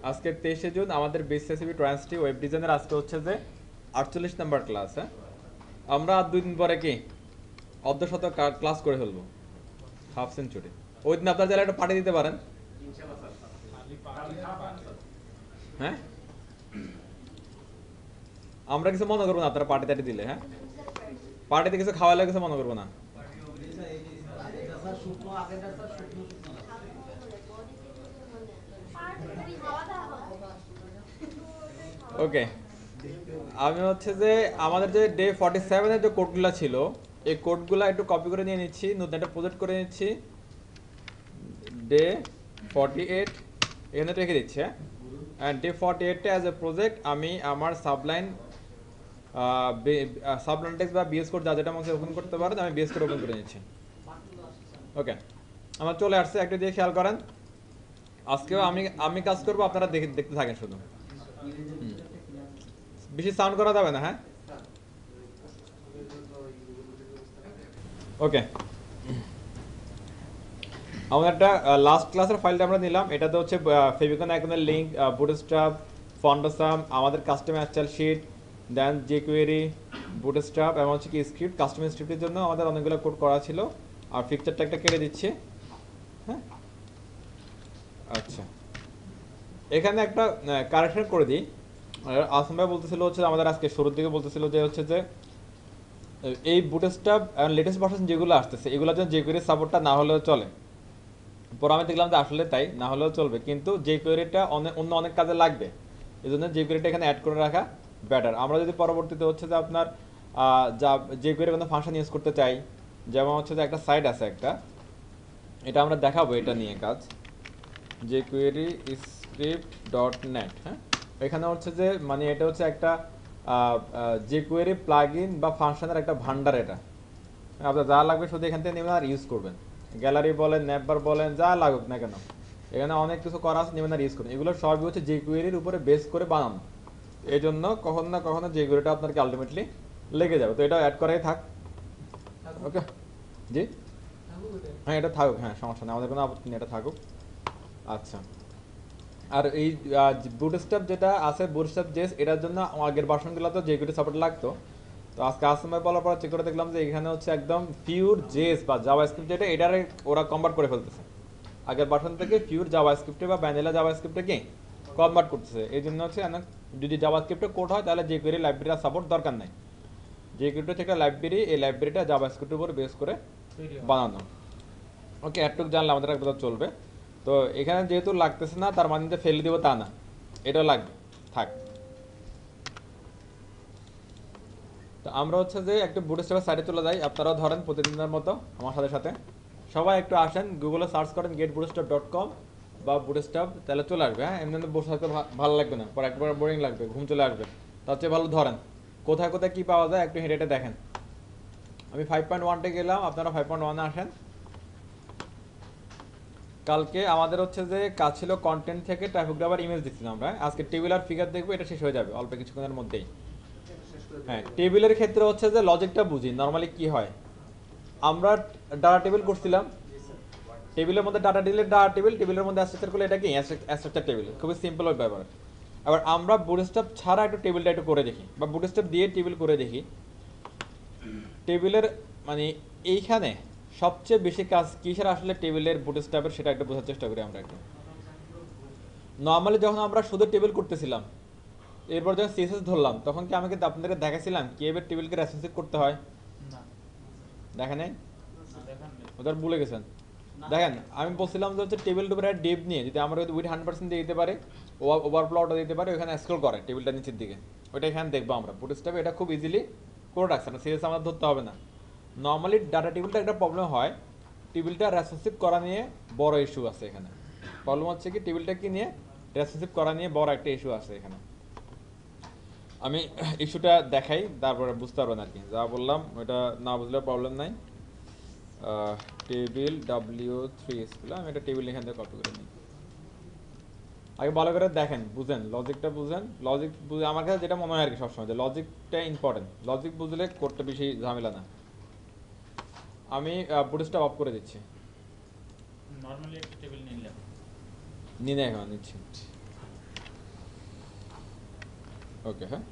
আজকে 23শে জুন আমাদের বিএসসিসিবি ট্রান্সটি ওয়েব ডিজাইনের আজকে হচ্ছে যে 48 নাম্বার ক্লাস। হ্যাঁ, আমরা আর 2 দিন পরে কি অর্ধশত ক্লাস করে ফেলবো, হাফ সেঞ্চুরি। ওই দিন আপনারা যারা একটা পার্টি দিতে পারেন। হ্যাঁ, আমরা কিছু মনে করবো না আপনারা পার্টি টাটি দিলে। হ্যাঁ, পার্টিতে কিছু খাওয়ালে কিছু মনে করবো না। ওকে, আমি হচ্ছে যে আমাদের যে ডে 47-এর যে কোডগুলো ছিল এই কোডগুলো একটু কপি করে নিয়ে নিচ্ছি, নতুন একটা প্রজেক্ট করে নিচ্ছি। ডে 48 এখানে রেখে দিচ্ছে। অ্যান্ড ডে 48-টা অ্যাজ এ প্রজেক্ট আমি আমার সাবলাইন সাবলাইনটেক্স বা বিএস কোড যা যেটা আমাকে ওপেন করতে পারে আমি বিএস কোড ওপেন করে নিচ্ছি। ওকে, আমার চলে আসছে, একটু দিয়ে খেয়াল করেন। আজকেও আমি কাজ করবো, আপনারা দেখতে থাকেন শুধু। বেশি সাউন্ড করা যাবে না। হ্যাঁ, ওকে। আমাদের একটা লাস্ট ক্লাসের ফাইলটা আমরা নিলাম। এটাতে হচ্ছে ফেভিকন আইকনের লিঙ্ক, বুটস্ট্র্যাপ, ফন্ডাসাম, আমাদের কাস্টম অ্যাস্টাইল শিট, দেন জেকুয়েরি, বুটস্ট্র্যাপ এবং হচ্ছে কি স্ক্রিপ্ট। কাস্টম স্ক্রিপ্টের জন্য আমাদের অনেকগুলো কোড করা ছিল। আর পিকচারটা একটা কেটে দিচ্ছি। হ্যাঁ, আচ্ছা, এখানে একটা কারেকশন করে দিই। আসম ভাই বলতেছিল হচ্ছে আমাদের আজকে শুরুর দিকে বলতেছিল যে হচ্ছে যে এই বুটস্ট্র্যাপ লেটেস্ট ভার্সন যেগুলো আসতেছে এগুলোর জন্য জেকুয়েরি সাপোর্টটা না হলেও চলে। পরে আমি দেখলাম যে আসলে তাই, না হলেও চলবে, কিন্তু যে কোয়েরিটা অন্য অনেক কাজে লাগবে। এই জন্য যে কোয়েরিটা এখানে অ্যাড করে রাখা বেটার। আমরা যদি পরবর্তীতে হচ্ছে যে আপনার যা যে কোয়েরি কোনো ফাংশন ইউজ করতে চাই, যেমন হচ্ছে যে একটা সাইট আছে একটা, এটা আমরা দেখাবো, এটা নিয়ে কাজ যে কোয়েরি স্ক্রিপ্ট ডট নেট। হ্যাঁ, এখানে হচ্ছে যে মানে এটা হচ্ছে একটা যে কোয়েরি প্লাগ ইন বা ফাংশনের একটা ভান্ডার। এটা আপনার যা লাগবে শুধু এখান থেকে নেবেন আর ইউজ করবেন। গ্যালারি বলেন, নেটবার বলেন, যা লাগুক না কেন, এখানে অনেক কিছু করা আছে, নেবেন আর ইউজ করুন। এগুলো সবই হচ্ছে যে কোয়েরির উপরে বেস করে বানানো। এই জন্য কখনো না কখনো যে কোয়েরিটা আপনাকে আলটিমেটলি লেগে যাবে। তো এটা অ্যাড করাই থাক। ওকে, জি, হ্যাঁ এটা থাকুক, হ্যাঁ সমস্যা নেই, আমাদের কোনো আপত্তি নেই, এটা থাকুক। আচ্ছা, আর এই বুটস্ট্র্যাপ যেটা আছে, বুটস্ট্র্যাপ জেস, এটার জন্য আগের ভার্সনগুলোতে যে কোয়েরি সাপোর্ট লাগতো। তো আজকে আসামের বলার পর চেক করে দেখলাম যে এখানে হচ্ছে একদম পিওর জেস বা জাভাস্ক্রিপ্ট যেটা, এটারে ওরা কনভার্ট করে ফেলতেছে। আগের ভার্সন থেকে পিওর জাভাস্ক্রিপ্টে বা ভ্যানিলা জাভাস্ক্রিপ্টে কি কনভার্ট করতেছে। এই জন্য হচ্ছে যদি জাভাস্ক্রিপ্টে কোড হয় তাহলে যে কোয়েরি লাইব্রেরির সাপোর্ট দরকার নাই। যে কোয়েরি থেকে লাইব্রেরি, এই লাইব্রেরিটা জাভাস্ক্রিপ্টের উপর বেস করে বানানো। ওকে, এতটুকু জানলে আমাদের একবার চলবে। তো এখানে যেহেতু লাগতেছে না তার মানে যে ফেলে দিব তা না, এটাও লাগবে, থাক। তো আমরা হচ্ছে যে একটু বুটস্ট্র্যাপের সাইডে চলে যাই। আপনারাও ধরেন প্রতিদিনের মতো আমার সাথে সাথে সবাই একটু আসেন, গুগলে সার্চ করেন getbootstrap.com বা বুটস্ট্র্যাপ, তাহলে চলে আসবে। হ্যাঁ, এমনি বসে থাকতে ভালো লাগবে না, পরে একবার বোরিং লাগবে, ঘুম চলে আসবে। তার চেয়ে ভালো ধরেন কোথায় কোথায় কী পাওয়া যায় একটু হেঁটে হেঁটে দেখেন। আমি 5.1-টে গেলাম, আপনারা 5.1-এ আসেন। কালকে আমাদের হচ্ছে যে কাজ ছিল কন্টেন্ট থেকে ট্রাইপোগ্রাফার ইমেজ দিচ্ছিলাম আমরা। আজকে টেবিল আর ফিগার দেখবো, এটা শেষ হয়ে যাবে অল্প কিছুক্ষণের মধ্যেই। হ্যাঁ, টেবিলের ক্ষেত্রে হচ্ছে যে লজিকটা বুঝি নর্মালি কি হয়। আমরা ডাটা টেবিল করছিলাম, টেবিলের মধ্যে ডাটা দিলে ডাটা টেবিল, টেবিলের মধ্যে স্ট্রাকচার করলে এটা কি স্ট্রাকচার টেবিল, খুবই সিম্পল ব্যাপার। আবার আমরা বুটস্ট্র্যাপ ছাড়া একটু টেবিলটা একটু করে দেখি, বা বুটস্ট্র্যাপ দিয়ে টেবিল করে দেখি। টেবিলের মানে এইখানে সবচেয়ে বেশি কাজ কিসের আসলে টেবিলের বুটস্ট্র্যাপের, সেটা একটু বোঝার চেষ্টা করি আমরা একটু। নর্মালি যখন আমরা শুধু টেবিল করতেছিলাম, এরপর যখন সিএসএস ধরলাম, তখন কি আমাকে আপনাদেরকে দেখাছিলাম কিভাবে টেবিলকে রেসপন্সিভ করতে হয়? দেখেন নাই, ওদের ভুলে গেছেন। দেখেন, আমি বলছিলাম যে হচ্ছে টেবিল উপরে ডেপ নিয়ে যদি আমরা উইথ 100% দিয়ে দিতে পারে, ওভারফ্লোটা দিতে পারে, ওখানে স্ক্রল করে টেবিলটা নিচের দিকে, ওইটা এখানে দেখবো আমরা বুটস্ট্র্যাপে। এটা খুব ইজিলি করে রাখছে না, সিরিয়াস আমাদের ধরতে হবে না। নর্মালি ডাটা টেবিলটা একটা প্রবলেম হয়, টেবিলটা রেসপন্সিভ করা নিয়ে বড় ইস্যু আছে এখানে। প্রবলেম হচ্ছে কি টেবিলটাকে নিয়ে রেসপন্সিভ করা নিয়ে বড় একটা ইস্যু আছে এখানে। আমি ইস্যুটা দেখাই, তারপরে বুঝতে পারবেন আর কি। যা বললাম ওইটা না বুঝলে প্রবলেম নাই। টেবিল W3 স্কুল, আমি একটা টেবিল এখান থেকে কপি করে নিই। আগে ভালো করে দেখেন, বুঝেন, লজিকটা বুঝেন। লজিক বুঝে আমার কাছে যেটা মনে হয় আর কি সবসময়, যে লজিকটা ইম্পর্টেন্ট। লজিক বুঝলে কোডটা বেশি ঝামেলা না। আমি বুটস্ট্র্যাপ অফ করে দিচ্ছি। নরমালি একটা টেবিল নিলাম, নিনে এখন নিচ্ছি। ওকে, হ্যাঁ,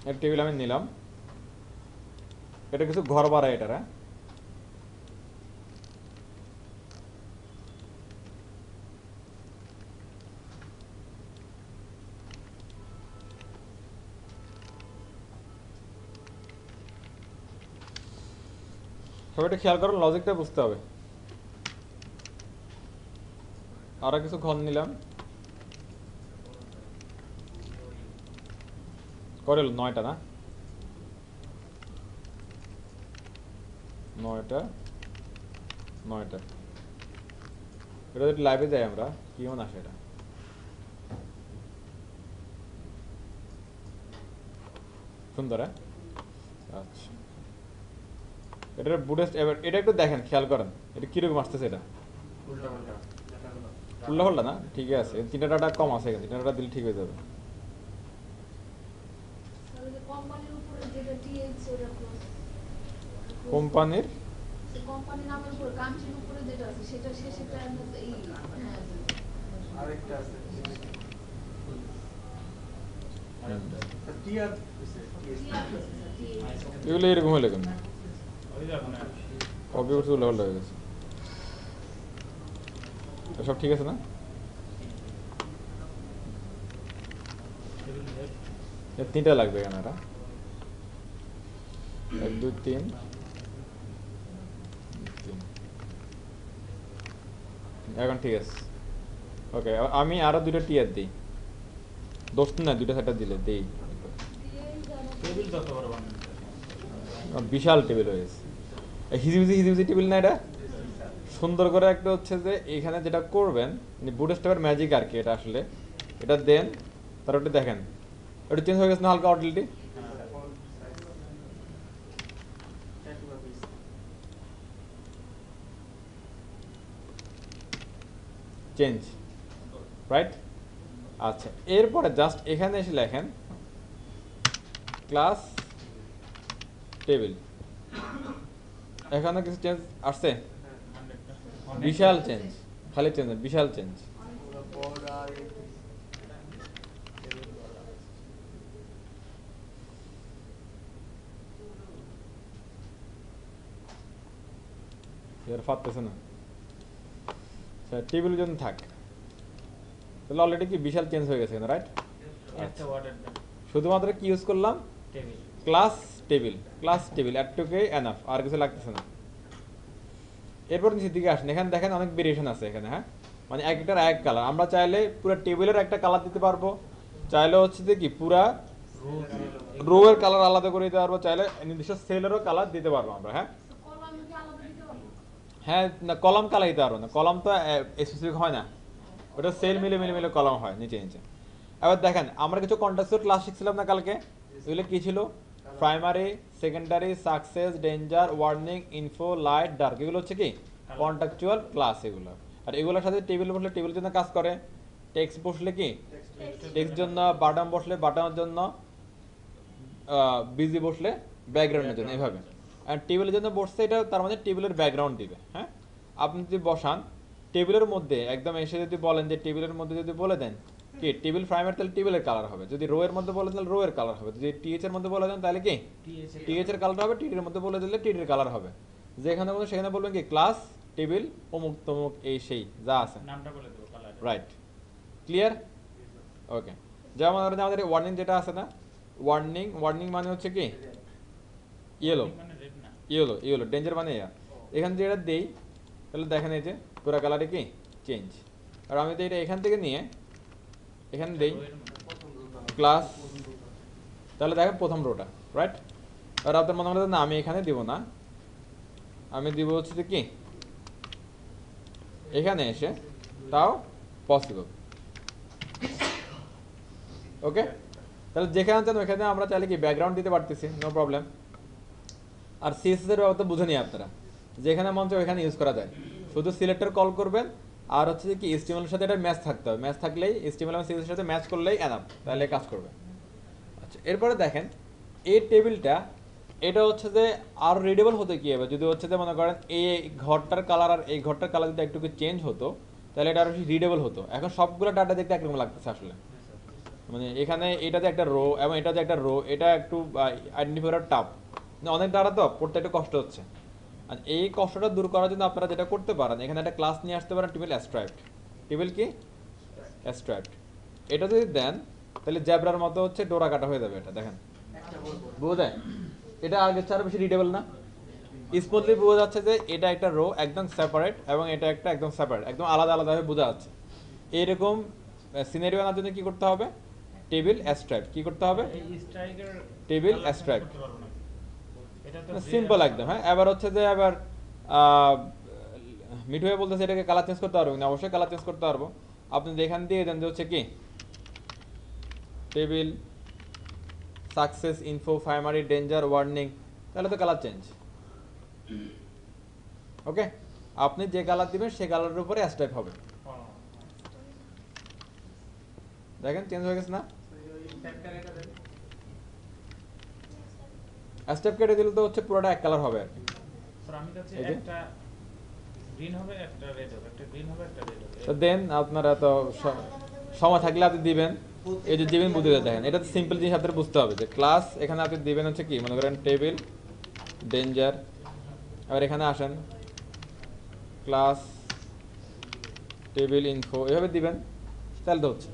এর টেবিল আমি নিলাম। এটা কিছু ঘর ভাড়া এটার, হ্যাঁ, সবাই এটা খেয়াল করুন, লজিকটা বুঝতে হবে। আরো কিছু ঘর নিলাম, করে 9টা না, 9টা 9টা। এটা যদি লাইভে যাই আমরা, কি মনে আসে এটা? সুন্দর, হ্যাঁ, আচ্ছা। এটার বুটেস্ট এবার এটা একটু দেখেন, খেয়াল করেন এটা কিরকম আসতেছে। এটা উল্টা পাল্টা না, ঠিক আছে, 3টা ডাটা কম আছে, 3টা ডাটা দিলে ঠিক হয়ে যাবে। কোম্পানির কোম্পানির নামের উপর কান্ট্রির উপরে যেটা আছে সেটা শেষেটা এই আরেকটা আছে এগুলো এরকম হলে কেন কপি করতে উল্টা পাল্টা হয়ে গেছে। সব ঠিক আছে না? 3টা লাগবে এখানে, এটা 1 2 3 এখন ঠিক আছে। ওকে, আমি আরো 2টা টিয়ার দিই, দোষ না 2টা সেটা দিলে দেই। বিশাল টেবিল হয়ে গেছে, হিজিবিজি হিজিবিজি টেবিল না এটা। সুন্দর করে একটা হচ্ছে যে এখানে যেটা করবেন বুটস্ট্র্যাপের ম্যাজিক আর কি, এটা আসলে এটা দেন, তার ওটা দেখেন ওটা চেঞ্জ হয়ে গেছে না হালকা অডলিটি। Change, right? আচ্ছা, এরপরে জাস্ট এখানে এসে লেখেন ক্লাস টেবিল। এখানে কিছু চেঞ্জ আসছে, বিশাল চেঞ্জ, খালি চেঞ্জ বিশাল চেঞ্জ। এর ফাটতেছে না, টেবিল যদি থাক তাহলে অলরেডি কি বিশাল চেঞ্জ হয়ে গেছে, রাইট? শুধুমাত্র কি ইউজ করলাম, ক্লাস টেবিল, ক্লাস টেবিল এটুকুই এনাফ, আর কিছু লাগতেছে না। এরপর নিচের দিকে আসেন, এখানে দেখেন অনেক ভেরিয়েশন আছে এখানে, হ্যাঁ, মানে একটার এক কালার। আমরা চাইলে পুরো টেবিলের একটা কালার দিতে পারবো, চাইলে হচ্ছে যে কি পুরা রো এর কালার আলাদা করে দিতে পারবো, চাইলে নির্দিষ্ট সেলেরও কালার দিতে পারবো আমরা, হ্যাঁ। হ্যাঁ, না কলাম কালার দিতে পারবো না, কলাম তো স্পেসিফিক হয় না, ওটা সেল মিলে মিলে মিলে কলাম হয় নিচে নিচে। এবার দেখেন আমরা কিছু কন্টেক্সচুয়াল ক্লাস শিখছিলাম না কালকে, এগুলো কি ছিল? Primary, secondary, success, danger, warning, info, light, dark, এগুলো হচ্ছে কি কন্টেক্সচুয়াল ক্লাস এগুলো। আর এগুলোর সাথে টেবিল বসলে টেবিলের জন্য কাজ করে, টেক্সট বসলে কি টেক্সট জন্য, বাটন বসলে বাটনের জন্য, বিজি বসলে ব্যাকগ্রাউন্ডের জন্য, এইভাবে। আর টেবিলের জন্য বসছে এটা, তার মানে টেবিলের ব্যাকগ্রাউন্ড দিবে, হ্যাঁ। আপনি যদি বসান টেবিলের মধ্যে একদম এসে যদি বলেন যে টেবিলের মধ্যে যদি বলে দেন কি টেবিল প্রাইমারি, তাহলে টেবিলের কালার হবে। যদি রো এর মধ্যে বলে দেন রো এর কালার হবে। যদি টিএইচ এর মধ্যে বলে দেন তাহলে কি টিএইচ এর কালার হবে। টিডি এর মধ্যে বলে দিলে টিডির কালার হবে। যেখানে বলবেন সেখানে বলবেন কি ক্লাস টেবিল অমুক তমুক এই সেই যা আছে নামটা বলে দেবো, কালার, রাইট? ক্লিয়ার? ওকে, যেমন আমাদের ওয়ার্নিং যেটা আছে না, ওয়ার্নিং, ওয়ার্নিং মানে হচ্ছে কি ইয়েলো, মানে রেড না, ইয়েলো ইয়েলো, ডেঞ্জার মানে ইয়া। এখান থেকে এটা দেই তাহলে দেখেন এই যে পুরো কালারে কি চেঞ্জ। আর আমি তো এটা এখান থেকে নিয়ে এখানে দেই ক্লাস, তাহলে দেখেন প্রথম রোটা, রাইট? আর আপনার মনে হলো না আমি এখানে দিব না, আমি দিব হচ্ছে যে কি এখানে এসে, তাও পসিবল। ওকে, তাহলে যেখানে চান ওইখানে আমরা চাইলে কি ব্যাকগ্রাউন্ড দিতে পারতেছি, নো প্রবলেম। আর সিএসএস এর ব্যাপারটা বুঝে নিই আপনারা, যেখানে মন চায় ওইখানে ইউজ করা যায়। শুধু সিলেক্টর কল করবেন, আর হচ্ছে কি HTML এর সাথে এটা ম্যাচ থাকতে হবে, ম্যাচ থাকলেই HTML এবং CSS এর সাথে ম্যাচ করলেই এনাফ, তাহলে কাজ করবে। আচ্ছা, এরপরে দেখেন এই টেবিলটা, এটা হচ্ছে যে আর রিডেবল হতে কি হবে, যদি হচ্ছে যে মনে করেন এই ঘরটার কালার আর এই ঘরটার কালার যদি একটু চেঞ্জ হতো, তাহলে এটা আরো রিডেবল হতো। এখন সবগুলো ডাটা দেখতে একরকম লাগতেছে আসলে, মানে এখানে এটাতে একটা রো এবং এটাতে একটা রো, এটা একটু আইডেন্টিফাই করা টাফ, অনেক ডাটা তো পড়তে একটু কষ্ট হচ্ছে। আর এই কষ্টটা দূর করার জন্য আপনারা যেটা করতে পারেন, এখানে একটা ক্লাস নিয়ে আসতে পারেন টেবিল অ্যাবস্ট্রাক্ট। টেবিল কি অ্যাবস্ট্রাক্ট, এটা যদি দেন তাহলে জ্যাবরার মতো হচ্ছে ডোরা কাটা হয়ে যাবে। এটা দেখেন বোঝা যায়, এটা আগের চেয়ে আরো বেশি রিডেবল না? স্মুথলি বোঝা যাচ্ছে যে এটা একটা রো একদম সেপারেট এবং এটা একটা একদম সেপারেট, একদম আলাদা আলাদাভাবে বোঝা যাচ্ছে। এইরকম সিনারিও আনার জন্য কি করতে হবে? Table abstract. কি করতে হবে? Table abstract. সিম্পল একদম। হ্যাঁ, এবার হচ্ছে যে এবার মিঠু ভাই বলতেছে এটাকে কালার চেঞ্জ করতে পারবো না, অবশ্যই কালার চেঞ্জ করতে পারবো। আপনি এখান দিয়ে দেন যে হচ্ছে কি table success info primary danger warning, তাহলে তো কালার চেঞ্জ। ওকে, আপনি যে কালার দিবেন সেই কালারের উপরে অ্যাস্টাইপ হবে। দেখেন চেঞ্জ হয়ে গেছে না? অ্যাস্টাইপ কেটে দিলে তো হচ্ছে পুরোটা এক কালার হবে আর কি। আমি কাছে একটা গ্রিন হবে, একটা রেড হবে, একটা গ্রিন হবে, একটা রেড হবে। তো দেন আপনারা তো সময় থাকলে আপনি দিবেন, এই যে দিবেন বুঝতে দেখেন, এটা তো সিম্পল জিনিস আপনাদের বুঝতে হবে যে ক্লাস এখানে আপনি দিবেন হচ্ছে কি, মনে করেন টেবিল ডেঞ্জার, আবার এখানে আসেন ক্লাস টেবিল ইনফো, এভাবে দিবেন তাহলে তো হচ্ছে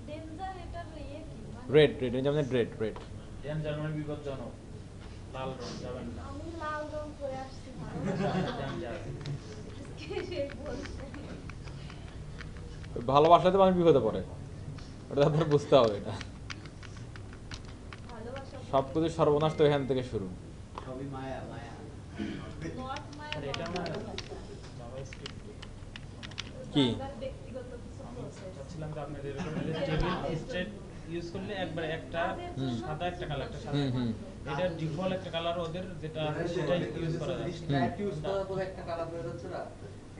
ডেঞ্জার এটার ইয়ে কি মানে রেড রেড যেমন রেড রেড। ডেঞ্জার মানে বিপজ্জনক, লাল রং যাবেন না। আমি লাল রং করে আসছি ডেঞ্জার সে বলছে ভালোবাসাতে মানুষ বিপদে পড়ে, ওটা আপনার বুঝতে হবে। এটা ভালোবাসা সব কিছু সর্বনাশ তো এখান থেকে শুরু। সবই মায়া মায়া। নট মাই আর এটা আমার বাবা স্ক্রিপ্ট কি? ব্যক্তিগত কিছু প্রসেস চাচ্ছিলাম যে আপনাদের এরকম টেবিল স্ট্রেট ইউজ করলে একবার একটা সাদা একটা কালার, একটা সাদা হুম। এটা ডিফল্ট একটা কালার ওদের যেটা আছে সেটা ইউজ করা যায়। স্ট্রাইপ ইউজ করার পরে একটা কালার বের হচ্ছে না,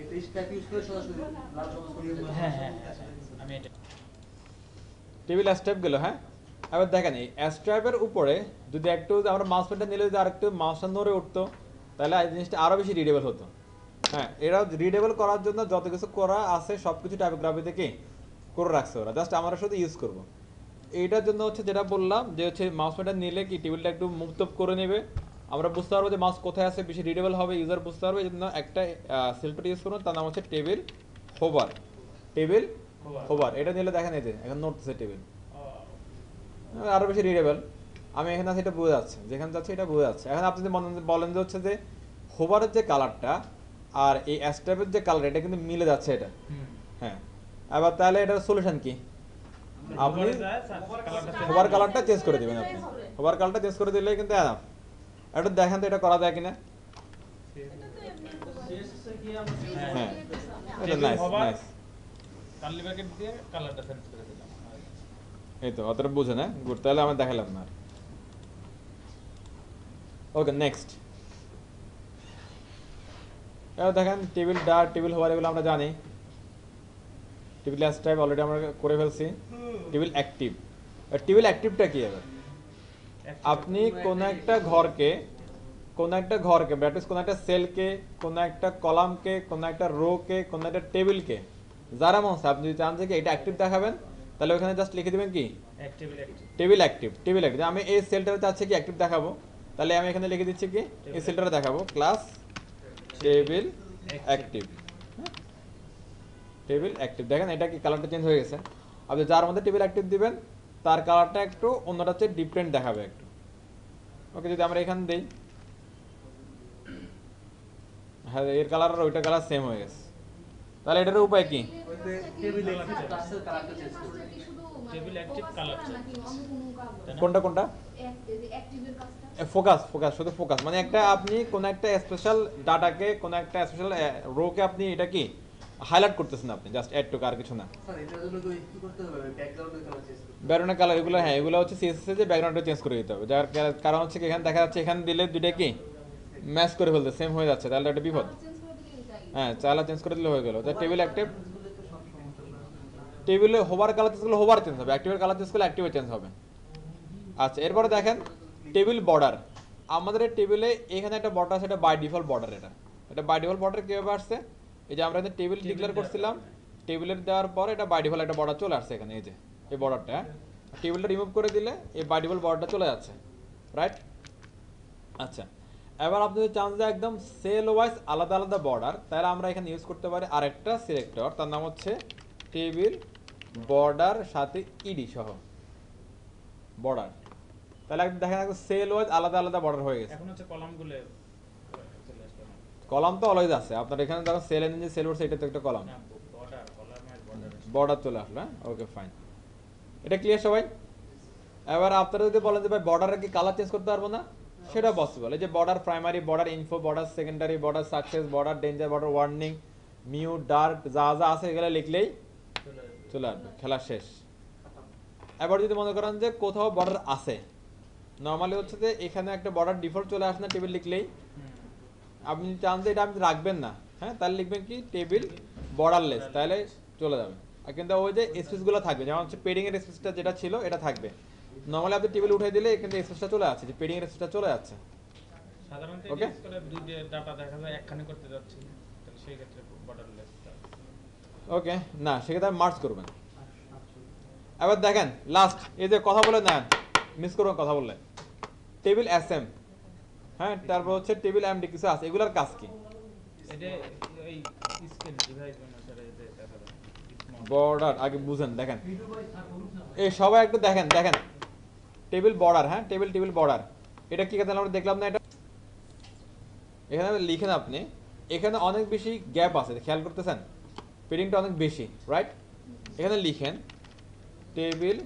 এটা স্ট্রাইপ ইউজ করে সরাসরি লাল সবুজ করে দিতে হ্যাঁ হ্যাঁ আমি এটা টেবিল অ্যাস্ট্রাইপ গেল। হ্যাঁ, এবার দেখেন এই অ্যাস্ট্রাইপের উপরে যদি একটু আমরা মাউস পয়েন্টার নিলে যদি আরেকটু মাউসটা নড়ে উঠতো তাহলে এই জিনিসটা আরো বেশি রিডেবল হতো। হ্যাঁ, এরা রিডেবল করার জন্য যত কিছু করা আছে সব কিছু টাইপোগ্রাফিতে কি করে রাখছে ওরা, জাস্ট আমরা শুধু ইউজ করব। এইটার জন্য হচ্ছে যেটা বললাম যে হচ্ছে মাউস পয়েন্টার নিলে কি টেবিলটা একটু মুভ টপ করে নেবে, আমরা বুঝতে পারবো যে মাউস কোথায় আছে, বেশি রিডেবল হবে, ইউজার বুঝতে পারবে। এই জন্য একটা সেলফেট ইউজ করুন, তার নাম হচ্ছে টেবিল হোভার। টেবিল হোভার এটা নিলে দেখেন এই যে এখন নড়তেছে টেবিল, আরো বেশি রিডেবল। আমি এখানে আছি এটা বোঝা যাচ্ছে, যেখানে যাচ্ছে এটা বোঝা যাচ্ছে। এখন আপনি যদি বলেন যে হচ্ছে যে হোভারের যে কালারটা আর এই অ্যাস্ট্রাইপের যে কালার এটা কিন্তু মিলে যাচ্ছে এটা। হ্যাঁ, এবার তাহলে এটার সলিউশন কি? আপনি হোভার কালারটা চেঞ্জ করে দিবেন। আপনি হোভার কালারটা চেঞ্জ করে দিলেই কিন্তু এনাফ। এটা দেখেন তো এটা করা যায় কিনা। এটা তো এমনি সিএসএস কি আমরা হ্যাঁ, এটা নাইস নাইস। কার্লি ব্র্যাকেট দিয়ে কালারটা চেঞ্জ করে দিলাম। এই তো অতটা বুঝে না, গুড, তাহলে আমি দেখালাম না। ওকে, নেক্সট। এবার দেখেন টেবিল ডার্ট, টেবিল হোভার এগুলো আমরা জানি। টেবিল অ্যাস্ট্রাইপ অলরেডি আমরা করে ফেলছি। টেবিল অ্যাক্টিভ, টেবিল অ্যাক্টিভটা কি? এবার আপনি কোন একটা ঘরকে ব্যাটিস কোন একটা সেলকে, কোন একটা কলামকে, কোন একটা রোকে, কোন একটা টেবিলকে, যারা মন আপনি যদি চান যে এটা অ্যাক্টিভ দেখাবেন তাহলে ওখানে জাস্ট লিখে দিবেন কি টেবিল অ্যাক্টিভ। টেবিল অ্যাক্টিভ আমি এই সেলটাতে চাচ্ছি কি অ্যাক্টিভ দেখাবো, তাহলে আমি এখানে লিখে দিচ্ছি কি এই সেলটাতে দেখাবো class table active. Table active দেখেন এটা কি কালারটা চেঞ্জ হয়ে গেছে। আপনি যার মধ্যে টেবিল অ্যাক্টিভ দিবেন তার কালারটা একটু অন্যটা চেয়ে ডিফারেন্ট দেখাবে একটু। ওকে, যদি আমরা এখানে দেই, হ্যাঁ এর কালার আর ওইটা কালার সেম হয়ে গেছে, তাহলে এটার উপায় কি? ওইতে টেবিল অ্যাক্টিভ ক্লাসের কালারটা চেঞ্জ করে দিই। টেবিল অ্যাক্টিভ কালার কোনটা কোনটা? অ্যাক্টিভের কাজটা ফোকাস শুধু ফোকাস, মানে একটা আপনি কোন একটা স্পেশাল ডাটাকে, কোন একটা স্পেশাল রোকে আপনি এটা কি হাইলাইট করতেছেন, আপনি জাস্ট অ্যাড টু, আর কিছু না। স্যার এটার জন্য কি করতে হবে? ব্যাকগ্রাউন্ডের কালার চেঞ্জ করতে হবে। ব্যাকগ্রাউন্ডের কালার এগুলো, হ্যাঁ এগুলো হচ্ছে সিএসএস এর যে ব্যাকগ্রাউন্ডটা চেঞ্জ করে দিতে হবে, যার কারণ হচ্ছে কি এখানে দেখা যাচ্ছে এখানে দিলে দুইটা কি ম্যাচ করে ফেলতে সেম হয়ে যাচ্ছে, তাহলে এটা বিপদ। চেঞ্জ করে দিলেই যাই হ্যাঁ, চালা চেঞ্জ করে দিলে হয়ে গেল। তাই টেবিল অ্যাক্টিভ, বলে তো সব সমস্যা। টেবিলে হোভার কালার চেঞ্জ করলে হোভার চেঞ্জ হবে, অ্যাক্টিভের কালার চেঞ্জ করলে অ্যাক্টিভে চেঞ্জ হবে। আচ্ছা, এরপরে দেখেন টেবিল বর্ডার। আমাদের এই টেবিলে এখানে একটা বর্ডার আছে, এটা বাই ডিফল্ট বর্ডার। এটা বাই ডিফল্ট বর্ডার কিভাবে আসছে? এই যে আমরা টেবিল ডিক্লেয়ার করছিলাম, টেবিলের দেওয়ার পর এটা বাই ডিফল্ট একটা বর্ডার চলে আসছে এখানে, এই যে এই বর্ডারটা, টেবিলটা রিমুভ করে দিলে এই বাই ডিফল্ট বর্ডারটা চলে যাচ্ছে, রাইট? আচ্ছা, এবার আপনি যদি চান যে একদম সেল ওয়াইজ আলাদা আলাদা বর্ডার, তাহলে আমরা এখানে ইউজ করতে পারি আরেকটা সিলেক্টর, তার নাম হচ্ছে টেবিল বর্ডার সাথে ইডি সহ বর্ডার। তাহলে একদম দেখেন একদম সেল ওয়াইজ আলাদা আলাদা বর্ডার হয়ে গেছে। এখন হচ্ছে কলামগুলো চলে আসবে না। কলাম তো অলওয়েজ আছে আপনার এখানে, যখন সেল এন্ড যে সেল ওয়ার্ডস এটা তো একটা কলাম, না বর্ডার কলামের বর্ডার বর্ডার চলে আসলো। হ্যাঁ, ওকে ফাইন, এটা ক্লিয়ার সবাই? এবার আপনারা যদি বলেন যে ভাই বর্ডারের কি কালার চেঞ্জ করতে পারবো না, সেটা পসিবল। এই যে border primary, border info, border secondary, border success, border danger, border warning, mute, dark, যা যা আছে এগুলো লিখলেই চলে আসবে, খেলা শেষ। এবার যদি মনে করেন যে কোথাও বর্ডার আছে, নর্মালি হচ্ছে যে এখানে একটা বর্ডার ডিফল্ট চলে আসে না টেবিল লিখলেই, আপনি চান যে এটা আপনি রাখবেন না, হ্যাঁ, তাহলে লিখবেন কি টেবিল বর্ডারলেস, তাহলে চলে যাবে। আর কিন্তু ওই যে স্পেসগুলো থাকবে, যেমন হচ্ছে পেডিং এর স্পেসটা যেটা ছিল এটা থাকবে। নর্মালি আপনি টেবিল উঠে দিলে কিন্তু স্পেসটা চলে যাচ্ছে, যে পেডিং এর স্পেসটা চলে যাচ্ছে। সাধারণত Okay? ইউজ করে দুই ডাটা দেখা যায় একখানে করতে যাচ্ছি, তাহলে সেই ক্ষেত্রে বর্ডারলেস। ওকে, না সেক্ষেত্রে আপনি মার্জ করবেন। এবার দেখেন লাস্ট, এই যে কথা বলে নেন, মিস করবেন কথা বললে, টেবিল এসএম, হ্যাঁ, তারপর হচ্ছে টেবিল এমডি কিছু আছে, এগুলোর কাজ কি? এটা এই স্কেল ডিভাইস অনুসারে যে দেখা যায় বর্ডার আগে বুঝেন, দেখেন এই সবাই একটু দেখেন, দেখেন টেবিল বর্ডার, হ্যাঁ, টেবিল বর্ডার, এটা কি কথা আমরা দেখলাম না? এটা এখানে লিখেন আপনি, এখানে অনেক বেশি গ্যাপ আছে, খেয়াল করতেছেন, পেডিংটা অনেক বেশি, রাইট? এখানে লিখেন টেবিল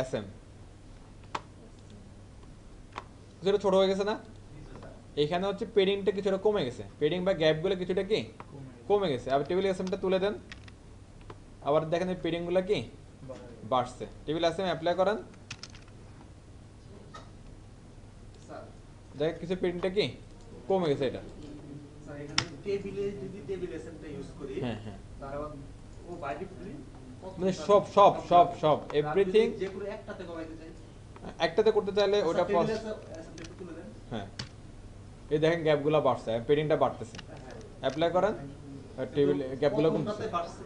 এসএম, কিছুটা ছোট হয়ে গেছে না? এখানে হচ্ছে পেডিংটা কিছুটা কমে গেছে, পেডিং বা গ্যাপগুলো কিছুটা কি কমে গেছে। আবার টেবিল এসএমটা তুলে দেন, আবার দেখেন এই পেডিংগুলো কি বাড়ছে। টেবিল এসএম অ্যাপ্লাই করেন, স্যার দেখেন কিছু পেডিংটা কি কমে গেছে এটা। স্যার এখানে টেবিলে যদি টেবিল এসএমটা ইউজ করি, হ্যাঁ হ্যাঁ, তাহলে ও বাই ডিফল্ট মানে সব এভরিথিং যে কোনো একটাতে কমাইতে চাই, একটাতে করতে চাইলে ওটা টেবিল এসএমটা তুলে দেন। হ্যাঁ, এই দেখেন গ্যাপগুলো বাড়ছে, পেডিংটা বাড়তেছে, অ্যাপ্লাই করেন, টেবিল গ্যাপগুলো কমছে। প্রথমটাতে বাড়ছে।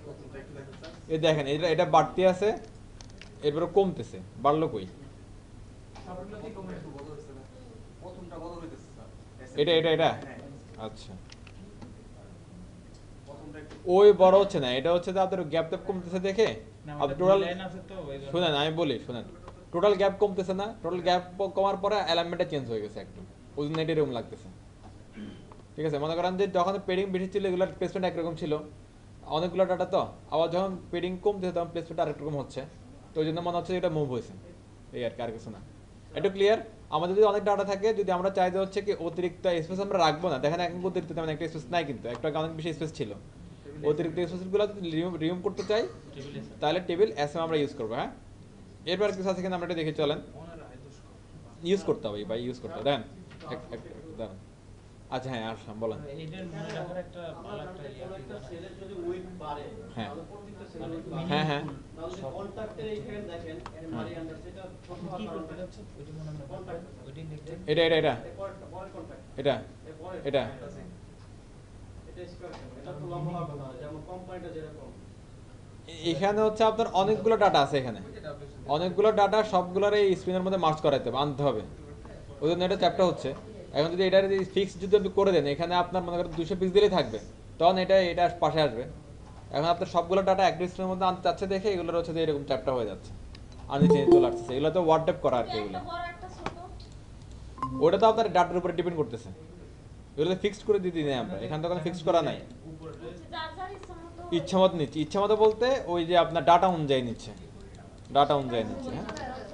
প্রথমটা একটু দেখেন স্যার। এই দেখেন এটা এটা বাড়তে আছে, এরপরে কমতেছে, বাড়লো কই? সবগুলোতে কমে একটু বদল হচ্ছে না। প্রথমটা বদল হইতেছে স্যার। এটা হ্যাঁ, আচ্ছা, প্রথমটা একটু ওই বড় হচ্ছে না, এটা হচ্ছে যে আপনার গ্যাপ ট্যাপ কমতেছে দেখে না আপনি আমাদের টোটাল, লাইন আছে তো ওই জন্য। শুনেন আমি বলি, শুনেন, টোটাল গ্যাপ কমতেছে না, টোটাল গ্যাপ কমার পরে অ্যালাইনমেন্টটা চেঞ্জ হয়ে গেছে একটু, ওই জন্য এটা এরকম লাগতেছে। ঠিক আছে, মনে করেন যে যখন পেডিং বেশি ছিল এগুলোর প্লেসমেন্ট একরকম ছিল, অনেকগুলো ডাটা তো, আবার যখন পেডিং কমতেছে তখন প্লেসমেন্ট আরেক রকম হচ্ছে, তো ওই জন্য মনে হচ্ছে এটা মুভ হয়েছে, এই আর কি, আর কিছু না। একটু ক্লিয়ার? আমাদের যদি অনেক ডাটা থাকে, যদি আমরা চাই যে হচ্ছে কি অতিরিক্ত স্পেস আমরা রাখবো না, দেখেন এখন অতিরিক্ত তেমন একটা স্পেস নাই, কিন্তু একটা অনেক বেশি স্পেস ছিল, অতিরিক্ত স্পেসগুলো যদি রিমুভ করতে চাই টেবিল আছে তাহলে টেবিল এসএম আমরা ইউজ করবো। হ্যাঁ, এরপর কিছু আছে কিনা আমরা এটা দেখে চলেন, ইউজ করতে হবে ভাই, ইউজ করতে হবে। দেন দাঁড়ান, আচ্ছা হ্যাঁ আসলাম, বলেন। এইটার মনে রাখার একটা ভালো একটা ইয়ে আছে জানা? সেলের যদি ওয়েট বাড়ে হ্যাঁ তাহলে প্রত্যেকটা মানে সেলের হ্যাঁ হ্যাঁ তাহলে যে কন্ট্রাক্টের এইখানে দেখেন এর মারি আন্ডার সেটা কি করতে যাচ্ছে ওইটা মনে হয় কন্ট্রাক্ট ওইটাই লিখতে এটা পরের কন্ট্রাক্ট এটা এরপরে এটা এটা স্কয়ার এটা তো লম্বা হবে না, যেমন কোম্পানিটা যেরকম এখানে হচ্ছে আপনার অনেকগুলো ডাটা আছে, এখানে অনেকগুলো ডাটা সবগুলোর এই স্ক্রিনের মধ্যে মার্চ করাইতে হবে, আনতে হবে, ওই জন্য এটা চ্যাপ্টার হচ্ছে। এখন যদি এটা ফিক্স যদি আপনি করে দেন, এখানে আপনার মনে করেন 200 পিস দিলেই থাকবে, তখন এটা পাশে আসবে। এখন আপনার সবগুলো ডাটা একটা স্ক্রিনের মধ্যে আনতে চাচ্ছে দেখে এগুলোর হচ্ছে যে এরকম চ্যাপ্টার হয়ে যাচ্ছে, আর নিচে চলে আসছে, এগুলো তো ওয়ার্ড টাইপ করা আর কি, এগুলো একটা বড় একটা ছোট, ওটা তো আপনার ডাটার উপরে ডিপেন্ড করতেছে, এগুলো ফিক্সড করে দিতে নেই আমরা, এখানে তো কোনো ফিক্সড করা নাই, যার যার ইচ্ছা মতো ইচ্ছা মতো নিচ্ছে, ইচ্ছা মতো বলতে ওই যে আপনার ডাটা অনুযায়ী নিচ্ছে, ডাটা অনুযায়ী নিচ্ছে। হ্যাঁ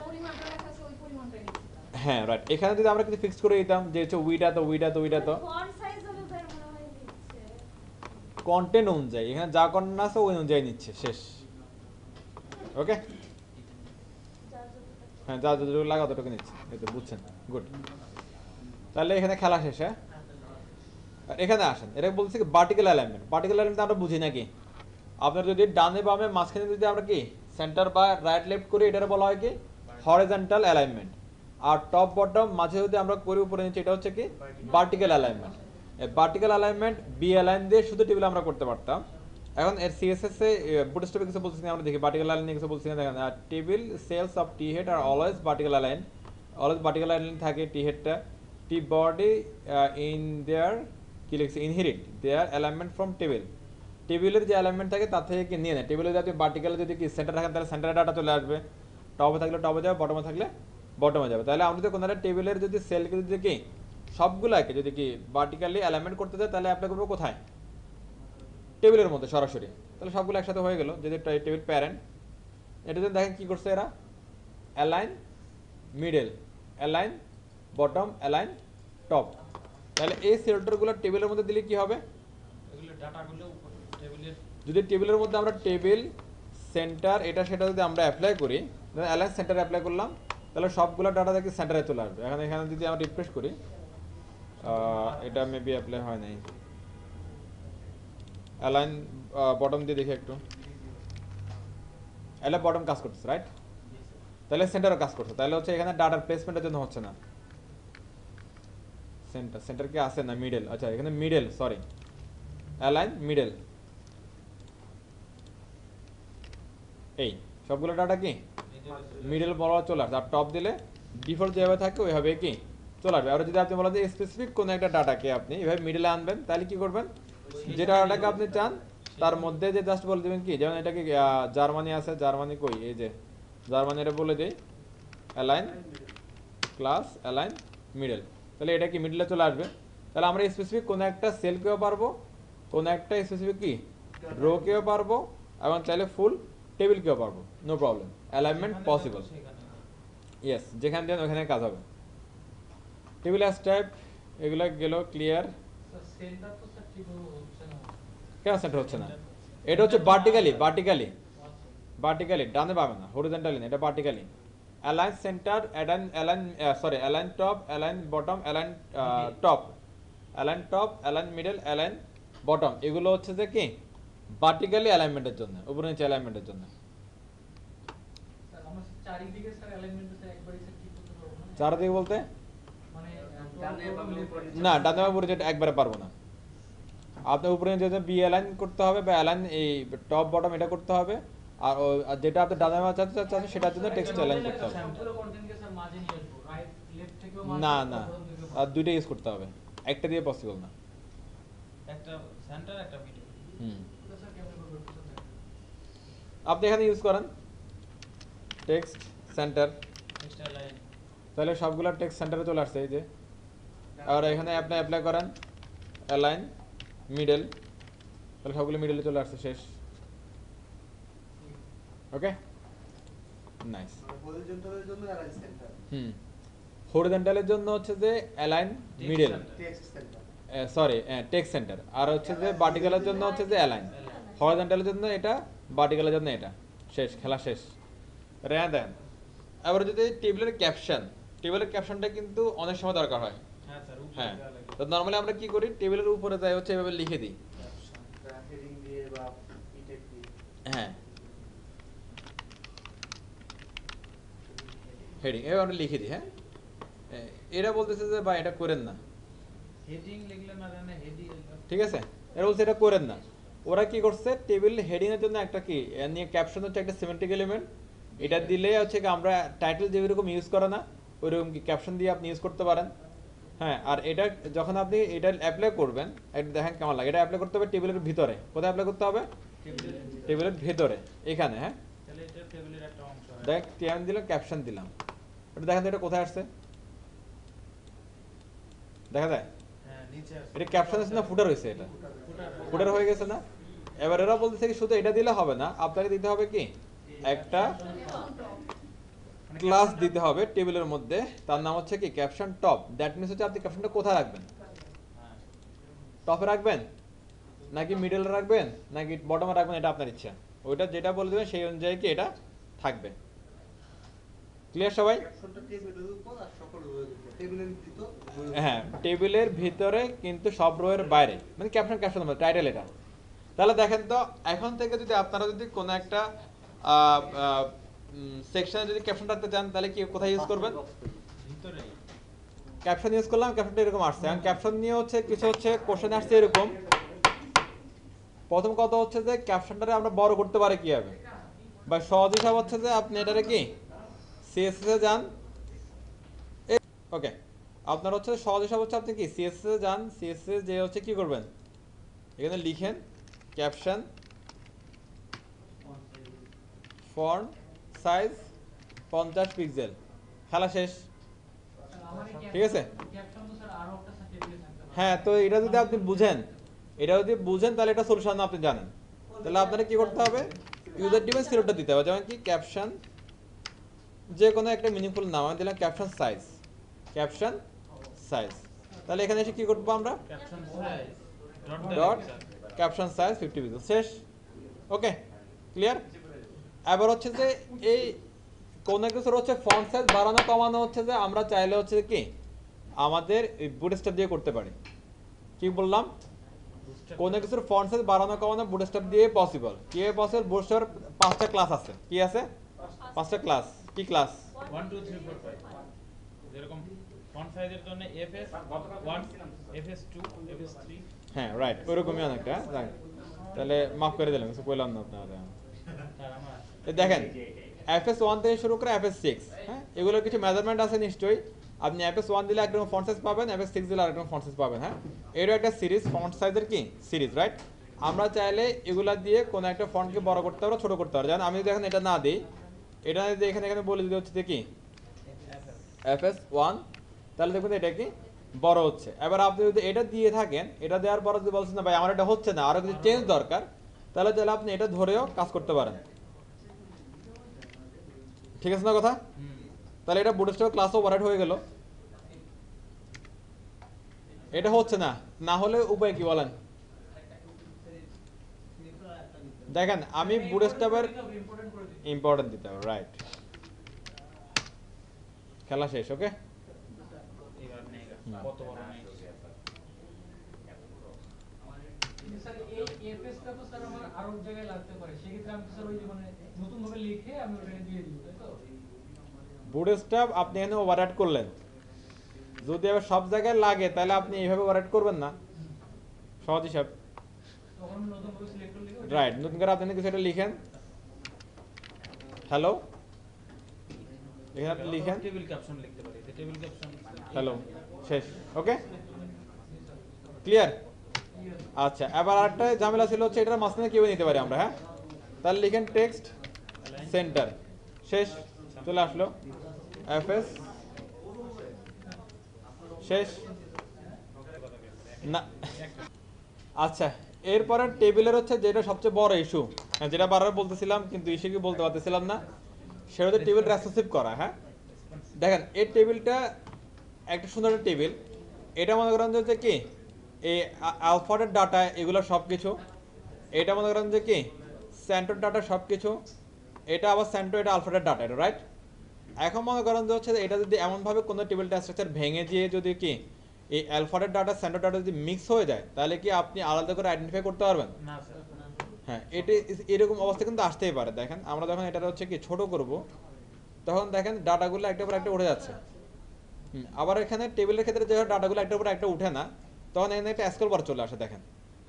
পরিমাণটা লেখা আছে ওই পরিমাণটাই নিচ্ছে। হ্যাঁ রাইট, এখানে যদি আমরা কিছু ফিক্স করে দিতাম যে হচ্ছে উইটা তো ফন্ট সাইজ অনুযায়ী মনে হয় দিচ্ছে। কন্টেন্ট অনুযায়ী, এখানে যা কন্টেন্ট আছে ওই অনুযায়ী নিচ্ছে, শেষ। ওকে, যার যতটা হ্যাঁ যা যতটুকু লাগা ততটুকু নিচ্ছে, এই তো বুঝছেন, গুড। তাহলে এখানে খেলা শেষ। হ্যাঁ, আর এখানে আসেন, এটা বলছে কি ভার্টিক্যাল অ্যালাইনমেন্ট, ভার্টিক্যাল অ্যালাইনমেন্ট আমরা বুঝি নাকি, আপনার যদি ডানে বামে মাঝখানে যদি আমরা কি সেন্টার বা রাইট লেফট করি, এটার বলা হয় কি হরিজন্টাল অ্যালাইনমেন্ট। আর টপ বটম মাঝে যদি আমরা করি উপরে নিচে, এটা হচ্ছে কি ভার্টিক্যাল অ্যালাইনমেন্ট। এই ভার্টিক্যাল অ্যালাইনমেন্ট বি অ্যালাইন দিয়ে শুধু টেবিল আমরা করতে পারতাম। এখন এর সিএসএস এ বুটস্ট্র্যাপে কিছু বলছি না, আমরা দেখি ভার্টিক্যাল অ্যালাইন কিছু বলছি না, দেখেন table cells of T head are always vertical align, always vertical align থাকে টি হেডটা, টি বডি ইন দেয়ার কি লিখছে inherit their alignment from table, টেবিলের যে অ্যালাইনমেন্ট থাকে তার থেকে কি নিয়ে নেয়। টেবিলে যদি ভার্টিক্যালে যদি কি সেন্টার থাকেন তাহলে সেন্টারে ডাটা চলে আসবে, টপে থাকলে টপে যাবে, বটমে থাকলে বটমে যাবে। তাহলে আমরা যদি কোনো একটা টেবিলের যদি সেলকে যদি কি সবগুলাকে যদি কি ভার্টিক্যালি অ্যালাইনমেন্ট করতে চাই তাহলে অ্যাপ্লাই করবো কোথায়, টেবিলের মধ্যে সরাসরি। তাহলে সবগুলো একসাথে হয়ে গেল যদি টেবিল প্যারেন্ট। এটা যদি দেখেন কি করছে এরা, align middle, align bottom, align top. তাহলে এই সেল্টারগুলো টেবিলের মধ্যে দিলে কি হবে, এগুলো ডাটাগুলো টেবিলের যদি টেবিলের মধ্যে আমরা টেবিল সেন্টার এটা সেটা যদি আমরা অ্যাপ্লাই করি, অ্যালাইন সেন্টার অ্যাপ্লাই করলাম, তাহলে সবগুলো ডাটা দেখি সেন্টারে চলে আসবে। এখানে যদি আমরা রিফ্রেশ করি, এটা মেবি অ্যাপ্লাই হয় নাই, অ্যালাইন বটম দিয়ে দেখি একটু, অ্যালাইন বটম কাজ করতেছে রাইট, তাহলে সেন্টারও কাজ করছে। তাহলে হচ্ছে এখানে ডাটার প্লেসমেন্টের জন্য হচ্ছে না, সেন্টার কি আছে না মিডল, আচ্ছা এখানে মিডল, সরি অ্যালাইন মিডল, এই সবগুলো ডাটা কি মিডল বড় চলে আসবে। আর টপ দিলে ডিফল্ট যেভাবে থাকে ওইভাবে কি চলে আসবে। আর যদি আপনি বলেন যে স্পেসিফিক কোনো একটা ডাটাকে আপনি এভাবে মিডলে আনবেন, তাহলে কি করবেন, যে ডাটাটাকে আপনি চান তার মধ্যে যে জাস্ট বলে দেবেন কি, যেমন এটাকে জার্মানি আছে, জার্মানি কই, এই যে জার্মানি, এটা বলে দিই অ্যালাইন ক্লাস অ্যালাইন মিডল, তাহলে এটা কি মিডলে চলে আসবে। তাহলে আমরা স্পেসিফিক কোনো একটা সেলকেও পারবো, কোনো একটা স্পেসিফিক কি রোকেও পারবো, এবং চাইলে ফুল টেবিলকেও পারবো, no problem, alignment possible. Yes, যেখানে দেন ওখানে কাজ হবে। টেবিল অ্যাজ টাইপ এগুলো গেল ক্লিয়ার। সেন্টার তো স্যার ঠিক হচ্ছে না। কেন সেন্টার হচ্ছে না, এটা হচ্ছে ভার্টিক্যালি ডানে পাবে না, হরিজন্টালি না, এটা vertically. Align centre, align top, align bottom, align top, align top, align middle, align bottom, এগুলো হচ্ছে যে কি ভার্টিক্যালি অ্যালাইনমেন্টের জন্য, উপরে নিচে অ্যালাইনমেন্টের জন্য। স্যার আমরা চারিদিকে স্যার অ্যালাইনমেন্ট স্যার একবারই স্যার ঠিক করতে পারবো না। চারদিকে বলতে মানে ডানে বামে উপরে নিচে। না, ডানে বা উপরে যেটা একবারে পারবো না, আপনার উপরে যেটা বি অ্যালাইন করতে হবে বা অ্যালাইন এই টপ বটম এটা করতে হবে, আর আর যেটা আপনি ডানে বা চাচ্ছেন সেটার জন্য টেক্সট অ্যালাইন করতে হবে। সবগুলো কন্টেন্টকে স্যার মাঝে নিয়ে আসবো, রাইট লেফট থেকেও না না, আর দুইটা ইউজ করতে হবে, একটা দিয়ে পসিবল না। একটা সেন্টার একটা মিডল। স্যার কেমন করব স্যার? আপনি এখানে ইউজ করেন টেক্সট সেন্টার, এক্সট্রা লাইন তাহলে সবগুলো টেক্সট সেন্টারে চলে আসছে এই যে। আর এখানে আপনি অ্যাপ্লাই করেন অ্যালাইন মিডল, তাহলে সবগুলো মিডলে চলে আসছে, শেষ। Okay nice. হরিজন্টালের জন্য অ্যালাইন সেন্টার, হরিজন্টালের জন্য হচ্ছে যে align middle, text centre. Sorry text centre, আর হচ্ছে যে ভার্টিক্যালের জন্য হচ্ছে যে অ্যালাইন, হরিজন্টালের জন্য এটা, ভার্টিক্যালের জন্য এটা, শেষ, খেলা শেষ। রেয়া দেন। এবার যদি টেবিলের ক্যাপশনটা কিন্তু অনেক সময় দরকার হয়। হ্যাঁ স্যার উপরে হ্যাঁ, দেওয়া লাগে। তো নর্মালি আমরা কি করি, টেবিলের উপরে যাই হচ্ছে এভাবে লিখে দিই। হেডিং দিয়ে বা ইটেক দিয়ে। হ্যাঁ, হেডিং এভাবে আমরা লিখে দিই। হ্যাঁ, এরা বলতেছে যে বা এটা করেন না, হেডিং লিখলে না জানে হেডিং ঠিক আছে, এরা বলছে এটা করেন না। ওরা কি করছে, টেবিল হেডিং এর জন্য একটা কি এর নিয়ে ক্যাপশন হচ্ছে একটা সিমেন্টিক এলিমেন্ট, এটা দিলে হচ্ছে কি আমরা টাইটেল যেরকম ইউজ করে না ওইরকম কি ক্যাপশন দিয়ে আপনি ইউজ করতে পারেন। হ্যাঁ, আর এটা যখন আপনি এটা অ্যাপ্লাই করবেন, এটা দেখেন কেমন লাগে, এটা অ্যাপ্লাই করতে হবে টেবিলের ভিতরে। কোথায় অ্যাপ্লাই করতে হবে, টেবিলের ভেতরে, এখানে। হ্যাঁ, তাহলে এটা টেবিলের একটা অংশ হয়। দেখ টিএম দিলাম, ক্যাপশন দিলাম, এটা দেখেন তো এটা কোথায় আসছে, দেখা যায় হ্যাঁ নিচে আছে। এটা ক্যাপশন আছে না ফুটার হয়েছে, এটা ফুটার ফুটার হয়ে গেছে না। এবার এরা বলতেছে কি শুধু এটা দিলে হবে না, আপনাকে দিতে হবে কি একটা ক্লাস দিতে হবে টেবিলের মধ্যে, তার নাম হচ্ছে কি ক্যাপশন টপ। দ্যাট মিনস হচ্ছে আপনি ক্যাপশনটা কোথায় রাখবেন, হ্যাঁ টপে রাখবেন নাকি মিডলে রাখবেন নাকি বটমে রাখবেন, এটা আপনার ইচ্ছা। ওইটা যেটা বলে দেবেন সেই অনুযায়ী কি এটা থাকবে। ক্লিয়ার সবাই? ক্যাপশনটা টেবিলের উপর আর সকল রোয়ের উপর, টেবিলের ভিতর। হ্যাঁ, টেবিলের ভিতরে কিন্তু সব রোয়ের বাইরে, মানে ক্যাপশন টাইটেল এটা। তাহলে দেখেন তো, এখন থেকে যদি আপনারা যদি কোনো একটা সেকশনে যদি ক্যাপশন রাখতে চান তাহলে কি কোথায় ইউজ করবেন, ভিতরেই ক্যাপশন ইউজ করলাম, ক্যাপশনটা এরকম আসছে। এখন ক্যাপশন নিয়ে হচ্ছে কিছু হচ্ছে কোশ্চেন আসছে এরকম। প্রথম কথা হচ্ছে যে ক্যাপশনটারে আমরা বড় করতে পারি কিভাবে, বা সহজ হিসাব হচ্ছে যে আপনি এটারে কি সিএসএস এ যান। ওকে, আপনার হচ্ছে সহজ হিসাব হচ্ছে আপনি কি সিএসএস এ যান, সিএসএস যে হচ্ছে কি করবেন, এখানে লিখেন ক্যাপশন ফন্ট সাইজ 50 পিক্সেল, খেলা শেষ। আমার এই ঠিক আছে? ক্যাপশন তো স্যার আরো একটা স্যার টেবিলে থাকতে পারে। হ্যাঁ, তো এটা যদি আপনি বুঝেন, তাহলে এটা সলিউশন আপনি জানেন। তাহলে আপনারা কি করতে হবে, ইউজার ডিভাইস সিলেক্টটা দিতে হবে। যেমন কি ক্যাপশন যে কোনো একটা মিনিংফুল নাম, আমি দিলাম ক্যাপশন সাইজ, ক্যাপশন সাইজ। তাহলে এখানে এসে কি করবো আমরা, caption size dot caption size 50 pixel, শেষ। ওকে, ক্লিয়ার? এবার হচ্ছে যে এই কোন কিছুর হচ্ছে ফন্ট সাইজ বাড়ানো কমানো হচ্ছে যে আমরা চাইলে হচ্ছে কি আমাদের বুটস্ট্র্যাপ দিয়ে করতে পারি। কি বললাম, কোন কিছুর ফন্ট সাইজ বাড়ানো কমানো বুটস্ট্র্যাপ দিয়ে পসিবল। কিভাবে পসিবল, বুটস্ট্র্যাপ 5টা ক্লাস আছে। কি আছে? 5টা ক্লাস। কি ক্লাস? 1 2 3 4 5 যেরকম ফন্ট সাইজের জন্য এফএস 1 এফএস 2 এফএস 3 হ্যাঁ, রাইট, ওইরকমই অনেকটা। রাইট, তাহলে মাফ করে দিলাম, কিছু বললাম না আপনারা। স্যার আমার তো দেখেন FS1 থেকে শুরু করে FS6, হ্যাঁ, এগুলোর কিছু মেজারমেন্ট আছে নিশ্চয়ই। আপনি FS1 দিলে একরকম ফন্ট সাইজ পাবেন, FS6 দিলে আরেকরকম ফন্ট সাইজ পাবেন। হ্যাঁ, এরও একটা সিরিজ, ফন্ট সাইজের কি সিরিজ, রাইট? আমরা চাইলে এগুলা দিয়ে কোনো একটা ফন্টকে বড় করতে পারবো, ছোট করতে পারবো। যেমন আমি যদি এখন এটা না দিই, এটা না দিয়ে এখানে বলে দিতে হচ্ছে যে কি FS1, তাহলে দেখুন এটা কি বড় হচ্ছে। এবার আপনি যদি এটা দিয়ে থাকেন, এটা দেওয়ার পর যদি বলছেন না ভাই আমার এটা হচ্ছে না, আরো কিছু চেঞ্জ দরকার, তাহলে আপনি এটা ধরেও কাজ করতে পারেন। ঠিক আছে না কথা? তাহলে এটা বুটস্ট্র্যাপ ক্লাস ওভাররাইড হয়ে গেল। এটা হচ্ছে না, না হলে উপায় কি বলেন? দেখেন আমি বুটস্ট্র্যাপের ইম্পর্টেন্ট করে দিই। ইম্পর্টেন্ট দিতে হবে, রাইট। খেলা শেষ। ওকে, এবার নেগা কত বড় নেই কিন্তু স্যার এই এফএসটা তো স্যার আমার আরো জায়গায় লাগতে পারে, সেক্ষেত্রে আমি তো স্যার ওই যে মানে নতুন ভাবে লিখে আমি ওটাকে দিয়ে দিব, তাই তো? বুটস্ট্র্যাপ আপনি এখানে ওভাররাইড করলেন, যদি আবার সব জায়গায় লাগে তাহলে আপনি এইভাবে ওভাররাইড করবেন না, সহজ হিসাব। তখন আমি নতুন ভাবে সিলেক্ট করে লিখে রাইট, নতুন করে আপনি কিছু একটা লিখেন, হ্যালো, এখানে আপনি লিখেন টেবিল ক্যাপশন লিখতে পারি, টেবিল ক্যাপশন হ্যালো, শেষ। ওকে, ক্লিয়ার? আচ্ছা, এবার আরেকটা ঝামেলা ছিল হচ্ছে এটার মাঝখানে কিভাবে নিতে পারি আমরা। হ্যাঁ, তাহলে লিখেন টেক্সট সেন্টার, শেষ, চলে আসলো FS, শেষ না। আচ্ছা, এরপরে টেবিলের হচ্ছে যেটা সবচেয়ে বড় ইস্যু, যেটা বারবার বলতেছিলাম কিন্তু ইস্যু কি বলতে পারতেছিলাম না, সেটা হচ্ছে টেবিল রেসপন্সিভ করা। হ্যাঁ, দেখেন এই টেবিলটা একটা সুন্দর একটা টেবিল। এটা মনে করেন যে কি এই আলফাবেট ডাটা এগুলো সব কিছু, এটা মনে করেন যে কি সেন্টার ডাটা সব কিছু, এটা আবার সেন্টার, এটা আলফাবেট ডাটা, এটা রাইট। এখন মনে করেন যে হচ্ছে এটা যদি এমনভাবে কোনো টেবিল স্ট্রাকচার ভেঙে দিয়ে যদি কি এই অ্যালফাবেট ডাটা সেন্টার ডাটা যদি মিক্স হয়ে যায়, তাহলে কি আপনি আলাদা করে আইডেন্টিফাই করতে পারবেন? না স্যার হ্যাঁ, এটি এরকম অবস্থা কিন্তু আসতেই পারে। দেখেন আমরা যখন এটা হচ্ছে কি ছোট করব, তখন দেখেন ডাটাগুলো একটার পর একটা উঠে যাচ্ছে। আবার এখানে টেবিলের ক্ষেত্রে যে ডাটাগুলো একটার পর একটা উঠে না, তখন এখানে একটা স্ক্রল বার চলে আসে। দেখেন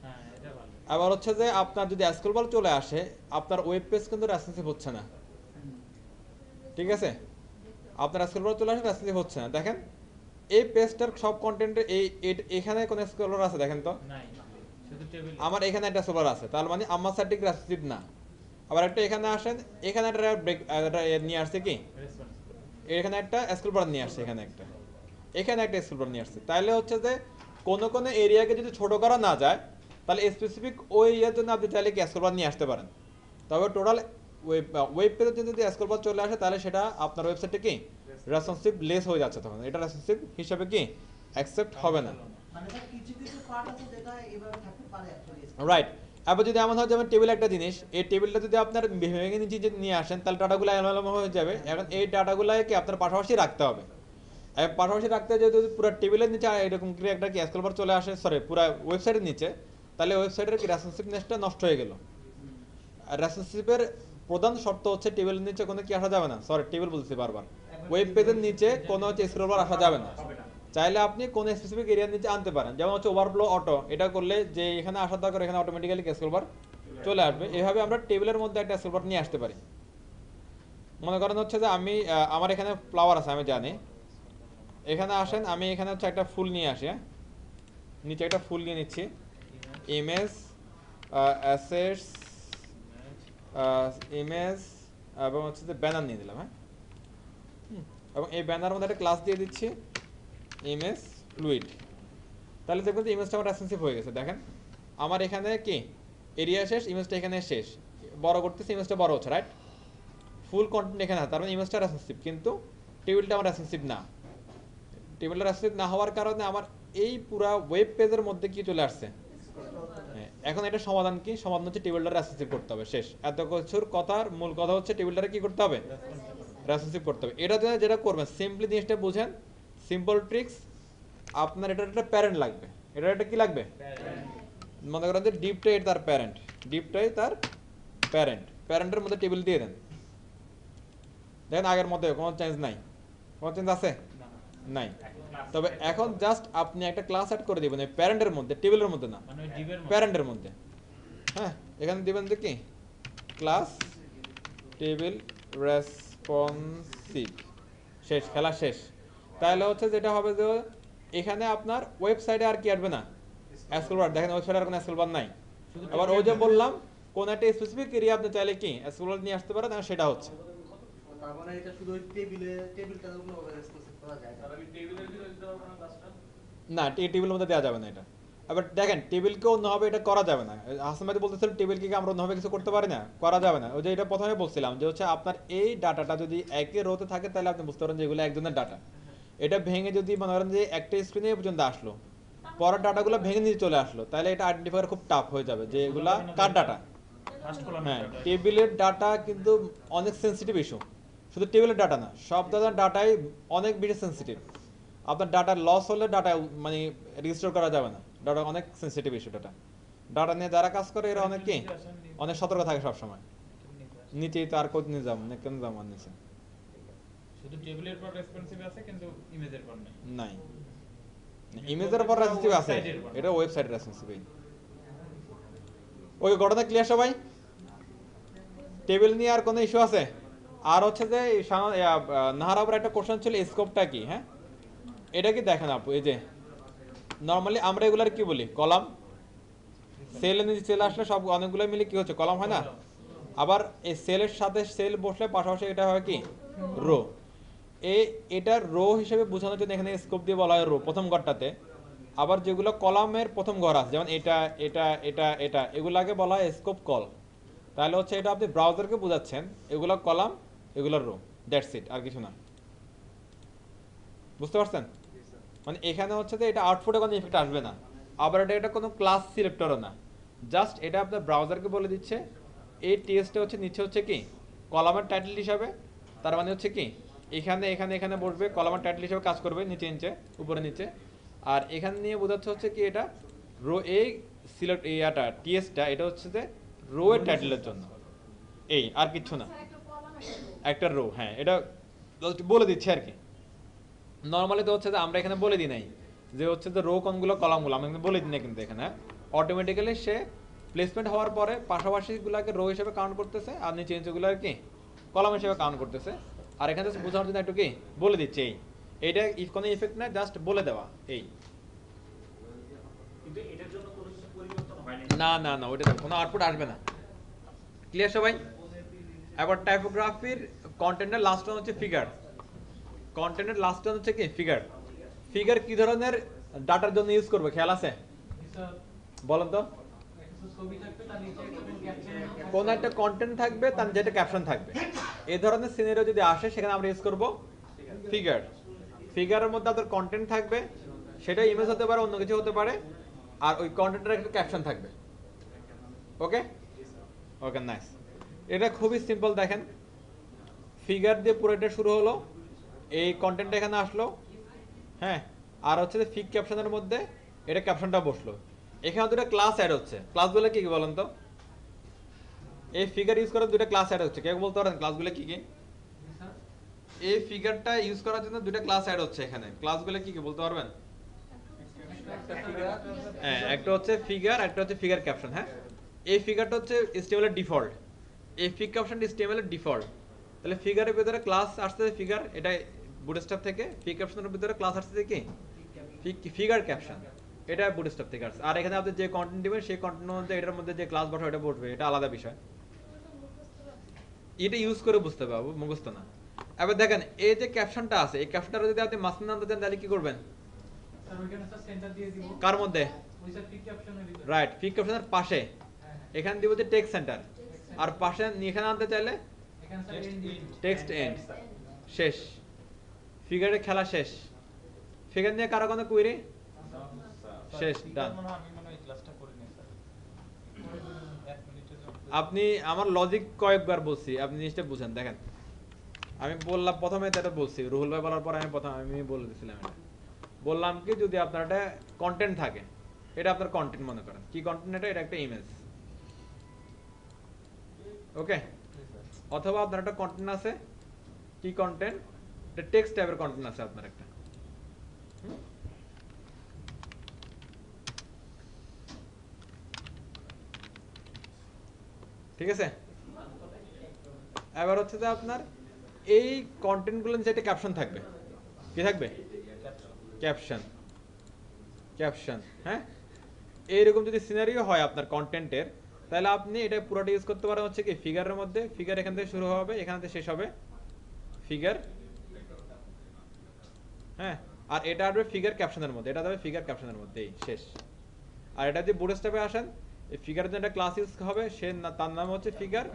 হ্যাঁ এটা ভালো আবার হচ্ছে যে আপনার যদি স্ক্রল বার চলে আসে, আপনার ওয়েব পেজ কিন্তু রেসপন্সিভ হচ্ছে না। ঠিক আছে, আপনার স্ক্রল বার চলে আসে, রেসপন্সিভ হচ্ছে না। দেখেন এই পেজটার সব কন্টেন্টে এখানে কোন স্ক্রল বার আছে দেখেন তো, নাই শুধু টেবিল আমার এখানে একটা স্ক্রল বার আছে, তার মানে আমার সাইড থেকে রেসপন্সিভ না। আবার একটা এখানে আসেন, এখানে একটা ব্রেক নিয়ে আসছে কি, রেসপন্স এখানে একটা স্ক্রল বার নিয়ে আসছে, এখানে একটা স্ক্রল বার নিয়ে আসছে। তাহলে হচ্ছে যে কোন এরিয়াকে যদি ছোট করা না যায়, তাহলে স্পেসিফিক ওই এর জন্য আপনি চাইলে কি স্ক্রল বার নিয়ে আসতে পারেন। তবে টোটাল ওয়েব পেজের জন্য যদি স্ক্রল বার চলে আসে, তাহলে সেটা আপনার ওয়েবসাইটে কি রেসপন্সিভ লেস হয়ে যাচ্ছে, তখন এটা রেসপন্সিভ হিসাবে কি অ্যাকসেপ্ট হবে না। মানে স্যার কিছু কিছু পার্ট আছে যেটা এভাবে থাকতে পারে অ্যাকচুয়ালি। রাইট, এবার যদি এমন হয় যেমন টেবিল একটা জিনিস, এই টেবিলটা যদি আপনার ভেঙে নিচে নিয়ে আসেন, তাহলে ডাটাগুলো এলোমেলো হয়ে যাবে। এখন এই ডাটাগুলোকে আপনার পাশাপাশি রাখতে হবে। পাশাপাশি রাখতে যদি পুরো টেবিলের নিচে এরকম কি একটা কি স্ক্রল বার চলে আসে, সরি পুরো ওয়েবসাইটের নিচে, তাহলে ওয়েবসাইটের কি রেসপন্সিভনেসটা নষ্ট হয়ে গেল। আর রেসপন্সিভের প্রধান শর্ত হচ্ছে টেবিলের নিচে কোনো কি আসা যাবে না, সরি টেবিল বলছি বারবার, ওয়েব পেজের নিচে কোনো হচ্ছে স্ক্রল বার আসা যাবে না। চাইলে আপনি কোনো স্পেসিফিক এরিয়ার নিচে আনতে পারেন, যেমন হচ্ছে ওভারফ্লো অটো, এটা করলে যে এখানে আসার দরকার এখানে অটোমেটিক্যালি স্ক্রল বার চলে আসবে। এভাবে আমরা টেবিলের মধ্যে একটা স্ক্রল বার নিয়ে আসতে পারি। মনে করেন হচ্ছে যে আমি আমার এখানে ফ্লাওয়ার আছে আমি জানি, এখানে আসেন আমি এখানে হচ্ছে একটা ফুল নিয়ে আসি, হ্যাঁ নিচে একটা ফুল নিয়ে নিচ্ছি, ইমেজ অ্যাসেটস ইমেজ এবং হচ্ছে যে ব্যানার নিয়ে দিলাম, হ্যাঁ এবং এই ব্যানার মধ্যে একটা ক্লাস দিয়ে দিচ্ছি ইমেজ ফ্লুইড। তাহলে দেখবেন যে ইমেজটা আমার রেসপন্সিভ হয়ে গেছে। দেখেন আমার এখানে কি এরিয়া শেষ, ইমেজটা এখানে শেষ, বড় করতেছে, ইমেজটা বড় হচ্ছে, রাইট? ফুল কন্টেন্ট এখানে আছে, তার মানে ইমেজটা রেসপন্সিভ, কিন্তু টেবিলটা আমার রেসপন্সিভ না। টেবিলটা রেসপন্সিভ না হওয়ার কারণে আমার এই পুরা ওয়েব পেজের মধ্যে কি চলে আসছে। হ্যাঁ, এখন এটা সমাধান কি? সমাধান হচ্ছে টেবিলটা রেসপন্সিভ করতে হবে, শেষ। এত কিছুর কথার মূল কথা হচ্ছে টেবিলটারে কি করতে হবে, রেসপন্সিভ করতে হবে। এটা যেটা করবেন সিম্পলি জিনিসটা বুঝেন, সিম্পল ট্রিক্স। আপনার এটার একটা প্যারেন্ট লাগবে, এটার একটা কি লাগবে, মনে করেন যে ডিপটাই তার প্যারেন্ট, ডিপটাই তার প্যারেন্ট, প্যারেন্টের মধ্যে টেবিল দিয়ে দেন। দেখেন আগের মধ্যে কোনো চেঞ্জ নাই, কোনো চেঞ্জ আছে নাই। তবে এখন জাস্ট আপনি একটা ক্লাস অ্যাড করে দিবেন এই প্যারেন্টের মধ্যে, টেবিলের মধ্যে না, মানে ওই ডিবের মধ্যে। প্যারেন্টের মধ্যে। হ্যাঁ, এখানে দিবেন যে কি ক্লাস টেবিল রেসপন্সিভ, শেষ, খেলা শেষ। তাহলে হচ্ছে যেটা হবে যে এখানে আপনার ওয়েবসাইটে আর কি আসবে না, স্ক্রল বার। দেখেন ওয়েবসাইটে আর কোনো স্ক্রল বার নাই। আবার ওই যে বললাম কোন একটা স্পেসিফিক এরিয়া আপনি চাইলে কি স্ক্রল বার নিয়ে আসতে পারেন, সেটা হচ্ছে তার মানে এটা শুধু ওই টেবিলটা কোনোভাবে রেসপন্সিভ করা যায় না। না, টেবিলের মধ্যে দেওয়া যাবে না এটা। আবার দেখেন টেবিলকে অন্যভাবে এটা করা যাবে না। হাসান ভাই বলতেছিলেন টেবিলকে কি আমরা অন্যভাবে কিছু করতে পারি না, করা যাবে না। ওই যে এটা প্রথমে বলছিলাম যে হচ্ছে আপনার এই ডাটাটা যদি একই রোতে থাকে তাহলে আপনি বুঝতে পারেন যে এগুলো একজনের ডাটা। এটা ভেঙে যদি মনে করেন যে একটা স্ক্রিনে পর্যন্ত আসলো, পরের ডাটাগুলো ভেঙে নিয়ে চলে আসলো, তাহলে এটা আইডেন্টিফাই করা খুব টাফ হয়ে যাবে যে এগুলা কার ডাটা। হ্যাঁ, টেবিলের ডাটা কিন্তু অনেক সেন্সিটিভ ইস্যু, শুধু টেবিলের ডাটা না, সব ধরনের ডাটাই অনেক বেশি সেন্সিটিভ। আপনার ডাটা লস হলে ডাটা মানে রেজিস্টার করা যাবে না, ডাটা অনেক সেন্সিটিভ ইস্যু। ডাটা নিয়ে যারা কাজ করে এরা অনেক কি অনেক সতর্ক থাকে সবসময়। নিচেই তো আর কোড নিজাম কেন জামান নিচে শুধু টেবিলের পর রেসপন্সিভ আছে কিন্তু ইমেজের পর নাই। নাই, ইমেজের উপর রেসপন্সিভ আছে, এটা ওয়েবসাইট রেসপন্সিভ। ওই ঘটনা ক্লিয়ার সবাই? টেবিল নিয়ে আর কোনো ইস্যু আছে? আর হচ্ছে যে নাহার আবার একটা কোশ্চেন ছিল স্কোপটা কি। হ্যাঁ, এটা কি দেখেন আপু, এই যে নর্মালি আমরা এগুলার কি বলি কলাম, সেলের নিচে সেল আসলে সব অনেকগুলো মিলে কি হচ্ছে কলাম হয় না। আবার এই সেলের সাথে সেল বসলে পাশাপাশি এটা হয় কি রো। এটা রো হিসেবে বোঝানোর জন্য এখানে স্কোপ দিয়ে বলা হয় রো প্রথম ঘরটাতে। আবার যেগুলো কলামের প্রথম ঘর আছে যেমন এটা এটা এটা এটা এগুলাকে বলা হয় স্কোপ কল। তাহলে হচ্ছে এটা আপনি ব্রাউজারকে বোঝাচ্ছেন এগুলো কলাম এগুলো রো, দ্যাটস ইট, আর কিছু না। বুঝতে পারছেন? মানে এখানে হচ্ছে যে এটা আউটপুটে কোনো ইফেক্ট আসবে না। আবার এটা কোনো ক্লাস সিলেক্টরও না, জাস্ট এটা আপনার ব্রাউজারকে বলে দিচ্ছে এই টেক্সটটা হচ্ছে নিচে হচ্ছে কি কলামের টাইটেল হিসাবে। তার মানে হচ্ছে কি এখানে এখানে এখানে বসবে, কলামের টাইটেল হিসাবে কাজ করবে নিচে নিচে উপরে নিচে। আর এখানে নিয়ে বোঝাচ্ছে হচ্ছে কি এটা রো, এই সিলেক্ট ইয়াটা টিএসটা এটা হচ্ছে যে রো এর টাইটেলের জন্য, এই আর কিচ্ছু না, একটা রো। হ্যাঁ, এটা বলে দিচ্ছে আর কি। নর্মালি তো হচ্ছে যে আমরা এখানে বলে দিই নাই যে হচ্ছে যে রো কোনগুলো কলামগুলো, আমরা কিন্তু বলে দিই না, কিন্তু এখানে অটোমেটিক্যালি সে প্লেসমেন্ট হওয়ার পরে পাশাপাশিগুলোকে রো হিসেবে কাউন্ট করতেছে আর নিচে নিচেগুলো আর কি কলাম হিসেবে কাউন্ট করতেছে। আর এখানে জাস্ট বোঝানোর জন্য একটু কি বলে দিচ্ছে এইটা কোনো ইফেক্ট না, জাস্ট বলে দেওয়া এই। কিন্তু এটার জন্য কোনো কিছু পরিবর্তন হয় না না না, ওইটা কোনো আউটপুট আসবে না। ক্লিয়ার সবাই? এবার টাইপোগ্রাফির কন্টেন্টের লাস্ট ওয়ান হচ্ছে ফিগার। কন্টেন্টের লাস্ট ওয়ান হচ্ছে কি ফিগার। ফিগার কি ধরনের ডাটার জন্য ইউজ করবে খেয়াল আছে? বলেন তো। ছবি থাকবে তার নিচে একটা ক্যাপশন, কোন একটা কন্টেন্ট থাকবে তার যেটা ক্যাপশন থাকবে, এই ধরনের সিনারিও যদি আসে সেখানে আমরা ইউজ করব ফিগার। ফিগারের মধ্যে আপনার কন্টেন্ট থাকবে, সেটা ইমেজ হতে পারে অন্য কিছু হতে পারে, আর ওই কন্টেন্টের একটা ক্যাপশন থাকবে। ওকে ওকে, নাইস। এটা খুবই সিম্পল। দেখেন ফিগার দিয়ে পুরোটা শুরু হলো, এই কন্টেন্টটা এখানে আসলো, হ্যাঁ, আর হচ্ছে যে ফিগ ক্যাপশনের মধ্যে এটা ক্যাপশনটা বসলো। এখানে দুটো ক্লাস অ্যাড হচ্ছে, ক্লাসগুলো কি কি বলেন তো? এই ফিগার ইউজ করে দুটো ক্লাস অ্যাড হচ্ছে, কেউ বলতে পারেন ক্লাসগুলো কি কি? এই ফিগারটা ইউজ করার জন্য দুটো ক্লাস অ্যাড হচ্ছে এখানে। ক্লাসগুলো কি কি বলতে পারবেন? হ্যাঁ, একটা হচ্ছে ফিগার, একটা হচ্ছে ফিগার ক্যাপশন। হ্যাঁ, এই ফিগারটা হচ্ছে HTML এর ডিফল্ট, এই ফিগ ক্যাপশনটা HTML এর ডিফল্ট। তাহলে ফিগারের ভিতরে ক্লাস আসছে ফিগার, এটা বুটস্ট্র্যাপ থেকে। ফিগ ক্যাপশনের ভিতরে ক্লাস আসছে কি ফিগার ক্যাপশন, এটা বুটস্ট্র্যাপ থেকে আসছে। আর এখানে আপনি যে কন্টেন্ট দিবেন সেই কন্টেন্টের মধ্যে এটার মধ্যে যে ক্লাস বসাবে এটা বসবে, এটা আলাদা বিষয়। এটা ইউজ করে বুঝতে পারবো, মুখস্থ না। এবার দেখেন এই যে ক্যাপশনটা আছে, এই ক্যাপশনটা যদি আপনি মাঝখানে আনতে চান তাহলে কি করবেন? স্যার ওইখানে স্যার সেন্টার দিয়ে দিব। কার মধ্যে? ওই স্যার পিক ক্যাপশনের ভিতরে। রাইট, ফিগ ক্যাপশনের পাশে। এখানে দিব যে টেক্সট সেন্টার, আর পাশে এখানে আনতে চাইলে এখানে স্যার এন্ড দিয়ে দিব। Text end. শেষ, ফিগারের খেলা শেষ। ফিগার নিয়ে কারো কোনো কুইরি? শেষ, ডান। আমি মনে হয় এই ক্লাসটা করিনি স্যার। 1 মিনিটের জন্য আপনি আমার লজিক কয়েকবার বলছি, আপনি জিনিসটা বুঝেন। দেখেন আমি বললাম প্রথমে এটা বলছি, রুহুল ভাই বলার পর আমি বলে দিয়েছিলাম এটা। বললাম কি যদি আপনার একটা কন্টেন্ট থাকে, এটা আপনার কন্টেন্ট মনে করেন। কি কন্টেন্ট? এটা একটা ইমেজ, ওকে? অথবা আপনার একটা কন্টেন্ট আছে, কি কন্টেন্ট? এটা টেক্সট টাইপের কন্টেন্ট আছে আপনার একটা। ঠিক আছে? এবার হচ্ছে যে আপনার এই কন্টেন্টগুলো নিচে একটা ক্যাপশন থাকবে। কি থাকবে? ক্যাপশন। ক্যাপশন, হ্যাঁ। এইরকম যদি সিনারিও হয় আপনার কন্টেন্টের, তাহলে আপনি এটা পুরোটা ইউজ করতে পারেন হচ্ছে কি ফিগারের মধ্যে। ফিগার এখান থেকে শুরু হবে, এখান থেকে শেষ হবে ফিগার, হ্যাঁ। আর এটা আসবে ফিগার ক্যাপশনের মধ্যে, এটা যাবে ফিগার ক্যাপশনের মধ্যে, এই শেষ। আর এটা যদি বুটস্ট্র্যাপে আসেন, এই ফিগারের জন্য একটা ক্লাস ইউজ হবে, তার নাম হচ্ছে ফিগার।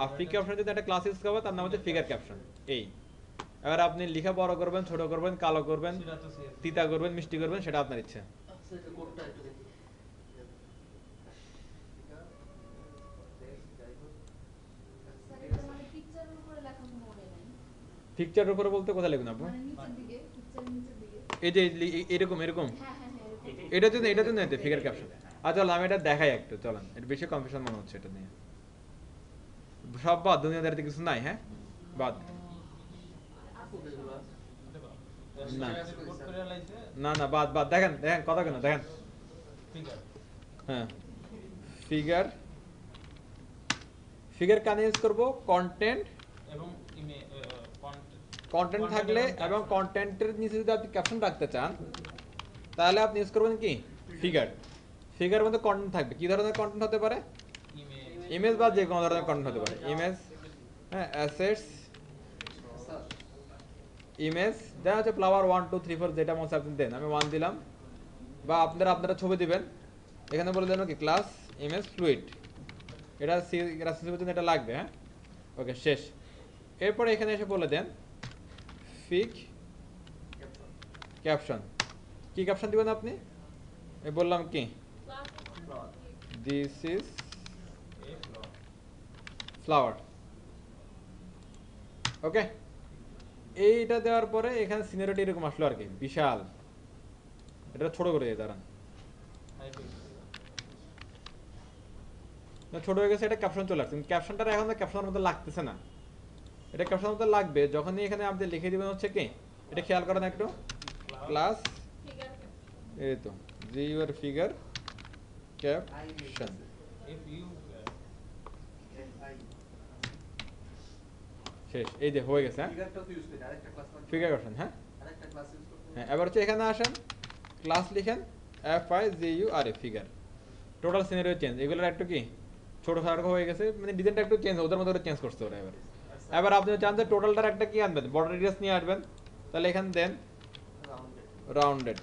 আর ফিগ ক্যাপশনের জন্য একটা ক্লাস ইউজ হবে, তার নাম হচ্ছে ফিগার ক্যাপশন। এই এবার আপনি লিখা বড় করবেন, ছোট করবেন, কালো করবেন, তিতা করবেন, মিষ্টি করবেন, সেটা আপনার ইচ্ছা। আচ্ছা, এটা কোডটা একটু দেখি। স্যার এটা মানে পিকচারের উপরে লেখা মনে নাই। পিকচারের উপরে বলতে কোথায় লিখুন আপনি? মানে নিচের দিকে, পিকচারের নিচের দিকে। এই যে এরকম এরকম, হ্যাঁ হ্যাঁ হ্যাঁ এরকম। এটার জন্য এতে ফিগার ক্যাপশন। আচ্ছা চল আমি এটা দেখাই একটু, চলেন। এটা বেশি কনফিউশন মনে হচ্ছে এটা নিয়ে। সব বাদ, দুনিয়াদারিতে কিছু নাই, হ্যাঁ বাদ। না। কোড করে লাইছে না না বাদ বাদ, দেখেন দেখেন কথা কেন দেখেন। ফিগার হ্যাঁ, ফিগার, ফিগার কানে ইউজ করবো কন্টেন্ট। এবং কন্টেন্ট থাকলে এবং কন্টেন্টের নিচে যদি আপনি ক্যাপশন রাখতে চান, তাহলে আপনি ইউজ করবেন কি ফিগার। ফিগারের মধ্যে কন্টেন্ট থাকবে। কি ধরনের কন্টেন্ট হতে পারে? ইমেজ বা যে কোনো ধরনের কন্টেন্ট হতে পারে। ইমেজ, হ্যাঁ, অ্যাসেটস, ইমেজ, দেন হচ্ছে ফ্লাওয়ার 1 2 3 4 যেটা মনে আপনি দেন। আমি 1 দিলাম, বা আপনারা ছবি দিবেন। এখানে বলে দেন কি ক্লাস ইমেজ ফ্লুইড, এটা জন্য এটা লাগবে, হ্যাঁ। ওকে, শেষ। এরপরে এখানে এসে বলে দেন ফিগ ক্যাপশন। কি ক্যাপশন দিবেন আপনি? আমি বললাম কি দিস ইজ ফ্লাওয়ার, ওকে। এইটা দেওয়ার পরে এখানে সিনারিটি এরকম আসলো আর কি, বিশাল। এটা ছোট করে দিয়ে দাঁড়ান, ছোট হয়ে গেছে। এটা ক্যাপশন চলে আসছে, ক্যাপশনটা এখন ক্যাপশনের মধ্যে লাগতেছে না। এটা ক্যাপশনের মধ্যে লাগবে যখনই এখানে আপনি লিখে দিবেন হচ্ছে কি, এটা খেয়াল করেন একটু, ক্লাস, এই তো জি ইউর ফিগার ক্যাপশন। শেষ, এই যে হয়ে গেছে, হ্যাঁ ফিগারটা তো ইউজ করি, আরেকটা ক্লাস মানে ফিগার ক্যাপশন, হ্যাঁ। আরেকটা ক্লাস ইউজ করতে হ্যাঁ, এবার হচ্ছে এখানে আসেন, ক্লাস লিখেন FIGURA figure. Total scenario change, এগুলোর একটু কি ছোট খাটো হয়ে গেছে, মানে ডিজাইনটা একটু চেঞ্জ, ওদের মধ্যে চেঞ্জ করতে ওরা। এবার আপনি চান যে টোটালটার একটা কি আনবেন, বর্ডার রেডিয়াস নিয়ে আসবেন, তাহলে এখানে দেন রাউন্ডেড,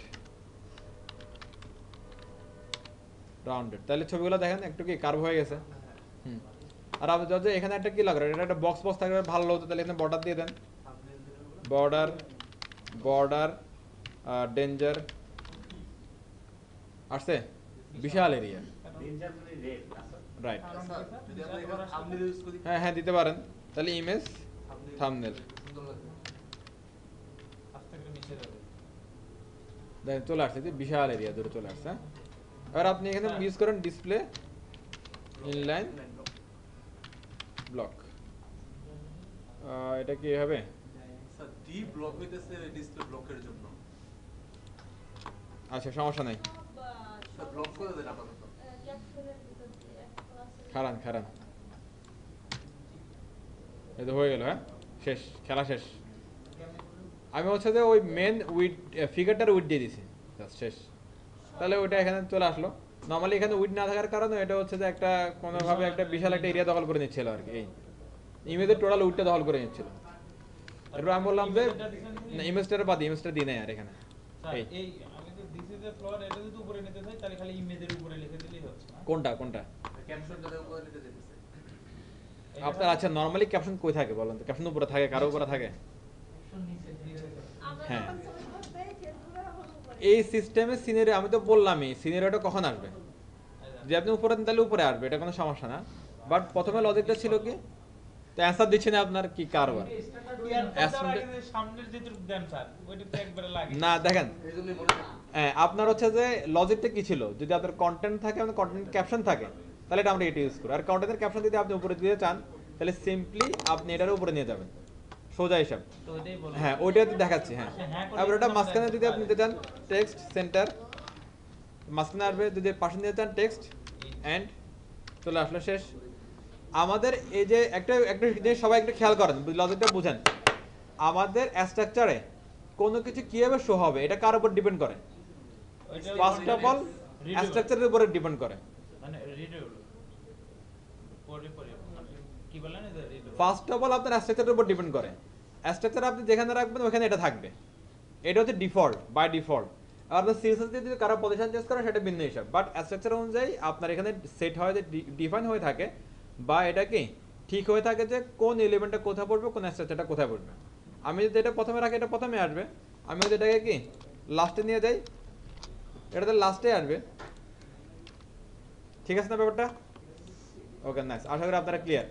রাউন্ডেড। তাহলে ছবিগুলো দেখেন একটু কি কার্ভ হয়ে গেছে। হুম, আর আপনি যদি এখানে একটা কি লাগবে, এটা একটা বক্স বক্স থাকবে ভালো হতো, তাহলে এখানে বর্ডার দিয়ে দেন, বর্ডার, বর্ডার, ডেঞ্জার আসছে, বিশাল এরিয়া, রাইট। যদি আমরা এখানে থাম্বনেল ইউজ করি, হ্যাঁ হ্যাঁ দিতে পারেন, তাহলে ইমেজ থাম্বনেল সুন্দর লাগবে। আস্তে করে নিচে যাবে। দেখেন চলে আসছে, যে বিশাল এরিয়া ধরে চলে আসছে। হ্যাঁ, এবার আপনি এখানে ইউজ করেন ডিসপ্লে ইনলাইন ব্লক। এটা কি হবে স্যার ডি ব্লক হইতেছে ডিসপ্লে ব্লকের জন্য। আচ্ছা সমস্যা নাই, স্যার ব্লক করে দেন আপাতত। খারান এই তো হয়ে গেল। হ্যাঁ শেষ, খেলা শেষ। আমি হচ্ছে যে ওই মেন উইড ফিগারটার উইড দিয়ে দিছি, Just শেষ। তাহলে ওইটা এখানে চলে আসলো। নর্মালি এখানে উইড না থাকার কারণে এটা হচ্ছে যে একটা কোনোভাবে একটা বিশাল একটা এরিয়া দখল করে নিচ্ছিল আর কি। এই ইমেজের টোটাল উইডটা দখল করে নিচ্ছিল। এরপর আমি বললাম যে না, ইমেজটার বাদ, ইমেজটা দিই নাই আর এখানে। স্যার এই এই আমি তো দিস ইজ এ ফ্লোর, এটা যদি উপরে নিতে চাই তাহলে খালি ইমেজের উপরে লিখে দিলেই হচ্ছে না? কোনটা ক্যাপশনটা দেবো করে নিতে যেতেছে। আপনার? আচ্ছা নর্মালি ক্যাপশন কই থাকে বলেন তো? ক্যাপশন উপরে থাকে, কারো উপরে থাকে? অপশন নিচে দিয়ে দিতে হবে। আমরা হ্যাঁ। যখন ছবি করতে ফেসবুকে হলো করে এই সিস্টেমে সিনারি আমি তো বললামই, সিনারিটা কখন আসবে? যে আপনি উপরে দেন তাহলে উপরে আসবে, এটা কোনো সমস্যা না। বাট প্রথমে লজিকটা ছিল কি, তো অ্যান্সার দিচ্ছি না আপনার কি কারবার। স্ট্যান্ডার্ড ইয়ার As- আগে যে সামনের যেটুকু দেন স্যার ওইটা তো একবারে লাগে না দেখেন, এই জন্যই বলে দিলাম। আপনার হচ্ছে যে লজিকটা কি ছিল, যদি আপনার কন্টেন্ট থাকে, আপনার কন্টেন্ট ক্যাপশন থাকে, তাহলে এটা আমরা এটা ইউজ করি। আর কন্টেন্টের ক্যাপশন যদি আপনি উপরে দিতে চান, তাহলে সিম্পলি আপনি এটার উপরে নিয়ে যাবেন, সোজা হিসাব। তো ওইটাই বলবো। হ্যাঁ ওইটা দেখাচ্ছি। হ্যাঁ হ্যাঁ করে আবার ওটা দিতে মাঝখানে হবে। যদি আপনি দিতে চান টেক্সট সেন্টার, মাঝখানে আসবে। যদি পাশে দিতে চান টেক্সট এন্ড, চলে আসলো, শেষ। আমাদের এই যে একটা একটা জিনিস সবাই একটু খেয়াল করেন, লজিকটা বুঝেন। আমাদের স্ট্রাকচারে কোনো কিছু কিভাবে শো হবে এটা কার উপর ডিপেন্ড করে? ওইটা ফার্স্ট অফ অল readable। স্ট্রাকচারের উপরে ডিপেন্ড করে। মানে রিডেবল পরে পরে মানে কি বলেন এটা রিডেবল। ফার্স্ট অফ অল আপনার স্ট্রাকচারের উপর ডিপেন্ড করে। স্ট্রাকচার আপনি যেখানে রাখবেন ওখানে এটা থাকবে, এটা হচ্ছে ডিফল্ট, বাই ডিফল্ট। আর আপনার সিএসএস দিয়ে যদি কারো পজিশন চেঞ্জ করেন সেটা ভিন্ন হিসাব। বাট স্ট্রাকচার অনুযায়ী আপনার এখানে সেট হয় যে ডিফাইন হয়ে থাকে, বা এটা কি ঠিক হয়ে থাকে যে কোন এলিমেন্টটা কোথায় পড়বে, কোন স্ট্রাকচারটা কোথায় পড়বে। আমি যদি এটা প্রথমে রাখি এটা প্রথমে আসবে, আমি যদি এটাকে কি লাস্টে নিয়ে যাই এটা তো লাস্টে আসবে। ঠিক আছে না ব্যাপারটা? ওকে নাইস, আশা করি আপনারা ক্লিয়ার।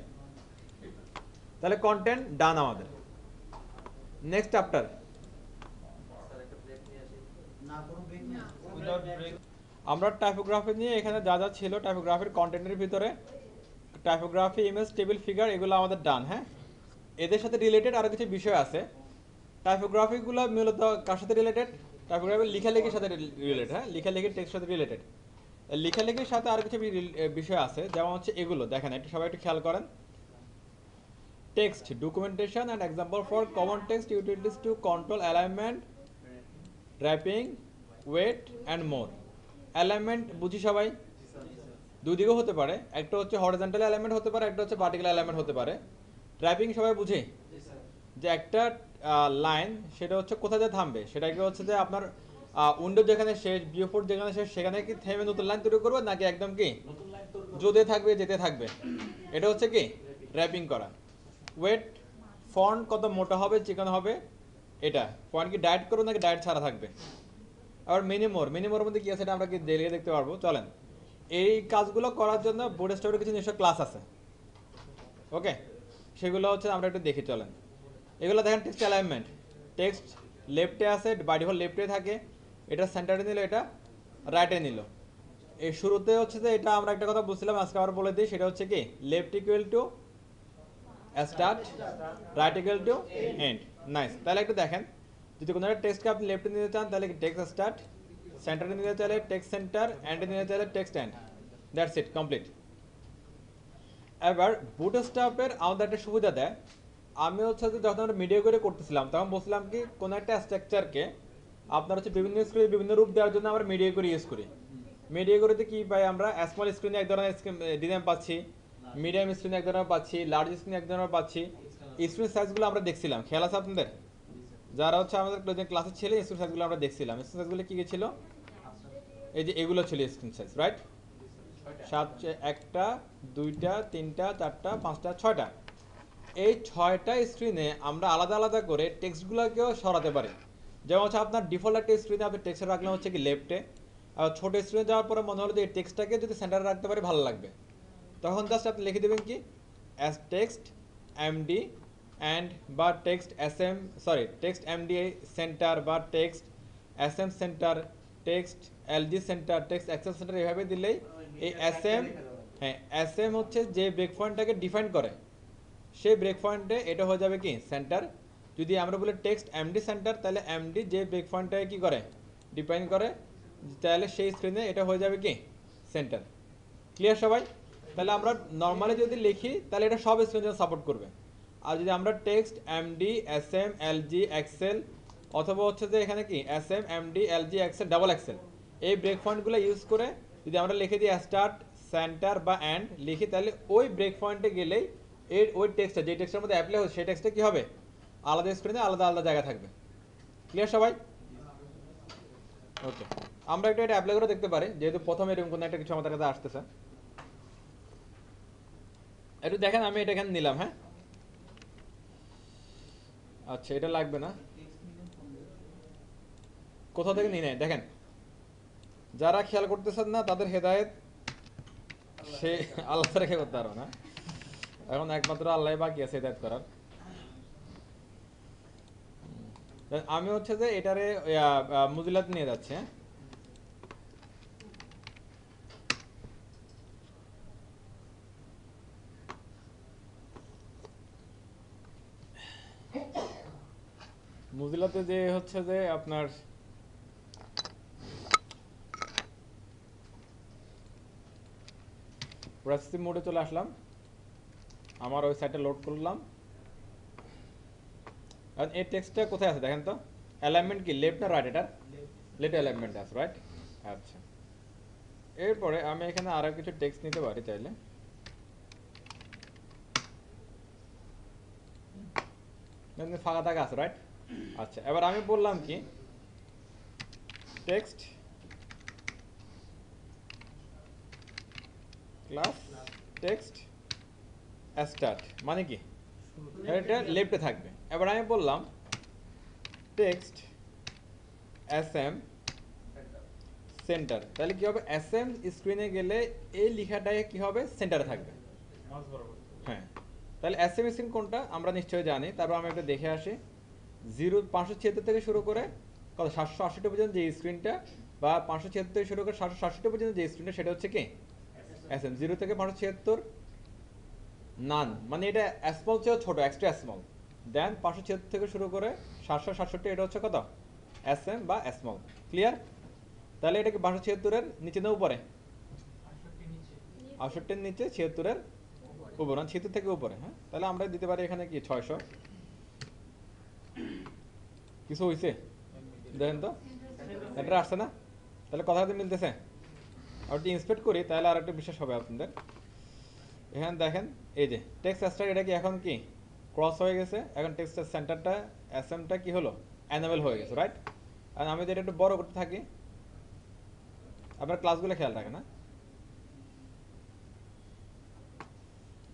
তাহলে কন্টেন্ট ডান আমাদের। নেক্সট চ্যাপ্টার, স্যার একটা ব্রেক নিয়ে আসি। না কোনো ব্রেক নেই। Without break. আমরা টাইপোগ্রাফি নিয়ে এখানে যা যা ছিল টাইপোগ্রাফির কন্টেন্টের ভিতরে, টাইপোগ্রাফি, ইমেজ, টেবিল, ফিগার, এগুলো আমাদের ডান। হ্যাঁ এদের সাথে রিলেটেড আরও কিছু বিষয় আছে। টাইপোগ্রাফিগুলো মূলত কার সাথে রিলেটেড? টাইপোগ্রাফি লেখালেখির সাথে রিলেটেড। হ্যাঁ লেখালেখির টেক্সটের সাথে রিলেটেড। লেখালেখির সাথে আরও কিছু বিষয় আছে, যেমন হচ্ছে এগুলো দেখেন, একটু সবাই একটু খেয়াল করেন। Text documentation and example for common text utilities to control alignment, wrapping, weight and more. Alignment বুঝি সবাই? দুই দিকেও হতে পারে, একটা হচ্ছে হরিজন্টাল অ্যালাইনমেন্ট হতে পারে, একটা হচ্ছে ভার্টিক্যাল অ্যালাইনমেন্ট হতে পারে। র্যাপিং সবাই বুঝে যে একটা লাইন সেটা হচ্ছে কোথায় যে থামবে, সেটাকে হচ্ছে যে আপনার উইন্ডো যেখানে শেষ, ভিউ4 যেখানে শেষ, সেখানে কি থেমে নতুন লাইন তৈরি করবে, নাকি একদম কি জোতে থাকবে, যেতে থাকবে, এটা হচ্ছে কি র্যাপিং করা। ওয়েট, ফন্ট কত মোটা হবে, চিকন হবে, এটা ফন্ট কি ডায়েট করবে নাকি ডায়েট ছাড়া থাকবে। আবার মিনিমোর মধ্যে কি আছে এটা আমরা কি দেখে দেখতে পারবো, চলেন। এই কাজগুলো করার জন্য বুটস্ট্র্যাপের কিছু নিজস্ব ক্লাস আছে, ওকে, সেগুলো হচ্ছে আমরা একটু দেখি, চলেন। এগুলো দেখেন টেক্সট অ্যালাইনমেন্ট, টেক্সট লেফটে আছে, বাই ডিফল্ট লেফটে থাকে, এটা সেন্টারে নিল, এটা রাইটে নিল। এই শুরুতে হচ্ছে যে এটা আমরা একটা কথা বুঝছিলাম, আজকে আবার বলে দিই, সেটা হচ্ছে কি left equal to start, right equal to end. Nice, তাহলে একটু দেখেন, যদি কোনো একটা টেক্সটকে আপনি লেফটে নিতে চান তাহলে টেক্সট স্টার্ট, সেন্টারে নিতে চাইলে টেক্সট সেন্টার, এন্ডে নিতে চাইলে text end, that's it, complete. এবার বুটস্ট্র্যাপের আমাদের একটা সুবিধা দেয়, আমি হচ্ছে যে যখন আমরা মিডিয়া করে করতেছিলাম তখন বলছিলাম কি কোনো একটা স্ট্রাকচারকে আপনার হচ্ছে বিভিন্ন স্ক্রিনে বিভিন্ন রূপ দেওয়ার জন্য আমরা মিডিয়া করে ইউজ করি। মিডিয়া করেতে কি পাই আমরা? স্মল স্ক্রিনে এক ধরনের ডিজাইন পাচ্ছি, মিডিয়াম স্ক্রিনে এক ধরনের পাচ্ছি, লার্জ স্ক্রিনে এক ধরনের পাচ্ছি। স্ক্রিন সাইজগুলো আমরা দেখছিলাম, খেয়াল আছে আপনাদের? যারা হচ্ছে আমাদের ক্লাসে ছিল স্ক্রিন সাইজগুলো আমরা দেখছিলাম। স্ক্রিন সাইজগুলো কি কি ছিল? এই যে এগুলো ছিল স্ক্রিন সাইজ, রাইট? 7, 1টা 2টা 3টা 4টা 5টা 6টা। এই 6টা স্ক্রিনে আমরা আলাদা আলাদা করে টেক্সটগুলোকেও সরাতে পারি। যেমন হচ্ছে আপনার ডিফল্ট একটা স্ক্রিনে আপনি টেক্সট রাখলাম হচ্ছে কি লেফটে, আর ছোট স্ক্রিনে যাওয়ার পরে মনে হলো যে এই টেক্সটটাকে যদি সেন্টারে রাখতে পারি ভালো লাগবে, তখন জাস্ট আপনি লিখে দেবেন কি অ্যাজ টেক্সট এমডি অ্যান্ড বা text SM, sorry text MD centre বা text SM centre, text LG centre, text XS centre, এভাবে দিলেই এই এসএম, হ্যাঁ এসএম হচ্ছে যে ব্রেক পয়েন্টটাকে ডিফাইন করে, সেই ব্রেক পয়েন্টে এটা হয়ে যাবে কি সেন্টার, যদি আমরা বলি টেক্সট এমডি সেন্টার, তাহলে এমডি যে ব্রেক পয়েন্টটাকে কি করে ডিফাইন করে, তাহলে সেই স্ক্রিনে এটা হয়ে যাবে কি সেন্টার। ক্লিয়ার সবাই? তাহলে আমরা নর্মালি যদি লিখি তাহলে এটা সব স্ক্রিনের জন্য সাপোর্ট করবে। আর যদি আমরা text MD SM LG XL অথবা হচ্ছে যে এখানে কি SM MD LG XL double XL এই ব্রেক পয়েন্টগুলো ইউজ করে যদি আমরা লিখে দিই স্টার্ট সেন্টার বা এন্ড লিখি, তাহলে ওই ব্রেক পয়েন্টে গেলেই এর ওই টেক্সটটা যে টেক্সটের মধ্যে অ্যাপ্লাই হচ্ছে সেই টেক্সটটা কি হবে আলাদা স্ক্রিনে আলাদা আলাদা জায়গা থাকবে। ক্লিয়ার সবাই? ওকে, আমরা এটা অ্যাপ্লাই করে দেখতে পারি, যেহেতু প্রথমে এরকম কোনো একটা কিছু আমাদের কাছে আসতেছে। একটু দেখেন, আমি এটা এখানে নিলাম। হ্যাঁ, আচ্ছা, এটা লাগবে না, কোথা থেকে নিয়ে নেয় দেখেন। যারা খেয়াল করতেছেন না তাদের হেদায়েত সে আল্লাহ রেখে করতে পারো না, এখন একমাত্র আল্লাহ বাকি আছে হেদায়েত করার। আমি হচ্ছে যে এটারে মুজিলাতে নিয়ে যাচ্ছি। হ্যাঁ, মুজিলাতে যে হচ্ছে যে আপনার প্রসেসিং মোডে চলে আসলাম, আমার ওই সাইটে লোড করলাম। আর এই টেক্সটটা কোথায় আছে দেখেন তো, অ্যালাইনমেন্ট কি লেফট না রাইট? এটা লেফট অ্যালাইনমেন্ট আছে, রাইট? আচ্ছা, এরপরে আমি এখানে আরো কিছু টেক্সট নিতে পারি চাইলে। ফাঁকা থাকা আছে, রাইট? আচ্ছা, এবার আমি বললাম কি টেক্সট ক্লাস টেক্সট স্টার্ট, মানে কি এটা লেফটে থাকবে। এবার আমি বললাম টেক্সট এসএম সেন্টার, তাহলে কি হবে এসএম স্ক্রিনে গেলে এই লেখাটাই কি হবে সেন্টারে থাকবে। হ্যাঁ, তাহলে এসএম স্ক্রিন কোনটা আমরা নিশ্চয়ই জানি। তারপর আমি একটা দেখে আসি 576 থেকে শুরু করে কত 768 পর্যন্ত যে স্ক্রিনটা, বা 576 থেকে শুরু করে 767 পর্যন্ত যে স্ক্রিনটা, সেটা হচ্ছে কি এসএম। 0 থেকে 576 নান, মানে এটা স্মল চেয়ে ছোট, এক্সট্রা স্মল। দেন 576 থেকে শুরু করে 767 এটা হচ্ছে কত এসএম বা স্মল। ক্লিয়ার? তাহলে এটা কি 576 এর নিচে না উপরে? 68 এর নিচে, 76 এর উপরে, 76 থেকে উপরে। হ্যাঁ, তাহলে আমরা দিতে পারি এখানে কি 600। কিছু হয়েছে দেখেন তো, এটা আসছে না? তাহলে কথা মিলতেছে। আর যদি ইন্সপেক্ট করি তাহলে আর একটা বিশ্বাস হবে আপনাদের। এখানে দেখেন এই যে টেক্সট স্টার, এটা কি এখন কি ক্রস হয়ে গেছে, এখন টেক্সট সেন্টারটা এসএমটা কি হলো এনাবেল হয়ে গেছে, রাইট? আর আমি যদি এটা একটু বড় করতে থাকি, আপনার ক্লাসগুলো খেয়াল রাখেন। না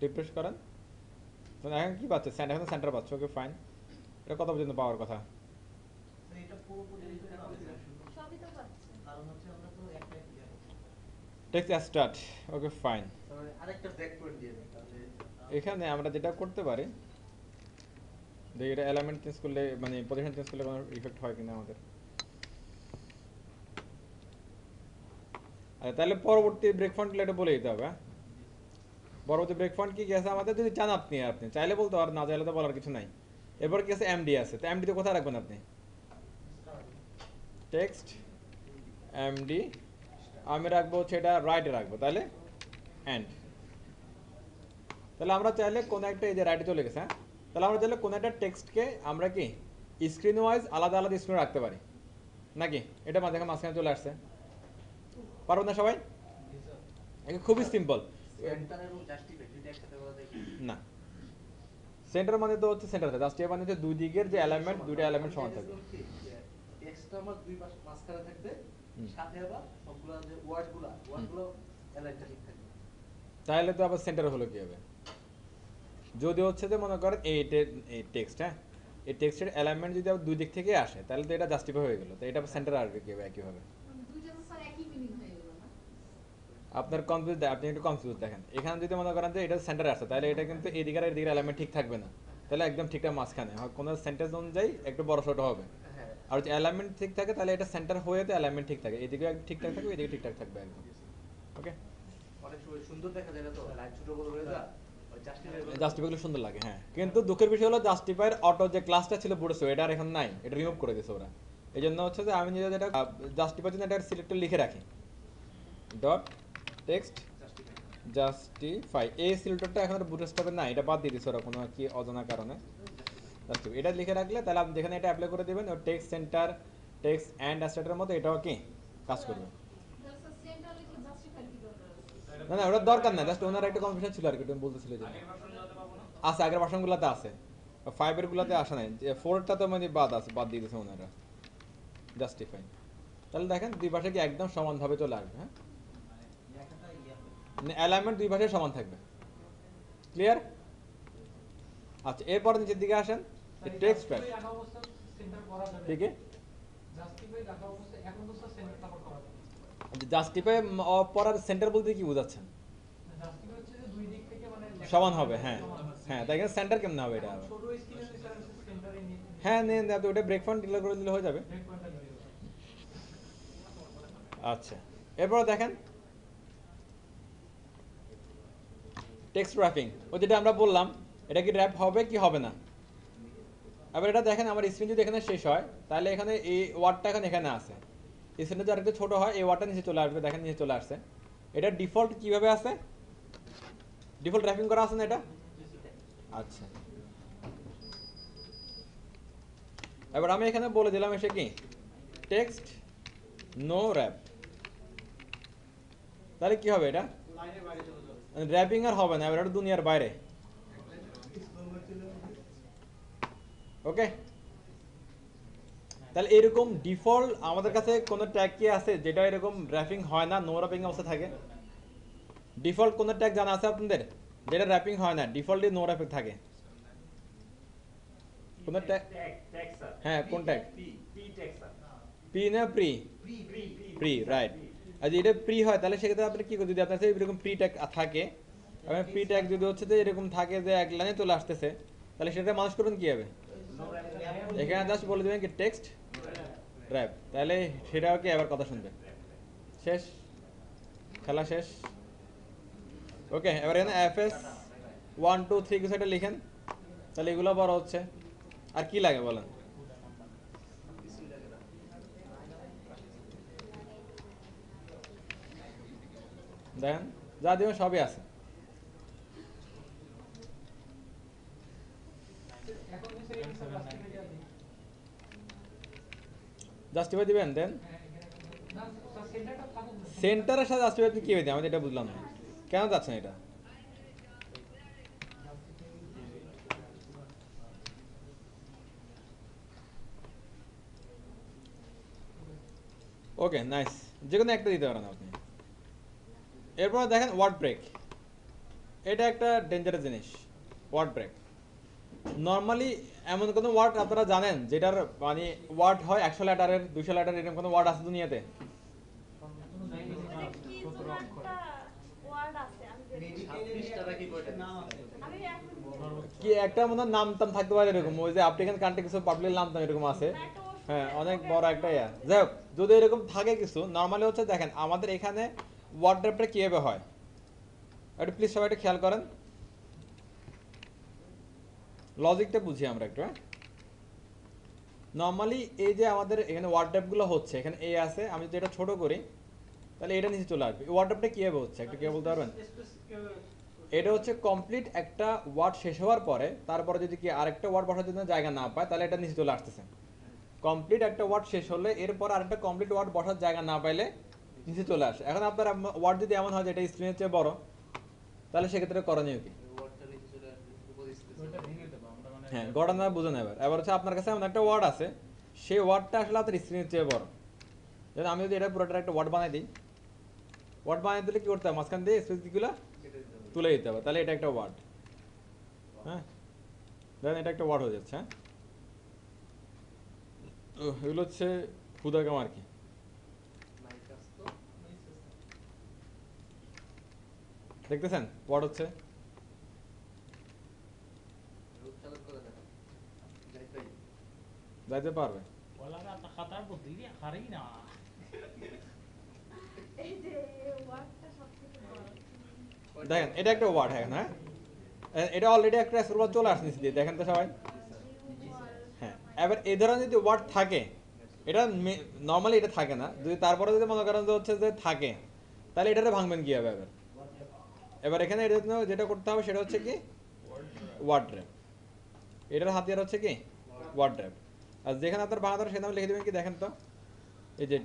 রিফ্রেশ করেন, এখন কি পাচ্ছে এখন সেন্টার পাচ্ছে। ওকে ফাইন, এটা কত পর্যন্ত পাওয়ার কথা? এটা পুরোপুরি সবই তো পাচ্ছে। কারণ হচ্ছে আমরা তো একটা টেক্সট স্টার্ট, ওকে ফাইন। আরেকটা ব্রেক পয়েন্ট দিয়ে দেন তাহলে এখানে আমরা যেটা করতে পারি, দেখি এটা এলিমেন্ট চেঞ্জ করলে মানে পজিশন চেঞ্জ করলে কোনো ইফেক্ট হয় কিনা আমাদের। আচ্ছা, তাহলে পরবর্তী ব্রেক পয়েন্টগুলো এটা বলে দিতে হবে। পরবর্তী ব্রেক পয়েন্ট কি আছে আমাদের, যদি চান আপনি চাইলে বলতে আর না চাইলে তো বলার কিছু নাই। এরপর কি আছে এমডি আছে, তো এমডি তে কোথায় রাখবেন আপনি? টেক্সট এমডি আমি রাখবো হচ্ছে এটা রাইটে রাখবো, তাহলে এন্ড। তাহলে আমরা চাইলে কোনো একটা এই যে রাইটে চলে গেছে। হ্যাঁ, তাহলে আমরা চাইলে কোনো একটা টেক্সটকে আমরা কি স্ক্রিন ওয়াইজ আলাদা আলাদা স্ক্রিনে রাখতে পারি নাকি? এটা মাঝখানে চলে আসছে, পারবো না সবাই? এটা খুবই সিম্পল। সেন্টার এবং জাস্টিফাই দুটো একসাথে বলা যায় কি? না, সেন্টার মানে তো হচ্ছে সেন্টার, জাস্টিফাই মানে হচ্ছে দুই দিকের যে এলিমেন্ট, দুইটা এলিমেন্ট সমান থাকবে। টেক্সটটা আমার দুই পাশে মাঝখানে থাকবে, হুম। সাথে আবার সবগুলা যে ওয়ার্ডগুলো অ্যালাইনটা ঠিক থাকবে। তাহলে তো আবার সেন্টার হলো কি হবে? যদি হচ্ছে যে মনে করেন এই টেক্সট, হ্যাঁ এই টেক্সটের অ্যালাইনমেন্ট যদি আবার দুই দিক থেকে আসে তাহলে তো এটা জাস্টিফাই হয়ে গেল, তো এটা সেন্টার আসবে কি হবে একইভাবে। দুইটা তো স্যার একই মিনিং হয়ে গেল না? আপনার কনফিউজ, আপনি একটু কনফিউজ দেখেন। এখানে যদি মনে করেন যে এটা সেন্টারে আসে তাহলে এটা কিন্তু এদিকে আর এদিকের অ্যালাইনমেন্ট ঠিক থাকবে না, তাহলে একদম ঠিকঠাক মাঝখানে কোনো সেন্টেন্স অনুযায়ী একটু বড় ছোট হবে। হ্যাঁ, আর যদি অ্যালাইনমেন্ট ঠিক থাকে তাহলে এটা সেন্টার হয়ে তো অ্যালাইনমেন্ট ঠিক থাকে, এদিকে ঠিকঠাক থাকবে এদিকে ঠিকঠাক থাকবে একদম। ওকে, অনেক সময় সুন্দর দেখা যায় না তো, লাইন ছোট বড় হয়ে যায়, জাস্টিফাই গুলো সুন্দর লাগে, হ্যাঁ। কিন্তু দুঃখের বিষয় হলো জাস্টিফাইয়ের অটো যে ক্লাসটা ছিল বুটেস্ট্রাপ, এটা আর এখন নাই, এটা রিমুভ করে দিয়েছে ওরা। এই জন্য হচ্ছে যে আমি নিজে যেটা জাস্টিফাই জন্য এটা সিলেক্টর লিখে রাখি, ডট টেক্সট জাস্টিফাই। এই সিলেক্টরটা এখন বুটেস্ট্রাপে নাই, এটা বাদ দিয়ে দিয়েছে ওরা কোনো কি অজানা কারণে। জাস্টিফাই এটা লিখে রাখলে তাহলে আপনি যেখানে এটা অ্যাপ্লাই করে দেবেন, ওর টেক্সট সেন্টার টেক্সট অ্যান্ড অ্যাস্টেটের মতো এটাও কি কাজ করবে। সেন্টার লিখে জাস্টিফাই কি দরকার আছে? না না, ওটা দরকার না, জাস্ট ওনার একটা কনফিউশন ছিল আর কি, তুমি বলতেছিল যে আছে আগের ভার্সনগুলোতে আছে, 5 এর গুলোতে আসে নাই, 4টা তো মানে বাদ দিয়ে দিয়েছে ওনারা জাস্টিফাই। তাহলে দেখেন দুই ভাষা কি একদম সমানভাবে চলে আসবে, হ্যাঁ, অ্যালাইনমেন্ট দুই ভাষায় সমান থাকবে। ক্লিয়ার? আচ্ছা, এরপর নিচের দিকে আসেন, টেক্সট প্যাড রাখা অবস্থা সেন্টার করা যাবে। ঠিক আছে। জাস্টিফাই রাখা অবস্থা এখন তো স্যার সেন্টার তারপর করা যাবে। জাস্টিফাই পড়ার সেন্টার বলতে কি বোঝাচ্ছেন? জাস্টিফাই হচ্ছে যে দুই দিক থেকে মানে সমান হবে, হ্যাঁ হ্যাঁ, তাই সেন্টার কেমন হবে এটা? ছোট স্ক্রিনে স্যার সেন্টারে নিয়ে হ্যাঁ নেন, আপনি ওটা ব্রেক পয়েন্ট ডিক্লেয়ার করে দিলে হয়ে যাবে। ব্রেক পয়েন্টটা দিয়ে দেবো। আচ্ছা, এরপর দেখেন টেক্সট র্যাপিং, ও যেটা আমরা বললাম, এটা কি র্যাপ হবে কি হবে না। এবার এটা দেখেন আমার স্ক্রিন যদি এখানে শেষ হয়, তাহলে এখানে এই ওয়ার্ডটা এখন এখানে আছে, স্ক্রিনটা যদি আরেকটু ছোট হয় এই ওয়ার্ডটা নিচে চলে আসবে, দেখেন নিচে চলে আসছে। এটা ডিফল্ট কিভাবে আছে, ডিফল্ট র্যাপিং করা আছে না এটা? আচ্ছা, এবার আমি এখানে বলে দিলাম এসে কি টেক্সট নো র্যাপ, তাহলে কি হবে, এটা র্যাপিং আর হবে না, এবার এটা দুনিয়ার বাইরে। ওকে, তাহলে এরকম ডিফল্ট আমাদের কাছে কোনো ট্যাগ কি আছে যেটা এরকম র্যাপিং হয় না, নো র্যাপিং অবস্থা থাকে? ডিফল্ট কোনো ট্যাগ জানা আছে আপনাদের যেটা র্যাপিং হয় না, ডিফল্টলি নো র্যাপিং থাকে? কোন ট্যাগ? হ্যাঁ, কোন ট্যাগ? পি না প্রি? Pre, right. আর যদি এটা প্রি হয় তাহলে সেক্ষেত্রে আপনি কি করবেন, যদি আপনার কাছে এরকম প্রি ট্যাগ থাকে, এবং প্রি ট্যাগ যদি হচ্ছে যে এরকম থাকে যে এক লাইনে চলে আসতেছে, তাহলে সেটা মানুষ করবেন কি হবে, এখানে জাস্ট বলে দেবেন কি টেক্সট র্যাপ, তাহলে সেটাও কি আবার কথা শুনবে। শেষ, খেলা শেষ। ওকে, এবার এখানে এফএস 1 2 3 কিছু একটা লিখেন, তাহলে এগুলো বড় হচ্ছে। আর কি লাগে বলেন? দেখেন যা দিবেন সবই আছে। এখন যে স্যার এই জাস্টিফাই দেওয়া দিই। জাস্টিফাই দিবেন দেন, হ্যাঁ, এখানে না স্যার সেন্টারটা থাকুক না। সেন্টারের সাথে জাস্টিফাই আপনি কি দিবেন, আমি তো এটা বুঝলাম না কেন যাচ্ছেন এটা। ওকে, নাইস, যে কোনো একটা দিতে পারেন আপনি। এরপর দেখেন ওয়ার্ড ব্রেক, এটা একটা ডেঞ্জারাস জিনিস। ওয়ার্ড ব্রেক নর্মালি এমন কোনো ওয়ার্ড আপনারা জানেন যেটার মানে ওয়ার্ড হয় 100 লেটারের 200 লেটারের, এরকম কোনো ওয়ার্ড আছে দুনিয়াতে? কি যেন একটা ওয়ার্ড আছে আমি দেখি। 26টা কি কয়টা নাম আছে? আমি এখন কি একটা মনে হয় নাম টাম থাকতে পারে এরকম, ওই যে আফ্রিকান কান্ট্রি কিছু পাবলিক নাম টাম এরকম আছে, হ্যাঁ অনেক বড় একটা ইয়া। যাই হোক, যদি এরকম থাকে কিছু, নর্মালি হচ্ছে দেখেন আমাদের এখানে ওয়ার্ড র্যাপটা কীভাবে হয়, একটু প্লিজ সবাই একটু খেয়াল করেন, লজিকটা বুঝি আমরা একটু। হ্যাঁ, নর্মালি এই যে আমাদের এখানে ওয়ার্ড র্যাপগুলো হচ্ছে, এখানে এ আছে, আমি যদি এটা ছোট করি তাহলে এটা নিচে চলে আসবে। ওয়ার্ড র্যাপটা কীভাবে হচ্ছে একটু কে বলতে পারবেন? এটা হচ্ছে কমপ্লিট একটা ওয়ার্ড শেষ হওয়ার পরে, তারপরে যদি কি আরেকটা ওয়ার্ড বসার জন্য জায়গা না পায় তাহলে এটা নিচে চলে আসতেছে। কমপ্লিট একটা ওয়ার্ড শেষ হলে এরপর আরেকটা কমপ্লিট ওয়ার্ড বসার জায়গা না পাইলে নিচে চলে আসে। এখন আপনার ওয়ার্ড যদি এমন হয় যেটা স্ক্রিনের চেয়ে বড়, তাহলে সেক্ষেত্রে করণীয় কি? ওয়ার্ডটা নিচে চলে আসবে, উপরে স্পেস। ওইটা ভেঙে দেবো আমরা, মানে হ্যাঁ, ঘটনা বুঝুন। এবার হচ্ছে আপনার কাছে এমন একটা ওয়ার্ড আছে, সেই ওয়ার্ডটা আসলে আপনার স্ক্রিনের চেয়ে বড়। যেমন আমি যদি এটা পুরোটা একটা ওয়ার্ড বানাই দিই, ওয়ার্ড বানাই দিলে কি করতে হবে, মাঝখান দিয়ে স্পেসগুলো কেটে দিতে হবে। তুলে দিতে হবে, তাহলে এটা একটা ওয়ার্ড। হ্যাঁ, দেখেন এটা একটা ওয়ার্ড হয়ে যাচ্ছে। হ্যাঁ, এগুলো হচ্ছে ক্ষুদাকাম আর কি। মাইক আস তো। দেখতেছেন ওয়ার্ড হচ্ছে, রূপ চালু করে দেন। যাইতাই। যাইতে পারবে। বলার আপনার খাতার বুদ্ধি দিয়ে হারি না। এই যে ওয়ার্ডটা সবথেকে বড়। দেখেন এটা একটা ওয়ার্ড। হ্যাঁ, হ্যাঁ, এটা অলরেডি একটা স্ক্রল চলে আসছে নিচে দিয়ে, দেখেন তো সবাই। হ্যাঁ, এবার এই ধরনের যদি ওয়ার্ড থাকে, এটা নর্মালি এটা থাকে না, যদি তারপরে যদি মনে করেন যে হচ্ছে যে থাকে, তাহলে এটারে ভাঙবেন কীভাবে এবার? এবার এখানে এটার জন্য যেটা করতে হবে সেটা হচ্ছে কি ওয়ার্ড র্যাপ। এটার হাতিয়ার হচ্ছে কি ওয়ার্ড র্যাপ। আর যেখানে আপনার ভাঙা ধরে সেখানে লিখে দেবেন কি, দেখেন তো এই যে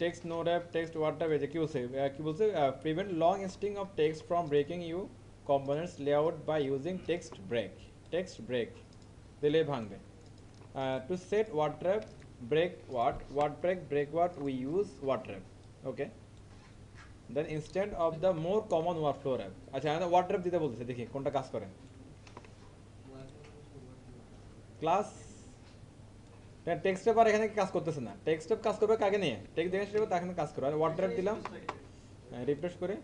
text no wrap, text word wrap, এই যে কি বলছে prevent long string of text from breaking your components layout by using text break দিলে ভাঙবে। To set word wrap break word break we use word wrap. Okay, then instead of the more common workflow wrap, আচ্ছা আমি word wrap দিতে বলতেছে, দেখি কোনটা কাজ করে। ক্লাস টেক্সট পেপার এখানে কাজ করতেছে না, টেক্সট কাজ করবে কাকে নিয়ে, টেক্সট দেখে সেটা তাকে কাজ করবে। আর ওয়ার্ড র্যাপ দিলাম, রিফ্রেশ করে,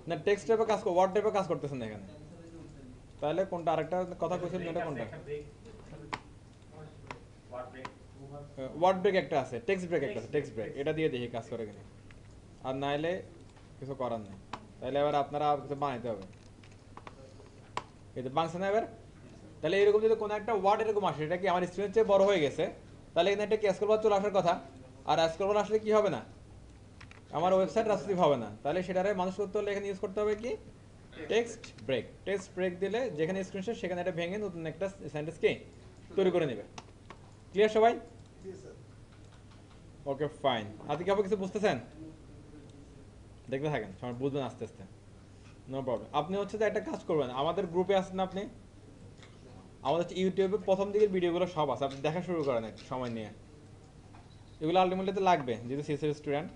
না টেক্সট পেপার কাজ ওয়ার্ড র্যাপে কাজ করতেছে না এখানে। তাহলে কোনটা আরেকটা কথা কইছিলেন, এটা কোনটা? ওয়ার্ড ব্রেক একটা আছে, টেক্সট ব্রেক একটা আছে, টেক্সট ব্রেক, এটা দিয়ে দেখি কাজ করে কিনা। আর নাইলে কিছু করার নেই, তাহলে এবার আপনারা কিছু বানাইতে হবে। এই যে বাংছে না এবার। তাহলে এরকম যদি কোনো একটা ওয়ার্ড এরকম আসে, এটা কি আমার স্ক্রিনের চেয়ে বড় হয়ে গেছে, তাহলে এখানে একটা স্ক্রল বার চলে আসার কথা। আর স্ক্রল বার আসলে কি হবে না, আমার ওয়েবসাইট রাস্তায় হবে না। তাহলে সেটারে মানুষ করতে হলে এখানে ইউজ করতে হবে কি টেক্সট ব্রেক দিলে যেখানে স্ক্রিনশট সেখানে এটা ভেঙে নতুন একটা সেন্টেন্স কি তৈরি করে নেবে। ক্লিয়ার সবাই? Okay fine. আপনি কি কিছু বুঝতেছেন? দেখতে থাকেন, সবাই বুঝবেন আস্তে আস্তে, নো প্রবলেম। আপনি হচ্ছে যে একটা কাজ করবেন, আমাদের গ্রুপে আসেন আপনি, আমাদের ইউটিউবে প্রথম দিকের ভিডিওগুলো সব আছে, আপনি দেখা শুরু করেন একটু সময় নিয়ে। এগুলো আলটিমেটলি লাগবে যেহেতু সিএসএস স্টুডেন্ট।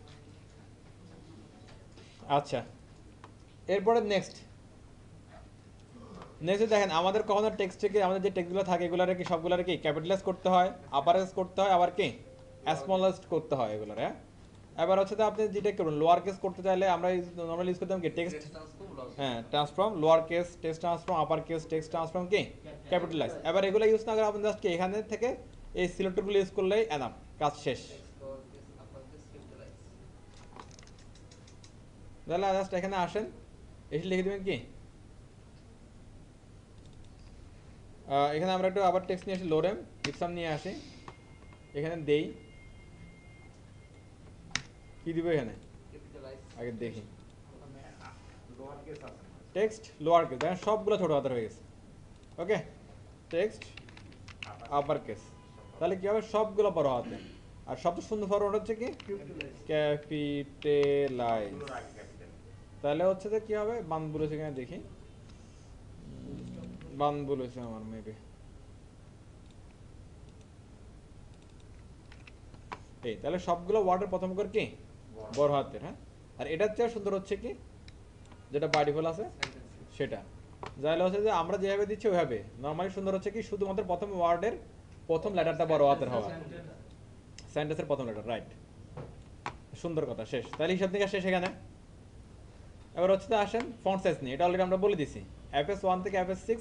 আচ্ছা, এরপরে নেক্সট দেখেন আমাদের কখনো টেক্সট থেকে আমাদের যে টেক্সটগুলো থাকে এগুলোর কি সবগুলোর কি ক্যাপিটালাইজ করতে হয়, আপারাইজ করতে হয়, আবার কি স্মলাইজ করতে হয় এগুলোর। হ্যাঁ, এবার হচ্ছে আপনি যেটা করুন লোয়ার কেস করতে চাইলে আমরা নরমালি ইউজ করতাম কি টেক্সট, হ্যাঁ transform, lower case text transform, upper case text transform কি ক্যাপিটালাইজ। এবার এগুলো ইউজ না করে আপনি জাস্ট কি এখানে থেকে এই সিলেক্টরগুলো ইউজ করলেই এনাফ, কাজ শেষ। তাহলে জাস্ট এখানে আসেন, এসে লিখে দেবেন কি এখানে আমরা একটু আবার টেক্সট নিয়ে আসি, লোরেম ইপসাম নিয়ে আসি, এখানে দেই কি দিব এখানে আগে দেখি, টেক্সট লোয়ার কেস, দেখেন সবগুলো ছোট হাতের হয়ে গেছে। ওকে, টেক্সট আপার কেস, তাহলে কি হবে সবগুলো বড় হাতে। আর সবচেয়ে সুন্দর ফরওয়ার্ড হচ্ছে কি ক্যাপিটালাইজ। তাহলে হচ্ছে যে কি হবে বান বলেছে এখানে দেখি, বান বলেছে আমার মেবি এই, তাহলে সবগুলো ওয়ার্ডের প্রথম করে কি বড় হাতের। হ্যাঁ, আর এটার চেয়ে সুন্দর হচ্ছে কি যেটা বাই ডিফল্ট আছে সেটা, যাইলে হচ্ছে যে আমরা যেভাবে দিচ্ছি ওইভাবে নর্মালি সুন্দর হচ্ছে কি শুধুমাত্র প্রথম ওয়ার্ডের প্রথম লেটারটা বড় হাতের হওয়া, সেন্টেন্সের প্রথম লেটার, রাইট, সুন্দর কথা, শেষ। তাহলে হিসাব নিকাশ শেষ এখানে। এবার হচ্ছে আসেন ফন্ট সাইজ নিয়ে, এটা অলরেডি আমরা বলে দিছি FS1 থেকে FS6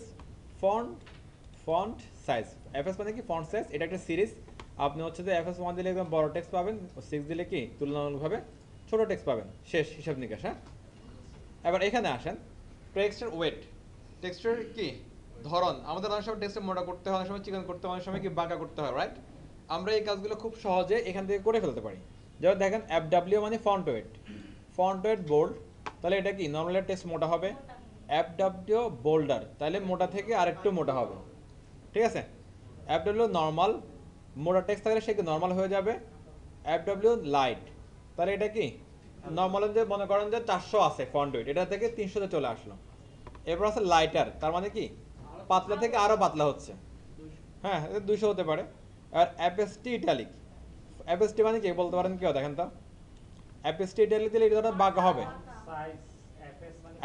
ফন্ট সাইজ। FS মানে কি ফন্ট সাইজ, এটা একটা সিরিজ। আপনি হচ্ছে যে FS1 দিলে একদম বড় টেক্সট পাবেন, 6 দিলে কি তুলনামূলকভাবে ছোট টেক্সট পাবেন, শেষ হিসাব নিকাশ। হ্যাঁ, এবার এখানে আসেন টেক্সটের ওয়েট, টেক্সটের কি ধরন, আমাদের অনেক সময় টেক্সটে মোটা করতে হয়, অনেক সময় চিকন করতে হয়, অনেক সময় কি বাঁকা করতে হয়, রাইট। আমরা এই কাজগুলো খুব সহজে এখান থেকে করে ফেলতে পারি। যেমন দেখেন FW মানে ফন্ট ওয়েট বোল্ড, তাহলে এটা কি নর্মাল টেক্সট মোটা হবে। FW বোল্ডার, তাহলে মোটা থেকে আরেকটু মোটা হবে, ঠিক আছে। FW নর্মাল, মোটা টেক্সট থাকলে সে কি নর্মাল হয়ে যাবে। FW লাইট, তাহলে এটা কি নর্মাল, যে মনে করেন যে 400 আছে ফন্ট ওয়েট, এটা থেকে 300-তে চলে আসলো। এরপর আছে লাইটার, তার মানে কি পাতলা থেকে আরো পাতলা হচ্ছে, হ্যাঁ 200 হতে পারে। আর FST ইটালিক, FST মানে কি বলতে পারেন, কি দেখেন তো FST ইটালিক দিলে এটা বাঁকা হবে।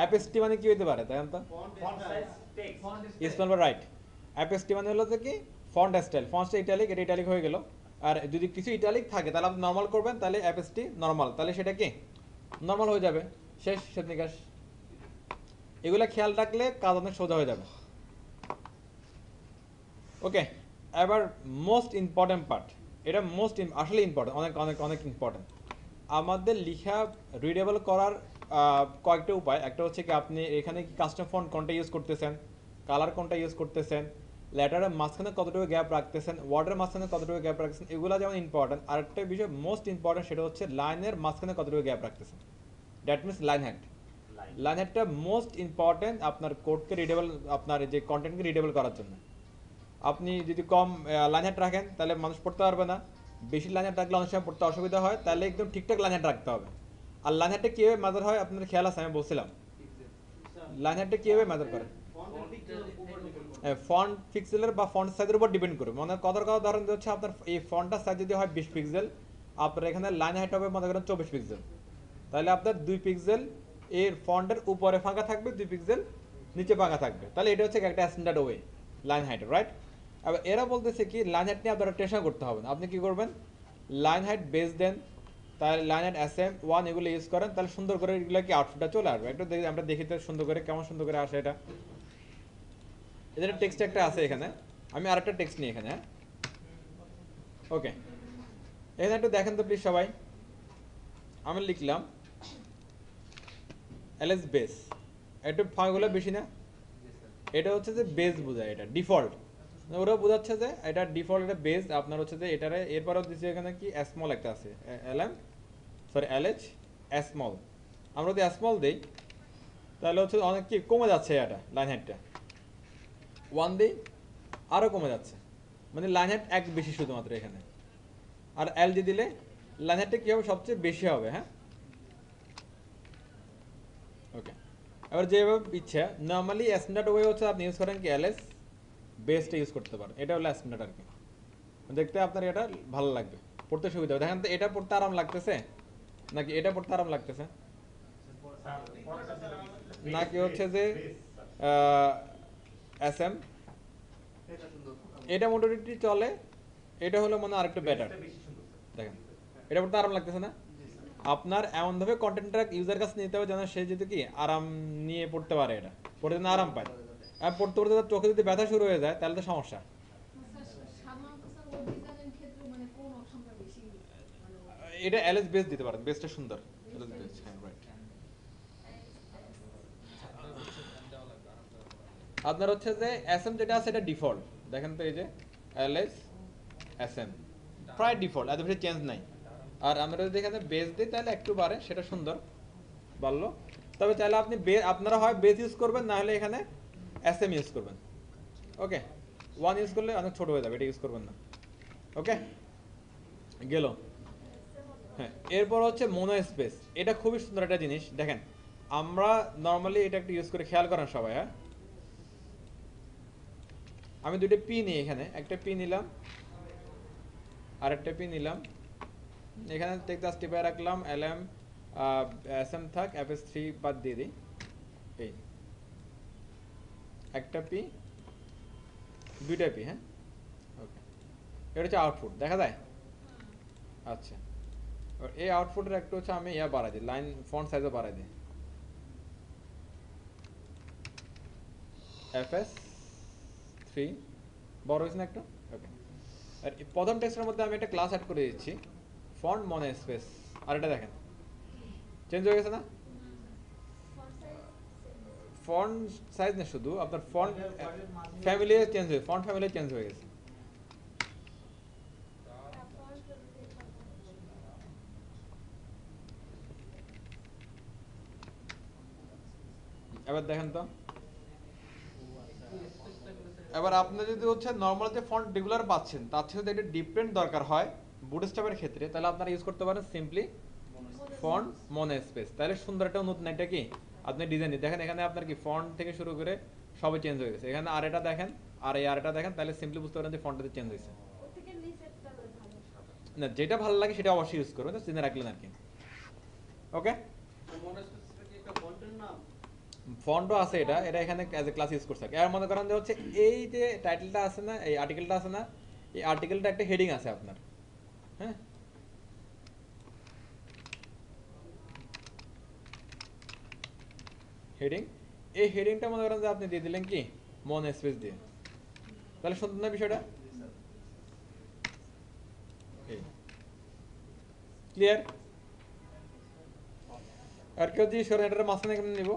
FST মানে কি হতে পারে দেখেন তো, স্পেল রাইট। FST মানে হলো যে কি ফন্ট স্টাইল, ফন্ট ইটালিক, এটা ইটালিক হয়ে গেল। আর যদি কিছু ইটালিক থাকে তাহলে আপনি নর্মাল করবেন, তাহলে FST নর্মাল, তাহলে সেটা কি নর্মাল হয়ে যাবে, শেষ হিসাব নিকাশ। এগুলো খেয়াল রাখলে কাজ অনেক সোজা হয়ে যাবে। ওকে, এবার মোস্ট ইম্পর্টেন্ট পার্ট, এটা আসলে ইম্পর্টেন্ট, অনেক অনেক অনেক ইম্পর্টেন্ট। আমাদের লেখা রিডেবল করার কয়েকটা উপায়, একটা হচ্ছে কি আপনি এখানে কি কাস্টম ফন্ট কোনটা ইউজ করতেছেন, কালার কোনটা ইউজ করতেছেন, লেটারের মাঝখানে কতটুকু গ্যাপ রাখতেছেন, ওয়ার্ডের মাঝখানে কতটুকু গ্যাপ রাখতেছেন, এগুলো যেমন ইম্পর্টেন্ট। আরেকটা বিষয় মোস্ট ইম্পর্টেন্ট, সেটা হচ্ছে লাইনের মাঝখানে কতটুকু গ্যাপ রাখতেছেন, that means line height. Line হাইটটা মোস্ট ইম্পর্টেন্ট আপনার কোডকে রিডেবল, আপনার যে কন্টেন্টকে রিডেবল করার জন্য। আপনি যদি কম লাইন হাইট রাখেন তাহলে মানুষ পড়তে পারবে না, বেশি লাইন হাইট রাখলে অনেক সময় পড়তে অসুবিধা হয়, তাহলে একদম ঠিকঠাক লাইন হাইট রাখতে হবে। আর লাইন হাইটটা কীভাবে মেজার হয় আপনাদের খেয়াল আছে, আমি বলছিলাম লাইন হাইটটা কীভাবে মেজার করে, ফন্ট পিক্সেলের বা ফন্ট সাইজের উপর ডিপেন্ড করে। মনে কথার কথা ধরেন হচ্ছে আপনার এই ফন্টটার সাইজ যদি হয় 20 পিক্সেল, আপনার এখানে লাইন হাইট হবে মনে করেন 24 পিক্সেল, তাহলে আপনার 2 পিক্সেল এর ফন্টের উপরে ফাঁকা থাকবে, 2 পিক্সেল নিচে ফাঁকা থাকবে, তাহলে এটা হচ্ছে একটা standard way line height, right? এবার এরা বলতেছে কি লাইন হাইট নিয়ে আপনারা টেনশন করতে হবে না। আপনি কি করবেন, লাইন হাইট বেস দেন, তাহলে লাইন হাইট SM1 এগুলো ইউজ করেন, তাহলে সুন্দর করে এগুলো কি আউটপুটটা চলে আসবে। একটু আমরা দেখি তো সুন্দর করে কেমন সুন্দর করে আসে এটা। এদের টেক্সট একটা আছে এখানে, আমি আরেকটা টেক্সট নিই এখানে, হ্যাঁ ওকে। এখানে একটু দেখেন তো প্লিজ সবাই, আমি লিখলাম ls বেস, একটু ফাঁকগুলো বেশি না, এটা হচ্ছে যে বেস বোঝায়, এটা ডিফল্ট, ওরা বোঝাচ্ছে যে এটা ডিফল্ট, এটা বেস আপনার হচ্ছে যে এটারে। এরপরেও দিচ্ছে এখানে কি স্মল একটা আছে, LH স্মল, আমরা যদি স্মল দিই তাহলে হচ্ছে অনেক কি কমে যাচ্ছে, এটা লাইন হাইটটা 1 দিই আরও কমে যাচ্ছে, মানে লাইন হাইট 1 বেশি শুধুমাত্র এখানে। আর LG দিলে লাইন হাইটটা কী হবে, সবচেয়ে বেশি হবে, হ্যাঁ ওকে। এবার যেভাবে ইচ্ছা, নর্মালি স্ট্যান্ডার্ড ওয়ে হচ্ছে আপনি ইউজ করেন কি LS বেসটা ইউজ করতে পারেন, এটা হলো স্ট্যান্ডার্ড আর কি। দেখতে আপনার এটা ভালো লাগবে, পড়তে সুবিধা হবে। দেখেন তো এটা পড়তে আরাম লাগতেছে নাকি এটা পড়তে আরাম লাগতেছে, নাকি হচ্ছে যে SM, এটা মোটামুটি চলে, এটা হলো মানে আরেকটু বেটার। দেখেন এটা পড়তে আরাম লাগতেছে না, আপনার এমনভাবে কন্টেন্টটা ইউজার কাছে নিতে হবে যেন সে যদি কি আরাম নিয়ে পড়তে পারে, এটা পড়তে যেন আরাম পায়। আর পড়তে পড়তে তার চোখে যদি ব্যথা শুরু হয়ে যায় তাহলে তো সমস্যা। সাধারণত স্যার ওয়েব ডিজাইনের ক্ষেত্রে মানে কোন অপশনটা বেশি মানে এটা LS বেস দিতে পারেন, বেসটা সুন্দর, LS বেস, হ্যাঁ রাইট। আপনার হচ্ছে যে SM যেটা আছে এটা ডিফল্ট, দেখেন তো এই যে LS SM প্রায় ডিফল্ট, এত বেশি চেঞ্জ নাই। আর আমরা যদি এখানে বেস দিই তাহলে একটু বাড়ে, সেটা সুন্দর বাড়লো। তবে চাইলে আপনি আপনারা হয় বেস ইউজ করবেন, না হলে এখানে SM ইউজ করবেন, ওকে। 1 ইউজ করলে অনেক ছোট হয়ে যাবে, এটা ইউজ করবেন না, ওকে গেল। হ্যাঁ এরপর হচ্ছে মোনো স্পেস, এটা খুবই সুন্দর একটা জিনিস। দেখেন আমরা নর্মালি এটা একটু ইউজ করে খেয়াল করেন সবাই, হ্যাঁ আমি দুইটা পি নিই, এখানে একটা পি নিলাম আর একটা পি নিলাম, এখানে টেক্সট টিপায় রাখলাম LM SM থাক, FS3 বাদ দিয়ে দিই, এই একটা পি দুইটা পি, হ্যাঁ ওকে। এটা হচ্ছে আউটপুট, দেখা যায়। আচ্ছা এই আউটপুটের একটু হচ্ছে আমি বাড়াই দিই, লাইন ফন্ট সাইজও বাড়াই দিই, FS3 বড় হয়েছে না একটু, ওকে। আর প্রথম টেক্সটের মধ্যে আমি একটা ক্লাস অ্যাড করে দিচ্ছি, ফন্ট মনে স্পেস, আর এটা দেখেন চেঞ্জ হয়ে গেছে না, ফন্ট সাইজ না শুধু আপনার ফন্ট ফ্যামিলি চেঞ্জ হয়ে, ফন্ট ফ্যামিলি চেঞ্জ হয়ে গেছে। এবার দেখেন তো, এবার আপনি যদি হচ্ছে নর্মাল যে ফন্ট রেগুলার পাচ্ছেন তার সাথে যদি একটা ডিফারেন্ট দরকার হয় বুটস্ট্র্যাপের ক্ষেত্রে, তাহলে আপনারা ইউজ করতে পারেন সিম্পলি ফন্ট মনে স্পেস, তাহলে সুন্দর একটা নতুন একটা কি আপনি ডিজাইন দেখেন, এখানে আপনার কি ফন্ট থেকে শুরু করে সবই চেঞ্জ হয়ে গেছে। এখানে আর এটা দেখেন আর এই আর এটা দেখেন, তাহলে সিম্পলি বুঝতে পারেন যে ফন্টটা চেঞ্জ হয়েছে। না যেটা ভালো লাগে সেটা অবশ্যই ইউজ করবেন, চিনে রাখলেন আর কি, ওকে। ফন্টও আছে, এটা এটা এখানে অ্যাজ এ ক্লাস ইউজ করছে। আর মনে করেন যে হচ্ছে এই যে টাইটেলটা আছে না, এই আর্টিকেলটা আছে না, এই আর্টিকেলটা একটা হেডিং আছে আপনার, হ্যাঁ হেডিং, এই হেডিংটা মনে করেন যে আপনি দিয়ে দিলেন কি মন স্পেস দিয়ে, তাহলে সুন্দর না বিষয়টা, ক্লিয়ার। আর কেউ যদি সরেন এটার মাঝখানে কেমন নিব,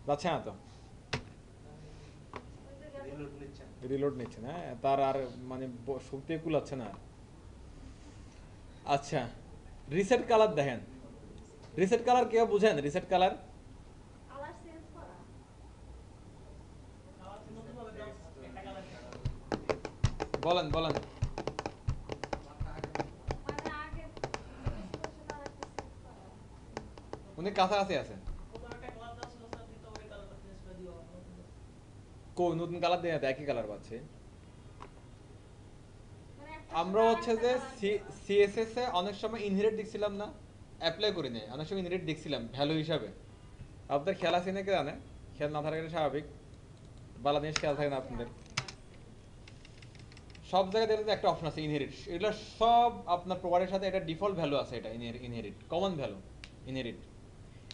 যাচ্ছে না তো, রিলোড নিচ্ছে না। রিলোড নিচ্ছে না, হ্যাঁ তার আর মানে শক্তি কুলাচ্ছে না। আচ্ছা রিসেট কালার দেখেন, রিসেট কালার কেউ বুঝেন? রিসেট কালার কালার চেঞ্জ করা বলেন বলেন। মানে আগে যেটা ছিল সেটা আরেকটু চেঞ্জ করা উনি কাছাকাছি আছেন, কই নতুন কালার দিয়ে না তো, একই কালার পাচ্ছে। মানে একটা আমরা সময় হচ্ছে আরেকটা যে colour ছিল। সিএসএস এ অনেক সময় ইনহেরিট দেখছিলাম না, অ্যাপ্লাই করি নাই, অনেক সময় ইনহেরিট দেখছিলাম ভ্যালু হিসাবে। আপনাদের খেয়াল আছে নাকি জানে, খেয়াল না থাকলে স্বাভাবিক, বালা জিনিস খেয়াল থাকে না আপনাদের। সব জায়গায় দেখলে একটা অপশন আছে ইনহেরিট, এগুলো সব আপনার প্রোভাইডের সাথে এটা ডিফল্ট ভ্যালু আছে, এটা inherit common value. Inherit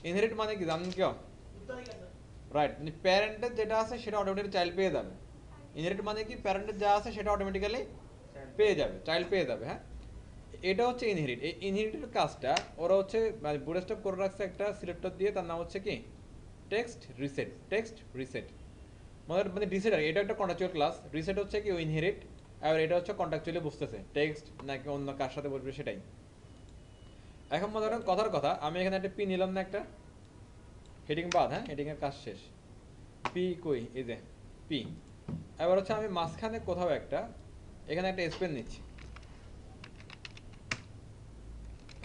inherit মানে কি জানেন কেউ? রাইট, মানে প্যারেন্টের যেটা আছে সেটা অটোমেটিক্যালি চাইল্ড পেয়ে যাবে। ইনহেরিট মানে কি প্যারেন্টের যা আছে সেটা অটোমেটিক্যালি পেয়ে যাবে, চাইল্ড পেয়ে যাবে। হ্যাঁ এটা হচ্ছে ইনহেরিট। এই ইনহেরিটের কাজটা ওরা হচ্ছে মানে বুটস্ট্র্যাপ করে রাখছে একটা সিলেক্টর দিয়ে, তার নাম হচ্ছে কি টেক্সট রিসেট। টেক্সট রিসেট মানে রিসেট, আর এটা একটা কন্ট্রাকচুয়াল ক্লাস। রিসেট হচ্ছে কি ইনহেরিট, আর এটা হচ্ছে কন্ট্রাকচুয়ালি বুঝতেছে টেক্সট নাকি অন্য কার সাথে বসবে সেটাই। এখন মনে করেন কথার কথা, আমি এখানে একটা পি নিলাম না, একটা হেডিং বাদ, হ্যাঁ হেডিং এর কাজ শেষ, পি কই এই যে পি। এবার হচ্ছে আমি মাঝখানে কোথাও একটা এখানে একটা স্পেন নিচ্ছি,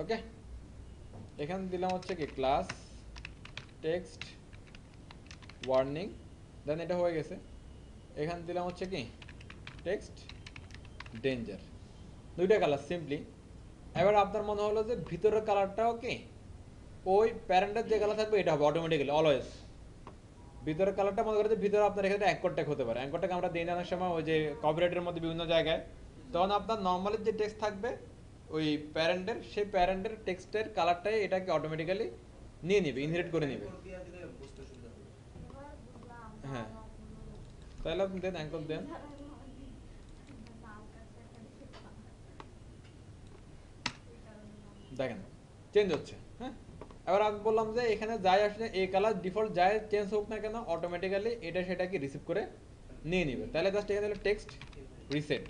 ওকে। এখানে দিলাম হচ্ছে কি ক্লাস টেক্সট ওয়ার্নিং, দেন এটা হয়ে গেছে। এখানে দিলাম হচ্ছে কি টেক্সট ডেঞ্জার, দুইটা কালার সিম্পলি। এবার আপনার মনে হলো যে ভিতরের কালারটাও কি ওই প্যারেন্টের যে কালার থাকবে এটা হবে অটোমেটিক্যালি অলওয়েজ। ভিতরের কালারটা মনে করেন যে ভিতরে আপনার এখানে অ্যাঙ্কর ট্যাগ হতে পারে, অ্যাঙ্কর ট্যাগ আমরা দিই না অনেক সময় ওই যে কপিরাইটের মধ্যে বিভিন্ন জায়গায়, তখন আপনার নর্মালি যে টেক্সট থাকবে ওই প্যারেন্টের, সেই প্যারেন্টের টেক্সটের কালারটাই এটাকে অটোমেটিক্যালি নিয়ে নেবে, ইনহেরিট করে নেবে। রিলোড দিয়ে দিলে বুঝতে সুবিধা হবে। এবার বুঝলাম হ্যাঁ। নাম তাহলে আপনি দেন অ্যাঙ্কর দেন, নাম কাছে একটা দেখলাম এই কারণে নাম দেখেন চেঞ্জ হচ্ছে। হ্যাঁ এবার আমি বললাম যে এখানে যাই আসলে এই কালার ডিফল্ট যাই চেঞ্জ হোক না কেন অটোমেটিক্যালি এটা সেটাকে রিসিভ করে নিয়ে নেবে। তাহলে জাস্ট এখানে টেক্সট রিসেট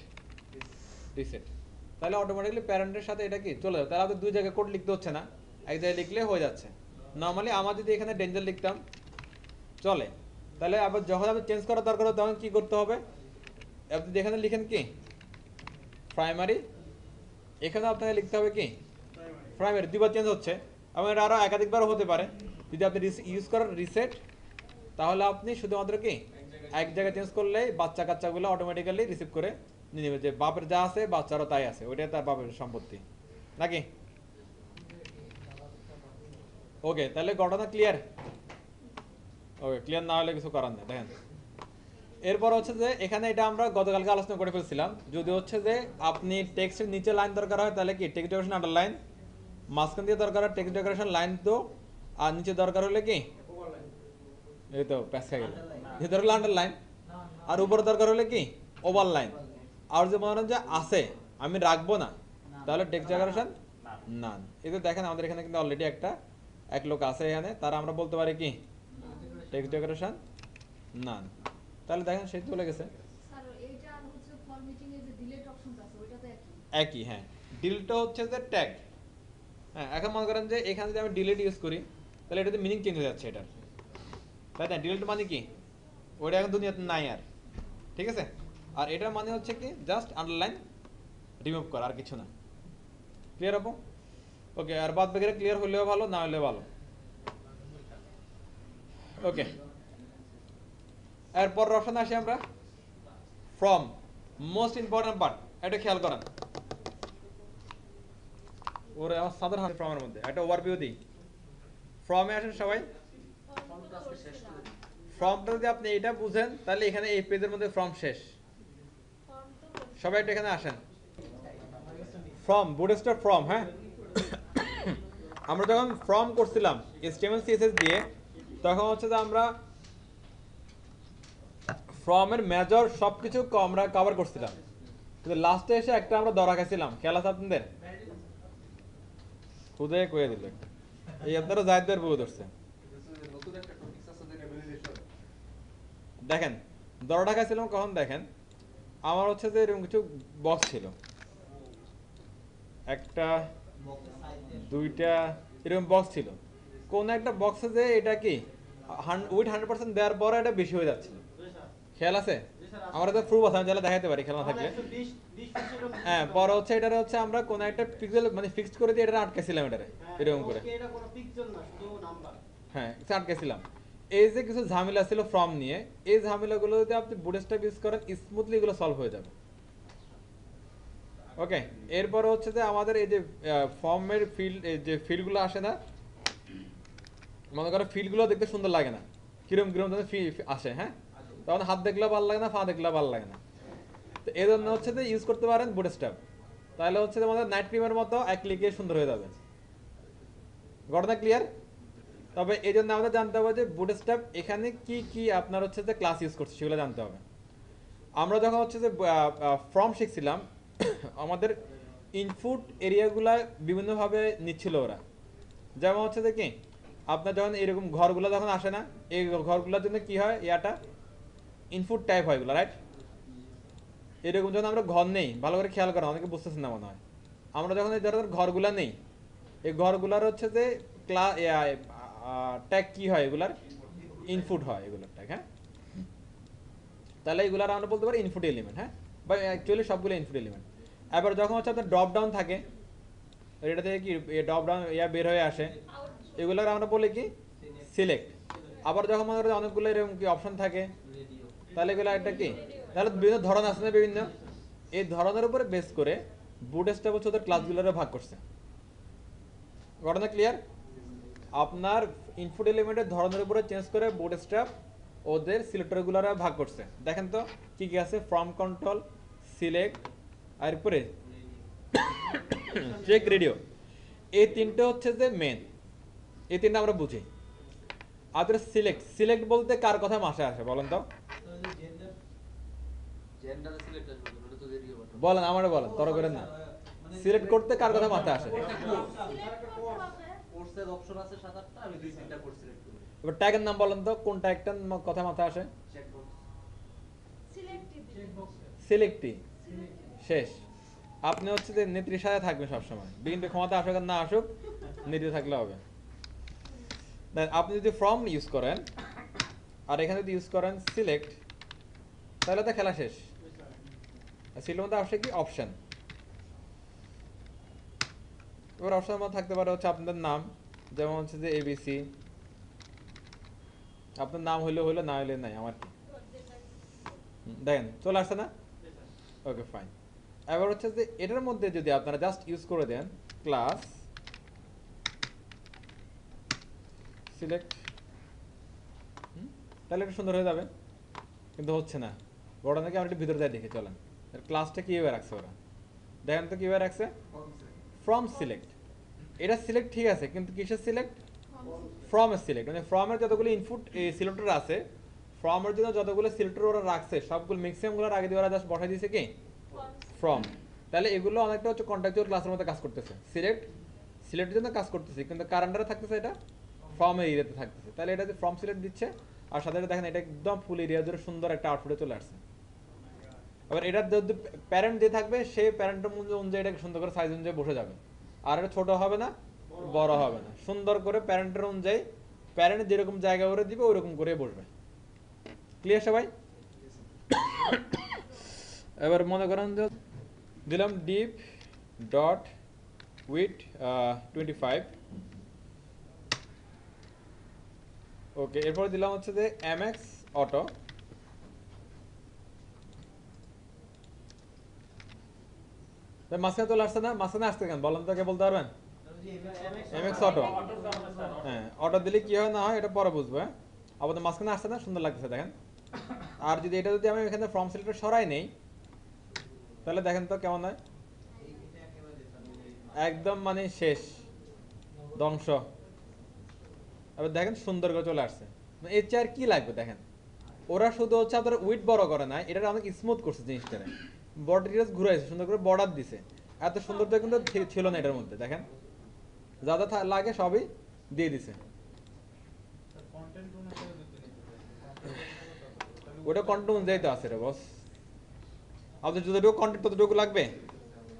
রিসেট, তাহলে অটোমেটিক্যালি প্যারেন্টের সাথে এটা কি চলে যাবে। তাহলে আমাদের দুই জায়গায় কোড লিখতে হচ্ছে না, এক জায়গায় লিখলে হয়ে যাচ্ছে। নর্মালি আমার যদি এখানে ডেঞ্জার লিখতাম চলে, তাহলে আবার যখন আপনি চেঞ্জ করার দরকার হবে তখন কি করতে হবে, আপনি যদি এখানে লিখেন কি প্রাইমারি, এখানে আপনাকে লিখতে হবে কি প্রাইমারি, দুইবার চেঞ্জ হচ্ছে। এবং এটা আরও একাধিকবার হতে পারে। যদি আপনি ইউজ করেন রিসেট, তাহলে আপনি শুধুমাত্র কি এক জায়গায় চেঞ্জ করলেই বাচ্চা কাচ্চাগুলো অটোমেটিক্যালি রিসিভ করে নিয়ে নেবে, যে বাপের যা আছে বাচ্চারও তাই আছে, ওইটাই তার বাপের সম্পত্তি নাকি। ওকে তাহলে ঘটনা ক্লিয়ার? ওকে ক্লিয়ার না হলে কিছু করার নেই। দেখেন এরপর হচ্ছে যে এখানে এটা আমরা গতকালকে আলোচনা করে ফেলছিলাম, যদি হচ্ছে যে আপনি টেক্সটের নিচে লাইন দরকার হয় তাহলে কি টেক্সট ডেকোরেশন আন্ডারলাইন, মাঝখান দিয়ে দরকার হয় টেক্সট ডেকোরেশন লাইন তো, আর নিচে দরকার হলে কি এই তো প্যাস খাই গেল, ভিতরে হলো আন্ডারলাইন, আর উপরে দরকার হলে কি ওভার লাইন। আর যে মনে হয় যে আছে আমি রাখবো না, তাহলে টেক্সট ডেকোরেশন নান। এই তো দেখেন আমাদের এখানে কিন্তু অলরেডি এক লোক আছে এখানে, তারা আমরা বলতে পারি কি টেক্সট ডেকোরেশন নান। তাহলে দেখেন সেই চলে গেছে। স্যার এইটা আর হচ্ছে ফরম্যাটিং এর যে ডিলিট অপশনটা আছে ওইটা তো একই একই, হ্যাঁ ডিলিটটা হচ্ছে যে ট্যাগ। হ্যাঁ এখন মনে করেন যে এখানে যদি আমি ডিলিট ইউজ করি তাহলে এটাতে মিনিং চেঞ্জ হয়ে যাচ্ছে এটার, তাই না? ডিলিট মানে কি ওইটা এখন দুনিয়াতে নাই আর, ঠিক আছে। আর এটার মানে হচ্ছে কি জাস্ট আন্ডারলাইন রিমুভ করা, আর কিছু না। ক্লিয়ার হবো? ওকে, আর বাদ বাকিরা ক্লিয়ার হলেও ভালো, না হলেও ভালো। ওকে এরপর অপশন আসি আমরা ফ্রম, মোস্ট ইম্পর্টেন্ট পার্ট, এটা খেয়াল করেন। ওরে আমার সাধারণ হাতে ফ্রমের মধ্যে একটা ওভারভিউ দিই। ফ্রমে আসেন সবাই। ফর্মটা তো শেষ করছিলাম করে দিই। ফর্মটা যদি আপনি এটা বুঝেন তাহলে এখানে এই পেজের মধ্যে ফর্ম শেষ। ফর্ম তো করছি। সবাই একটু এখানে আসেন। ফর্ম বুটস্ট্র্যাপ ফর্ম, হ্যাঁ আমরা যখন ফর্ম করছিলাম HTML CSS দিয়ে, তখন হচ্ছে যে আমরা ফর্মের মেজর সবকিছু আমরা কভার করছিলাম, কিন্তু লাস্টে এসে একটা আমরা ধরা খাইছিলাম। খেয়াল আছে আপনাদের? খুদে কয়ে দিল এই আপনারা জায়দের বউ ধরছে। নতুন একটা টপিক আছে যেটা দেখেন 10 টাকা ছিলাম কখন দেখেন আমার হচ্ছে যে এরকম কিছু বক্স ছিল, একটা দুইটা এরকম বক্স ছিল, কোন একটা বক্সে যে এটা কি উইথ 100% দেওয়ার পরে এটা বেশি হয়ে যাচ্ছিল, খেয়াল আছে? আমরা তো প্রুফ আছে, আমি চাইলে দেখাতে পারি খেয়াল না থাকলে। হ্যাঁ, পরে হচ্ছে এটারে হচ্ছে আমরা কোন একটা পিক্সেল মানে ফিক্সড করে দিয়ে এটা আটকেছিলাম এটারে এরকম করে। হ্যাঁ, আটকেছিলাম। এই যে কিছু ঝামেলা ছিল ফর্ম নিয়ে, এই ঝামেলাগুলো যদি আপনি বুটস্ট্র্যাপ ইউজ করেন স্মুথলি এগুলো সলভ হয়ে যাবে। ওকে, এরপর হচ্ছে যে আমাদের এই যে ফর্মের ফিল্ড, যে ফিল্ডগুলো আসে না, মনে করো ফিল্ডগুলো দেখতে সুন্দর লাগে না, কিরম কিরম আসে, হ্যাঁ, তখন হাত দেখলেও ভালো লাগে না, পা দেখলেও ভালো লাগে না। তো এই জন্য হচ্ছে যে ইউজ করতে পারেন বুটস্ট্র্যাপ, তাহলে হচ্ছে আমাদের নাইট ক্রিমের মতো এক ক্লিকে সুন্দর হয়ে যাবে। ঘটনা ক্লিয়ার? তবে এই জন্য আমাদের জানতে হবে যে বুটস্ট্র্যাপ এখানে কি কি আপনার হচ্ছে যে ক্লাস ইউজ করছে সেগুলো জানতে হবে। আমরা যখন হচ্ছে যে ফর্ম শিখছিলাম আমাদের ইনপুট এরিয়াগুলা বিভিন্নভাবে নিচ্ছিল ওরা। যেমন হচ্ছে যে কি আপনার যখন এরকম ঘরগুলো যখন আসে না, এই ঘরগুলোর জন্য কি হয়, ইয়াটা ইনপুট টাইপ হয় এগুলো, রাইট? এরকম যখন আমরা ঘর নেই, ভালো করে খেয়াল করা, অনেকে বুঝতেছেন না মনে হয়, আমরা যখন এই ধরনের ঘরগুলা নেই, এই ঘরগুলার হচ্ছে যে ট্যাগ কি হয়, এগুলার ইনপুট হয় এগুলোর ট্যাগ। হ্যাঁ, তাহলে এগুলার আমরা বলতে পারি ইনপুট এলিমেন্ট, হ্যাঁ, বা অ্যাকচুয়ালি সবগুলো ইনপুট এলিমেন্ট। এবার যখন হচ্ছে আপনার ড্রপ ডাউন থাকে, এটা থেকে কি ড্রপ ডাউন বের হয়ে আসে, এগুলোর আমরা বলি কি সিলেক্ট। আবার যখন আমাদের অনেকগুলো এরকম কি অপশন থাকে, তাহলে এগুলো একটা কি, তাহলে বিভিন্ন ধরন আছে না, বিভিন্ন এই ধরনের উপরে বেস করে বুটস্ট্র্যাপ হচ্ছে ওদের ক্লাসগুলোরে ভাগ করছে। ঘটনা ক্লিয়ার? আপনার ইনপুট এলিমেন্টের ধরনের উপরে চেঞ্জ করে বুটস্ট্র্যাপ ওদের সিলেক্টরগুলোরে ভাগ করছে। দেখেন তো কি কি আছে, ফ্রম কন্ট্রোল, সিলেক্ট, আর উপরে চেক রেডিও, এই তিনটে হচ্ছে যে মেন, এই তিনটা আমরা বুঝি। আর সিলেক্ট, সিলেক্ট বলতে কার কথা মাথায় আসে বলেন তো? জেন্ডারে সিলেক্ট আসবে, ওটা তো রেডিও বাটন। বলেন, আমারে বলেন, তর করেন না। সিলেক্ট করতে কার কথা মাথায় আসে? কোর্সের অপশন আছে 7-8টা, আমি 2-3টা কোর্স সিলেক্ট করি। এবার ট্যাগের নাম বলেন তো, কোন ট্যাগটার কথা মাথায় আসে? চেকবক্স। সিলেক্টই শেষ। আপনি হচ্ছে যে নেত্রীর সাথে থাকবেন সবসময়, বিএনপি ক্ষমতা আসুক আর না আসুক, নেত্রী থাকলে হবে। আপনি যদি ফর্ম ইউজ করেন আর এখানে যদি ইউজ করেন সিলেক্ট, তাহলে তো খেলা শেষ। সিলেক্টের মধ্যে আসে কি অপশন, এবার অপশনের মধ্যে থাকতে পারে হচ্ছে আপনাদের নাম, যেমন হচ্ছে যে এবিসি, আপনার নাম হইলে হইলো, না হইলে নাই, আমার কি। দেখেন চলে আসছে না? Okay fine. এবার হচ্ছে যে এটার মধ্যে যদি আপনারা জাস্ট ইউজ করে দেন ক্লাস সিলেক্ট, তাহলে এটা সুন্দর হয়ে যাবে, কিন্তু হচ্ছে না। বড় নাকি আমরা একটু ভিতরে যাই দেখে চলেন ক্লাসটা কিভাবে রাখছে ওরা। দেখেন তো কিভাবে রাখছে, ফ্রম সিলেক্ট। এটা সিলেক্ট ঠিক আছে, কিন্তু কিসের সিলেক্ট? ফ্রম এর সিলেক্ট, মানে ফ্রমের যতগুলো ইনপুট সিলেক্টর আছে, ফ্রমের জন্য যতগুলো সিলেক্টর ওরা রাখছে সবগুলো ম্যাক্সিমামগুলোর আগে দিয়ে ওরা জাস্ট বসাই দিয়েছে কি ফ্রম। তাহলে এগুলো অনেকটা হচ্ছে কন্ট্রাকচুয়াল ক্লাসের মধ্যে কাজ করতেছে, সিলেক্ট সিলেক্টের জন্য কাজ করতেছে, কিন্তু কারেন্টারে থাকতেছে এটা ফ্রম এরিয়াতে থাকতেছে। তাহলে এটা যে ফ্রম সিলেক্ট দিচ্ছে আর সাথে দেখেন এটা একদম ফুল এরিয়া জুড়ে সুন্দর একটা আউটপুটে চলে আসছে। এবার এটার যদি প্যারেন্ট দিয়ে থাকবে সেই প্যারেন্টের অনুযায়ী এটাকে সুন্দর করে সাইজ অনুযায়ী বসে যাবে, আর এটা ছোট হবে না বড় হবে না, সুন্দর করে প্যারেন্টের অনুযায়ী প্যারেন্ট যেরকম জায়গা করে দিবে ওইরকম করে বসবে। ক্লিয়ার সবাই? এবার মনে করেন যে দিলাম ডিপ ডট উইথ 25, ওকে। এরপরে দিলাম হচ্ছে যে এমএক্স অটো, মাঝখানে চলে আসছে না? মাঝখানে আসতে কেন বলেন তো, কে বলতে পারবেন? এমএক্স অটো, হ্যাঁ অটো দিলে কি হয় না হয় এটা পরে বুঝবো। হ্যাঁ, আমাদের মাঝখানে আসছে না, সুন্দর লাগতেছে দেখেন। আর যদি এটা যদি আমি এখানে ফর্ম সিলেক্টর সরাই নেই, তাহলে দেখেন তো কেমন হয়, একদম মানে শেষ ধ্বংস। এবার দেখেন সুন্দর করে চলে আসছে, এর চেয়ে আর কি লাগবে দেখেন। ওরা শুধু হচ্ছে আপনার উইথ বড় করে নাই, এটা অনেক স্মুথ করছে জিনিসটা, বর্ডার ডিটেলস ঘুরাইছে, সুন্দর করে বর্ডার দিছে, এত সুন্দর তো কিন্তু ছিল না এটার মধ্যে। দেখেন যা যা লাগে সবই দিয়ে দিছে। ওটা কন্টেন্ট অনুযায়ী তো আছে রে বস। আপনার যতটুকু কন্টেন্ট ততটুকু লাগবে,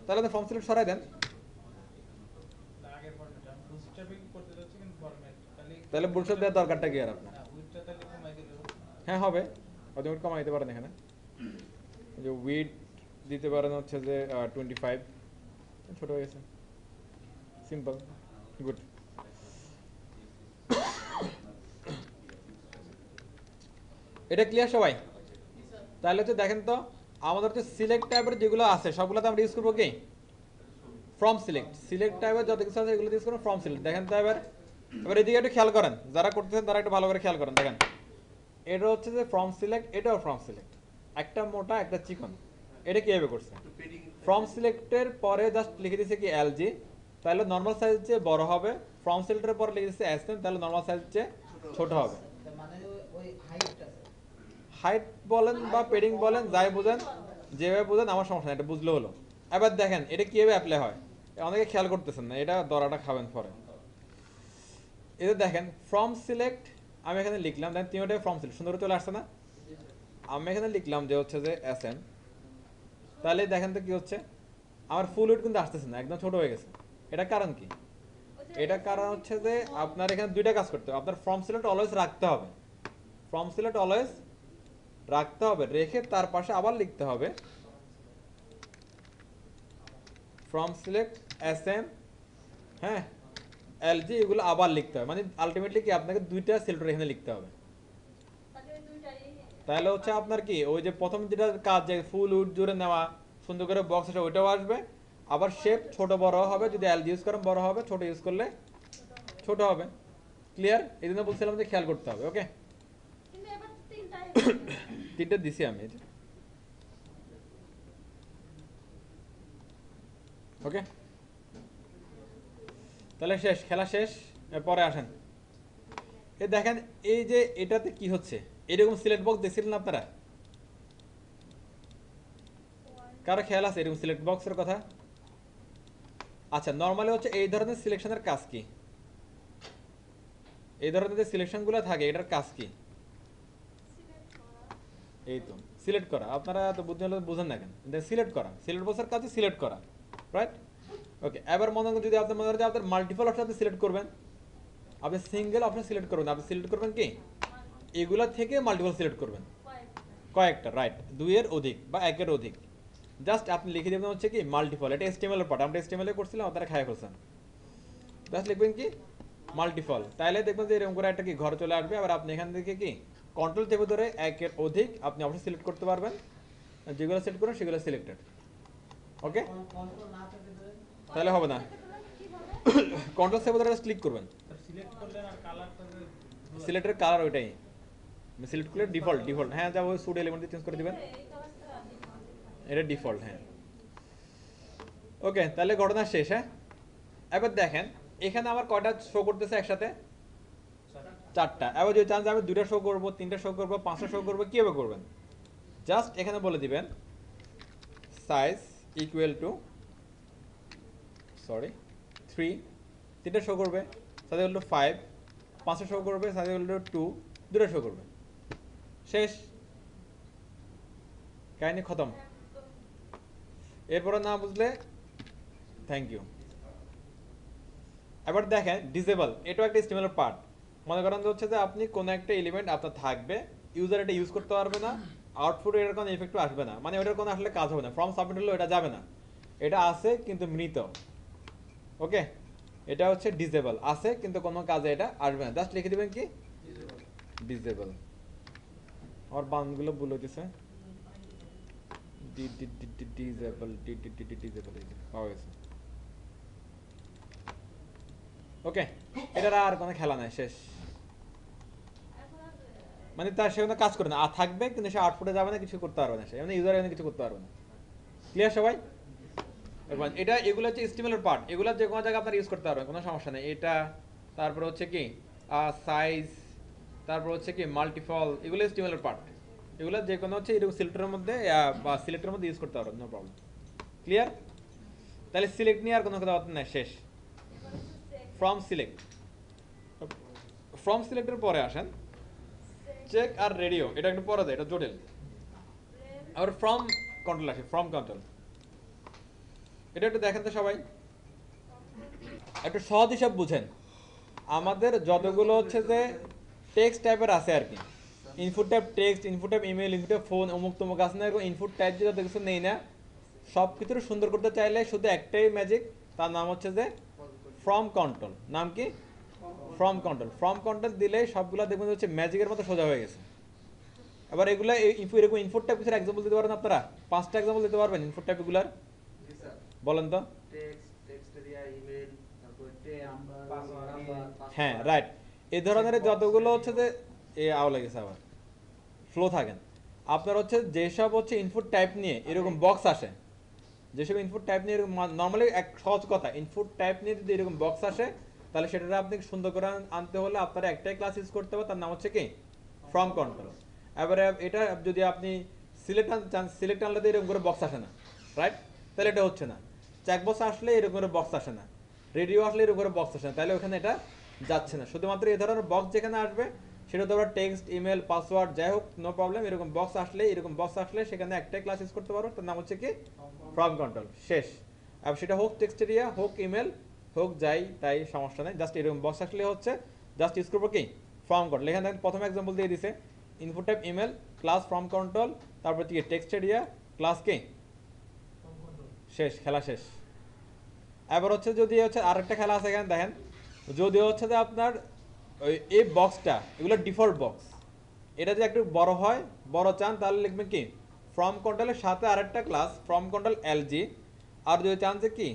তাহলে তো ফর্ম সিলেক্ট সরাই দেন। আগের ফরম্যাটটা বুটস্ট্র্যাপিং করতে যাচ্ছে কিন্তু ফরম্যাট তাহলে বুটস্ট্র্যাপ দেওয়ার দরকারটা কি আর আপনার? উইথটা তাহলে কমাই দিলে হ্যাঁ হবে, অটোমেটিক কমাই দিতে পারেন এখানে। যে উইড দিতে পারেন হচ্ছে যে 25, ছোট হয়ে গেছে, সিম্পল, গুড। এটা ক্লিয়ার সবাই? তাহলে হচ্ছে দেখেন তো আমাদের হচ্ছে সিলেক্ট টাইপের যেগুলো আছে সবগুলোতে আমরা ইউজ করবো কি ফ্রম সিলেক্ট। সিলেক্ট টাইপের যত কিছু আছে এগুলো ইউজ করবো ফ্রম সিলেক্ট। দেখেন তো এবার এদিকে একটু খেয়াল করেন, যারা করতেছেন তারা একটু ভালো করে খেয়াল করেন। দেখেন এটা হচ্ছে যে ফ্রম সিলেক্ট, এটাও ফ্রম সিলেক্ট, একটা মোটা একটা চিকন। এটা কিভাবে করছে? ফ্রম সিলেক্টের পরে জাস্ট লিখে দিয়েছে কি এলজি, তাহলে নর্মাল সাইজ চেয়ে বড় হবে। ফ্রম সিলেক্টের পরে লিখে দিয়েছে এসএম, তাহলে নর্মাল সাইজ চেয়ে ছোট হবে। মানে ওই হাইটটা হাইট বলেন বা পেডিং বলেন, যাই বুঝেন যেভাবে বুঝেন আমার সমস্যা নেই, এটা বুঝলে হলো। এবার দেখেন এটা কিভাবে অ্যাপ্লাই হয়, অনেকে খেয়াল করতেছেন না, এটা দরাটা খাবেন পরে। এটা দেখেন ফ্রম সিলেক্ট আমি এখানে লিখলাম, দেখেন তিনটাই ফ্রম সিলেক্ট সুন্দর চলে আসছে না? আমি এখানে লিখলাম যে হচ্ছে যে এসএম, তাহলে দেখেন তো কি হচ্ছে, আমার ফুল উইড কিন্তু আসতেছে না, একদম ছোট হয়ে গেছে। এটা কারণ কি? এটা কারণ হচ্ছে যে আপনার এখানে দুইটা কাজ করতে হবে। আপনার ফ্রম সিলেক্ট অলওয়েজ রাখতে হবে, ফ্রম সিলেক্ট অলওয়েজ রাখতে হবে, রেখে তার পাশে আবার লিখতে হবে ফ্রম সিলেক্ট এসএম, হ্যাঁ এলজি, এগুলো আবার লিখতে হবে। মানে আলটিমেটলি কি আপনাকে দুইটা সিলেক্টর এখানে লিখতে হবে। তাহলে হচ্ছে আপনার কি ওই যে প্রথম যেটা কাজ, যে ফুল উড জুড়ে নেওয়া সুন্দর করে বক্স আছে ওইটাও আসবে, আবার শেপ ছোট বড় হবে, যদি এলজি ইউজ করেন বড় হবে, ছোট ইউজ করলে ছোট হবে। ক্লিয়ার? এই জন্য বলছিলাম যে খেয়াল করতে হবে। ওকে, কিন্তু এবার তিনটাই তিনটা দিছি আমি। ওকে, তাহলে শেষ, খেলা শেষ। পরে আসেন এ দেখেন এই যে এটাতে কি হচ্ছে, এরকম সিলেক্ট বক্স দেখছিলেন আপনারা? কারো খেয়াল আছে এরকম সিলেক্ট বক্সের কথা? আচ্ছা, নর্মালি হচ্ছে এই ধরনের সিলেকশনের কাজ কি? এই ধরনের যে সিলেকশনগুলো থাকে এটার কাজ কি? এই তো সিলেক্ট করা। আপনারা তো বুঝেন না কেন? সিলেক্ট করা, সিলেক্ট বক্সের কাজ সিলেক্ট করা, রাইট? ওকে, এবার মনে করেন যদি আপনি মনে করেন যে আপনার মাল্টিপল অপশন আপনি সিলেক্ট করবেন, আপনি সিঙ্গেল অপশন সিলেক্ট করবেন, আপনি সিলেক্ট করবেন কি এগুলা থেকে মাল্টিপল সিলেক্ট করবেন, কয়েকটা, রাইট, দুইয়ের অধিক বা একের অধিক। জাস্ট আপনি লিখে দেবেন হচ্ছে কি মাল্টিপল। এটা এসটিএমএল এর পার্ট, আমরা এসটিএমএল এ করছিলাম, আপনারা খায়া ফেলছেন। জাস্ট লিখবেন কি মাল্টিপল, তাইলে দেখবেন যে এরকম করে একটা কি ঘর চলে আসবে। আবার আপনি এখান থেকে কি কন্ট্রোল চেপে ধরে একের অধিক আপনি অপশন সিলেক্ট করতে পারবেন, যেগুলো সিলেক্ট করেন সেগুলো সিলেক্টেড। ওকে, কন্ট্রোল না পেতে ধরে তাহলে হবে না, কন্ট্রোল চেপে ধরে ক্লিক করবেন। সিলেক্ট করলেন আর কালারটা সিলেক্টের কালার ওইটাই সিলেক্ট করলে ডিফল্ট, ডিফল্ট, হ্যাঁ যা ওই সুড এলিমেন্ট চেঞ্জ করে দিবেন, এটা ডিফল্ট। হ্যাঁ ওকে, তাহলে ঘটনা শেষ। হ্যাঁ এবার দেখেন এখানে আমার কয়টা শো করতেছে একসাথে? চারটা। এবার যদি চান যে আমি দুইটা শো করবো, তিনটা শো করবো, পাঁচটা শো করবো, কিভাবে করবেন? জাস্ট এখানে বলে দিবেন সাইজ ইকুয়াল টু 3, তিনটা শো করবে, সাইজ ইকুয়াল টু 5, পাঁচটা শো করবে, সাইজ ইকুয়াল টু 2, দুটো শো করবে, শেষ, কাহিনী খতম। এরপরে না বুঝলে থ্যাংক ইউ। এবার দেখেন ডিসেবল, এটাও একটা স্টিমেলের পার্ট। মনে করেন হচ্ছে যে আপনি কোনো একটা এলিমেন্ট আপনার থাকবে, ইউজার এটা ইউজ করতে পারবে না, আউটপুটে এর কোনো ইফেক্টও আসবে না, মানে ওটার কোনো আসলে কাজ হবে না, ফর্ম সাবমিট হলেও এটা যাবে না, এটা আছে কিন্তু মৃত। ওকে, এটা হচ্ছে ডিসেবল, আছে কিন্তু কোনো কাজে এটা আসবে না। জাস্ট লিখে দিবেন কি ডিসেবল। আমার বানগুলো ভুল হইতেছে, ডিসেবল, ডিসেবল পাওয়া গেছে। ওকে, এটার আর কোনো খেলা নাই, শেষ। মানে তার সে কোনো কাজ করে না, আর থাকবে কিন্তু সে আউটপুটে যাবে না, কিছু করতে পারবে না, সে মানে ইউজার এখানে কিছু করতে পারবে না। ক্লিয়ার সবাই? এটা এগুলো হচ্ছে স্টিমেলের পার্ট, এগুলো যে কোনো জায়গায় আপনারা ইউজ করতে পারবেন, কোনো সমস্যা নেই। এটা তারপর হচ্ছে কি সাইজ, তারপর হচ্ছে কি মাল্টিপল, এগুলো স্টিমেলের পার্ট, এগুলো যে কোনো হচ্ছে এরকম সিলেক্টরের মধ্যে বা সিলেক্টের মধ্যে ইউজ করতে পারবেন, নো প্রবলেম। ক্লিয়ার? তাহলে সিলেক্ট নিয়ে আর কোনো কথা নাই, শেষ। ফ্রম সিলেক্ট, ফ্রম সিলেক্টের পরে আসেন চেক আর রেডিও এটা একটু পরে দেয়, এটা জটিল। আবার ফ্রম কন্ট্রোল আসে, ফ্রম কন্ট্রোল এটা একটু দেখেন তো সবাই, একটু সহজ হিসাব বুঝেন। আমাদের যতগুলো হচ্ছে যে টেক্সট টাইপের আছে আর কি, input type text, input type email, input type phone, অমুক তমুক আছে না, এরকম ইনপুট টাইপ যে যত কিছু নেই না, সব কিছু সুন্দর করতে চাইলে শুধু একটাই ম্যাজিক, তার নাম হচ্ছে যে ফ্রম কন্ট্রোল। নাম কি? From control. ফ্রম কন্ট্রোল দিলেই সবগুলো দেখবেন হচ্ছে ম্যাজিকের মতো সোজা হয়ে গেছে। এবার এগুলো এরকম ইনপুট টাইপ কিছু এক্সাম্পল দিতে পারেন আপনারা? 5টা এক্সাম্পল দিতে পারবেন ইনপুট টাইপগুলোর? জি স্যার। বলেন তো। টেক্সট এরিয়া, ইমেল, তারপরে নাম্বার, হ্যাঁ রাইট, এই ধরনের যতগুলো হচ্ছে যে আও লেগেছে আবার ফ্লো থাকেন আপনার হচ্ছে যেসব হচ্ছে ইনপুট টাইপ নিয়ে এরকম বক্স আসে, যেসব ইনপুট টাইপ নিয়ে এরকম নর্মালি এক সহজ কথা, ইনপুট টাইপ নিয়ে যদি এরকম বক্স আসে তাহলে সেটা আপনি সুন্দর করে আনতে হলে আপনারা একটাই ক্লাস ইউজ করতে হবে, তার নাম হচ্ছে কি? From control. এবারে এটা যদি আপনি সিলেক্ট চান, সিলেক্ট আনলে তো এরকম করে বক্স আসে না, রাইট? তাহলে এটা হচ্ছে না। চেক বক্স আসলে এরকম করে বক্স আসে না, রেডিও আসলে এরকম করে বক্স আসে না, তাহলে ওখানে এটা যাচ্ছে না। শুধুমাত্র এই ধরনের বক্স যেখানে আসবে সেটা তো আবার টেক্সট, ইমেল, পাসওয়ার্ড যাই হোক, নো প্রবলেম। এরকম বক্স আসলে সেখানে একটাই ক্লাস ইউজ করতে পারো, তার নাম হচ্ছে কি? From control. শেষ। আর সেটা হোক টেক্সট এরিয়া, হোক ইমেল, হোক যাই তাই সমস্যা নেই, জাস্ট এরকম বক্স আসলে হচ্ছে জাস্ট ইউজ করবো কি? From control. এখানে প্রথম এক্সাম্পল দিয়ে দিছে, input type email, class from control, তারপর কি টেক্সট এরিয়া, ক্লাস কি? শেষ, খেলা শেষ। এবার হচ্ছে যদি হচ্ছে আরেকটা খেলা আছে এখানে দেখেন, যদি হচ্ছে যে আপনার ওই এই বক্সটা, এগুলো ডিফল্ট বক্স, এটা যদি একটু বড় হয়, বড় চান তাহলে লিখবেন কি? ফ্রম কন্ট্রোলের সাথে আরেকটা ক্লাস ফ্রম কন্ট্রোল এলজি। আর যদি চান যে কি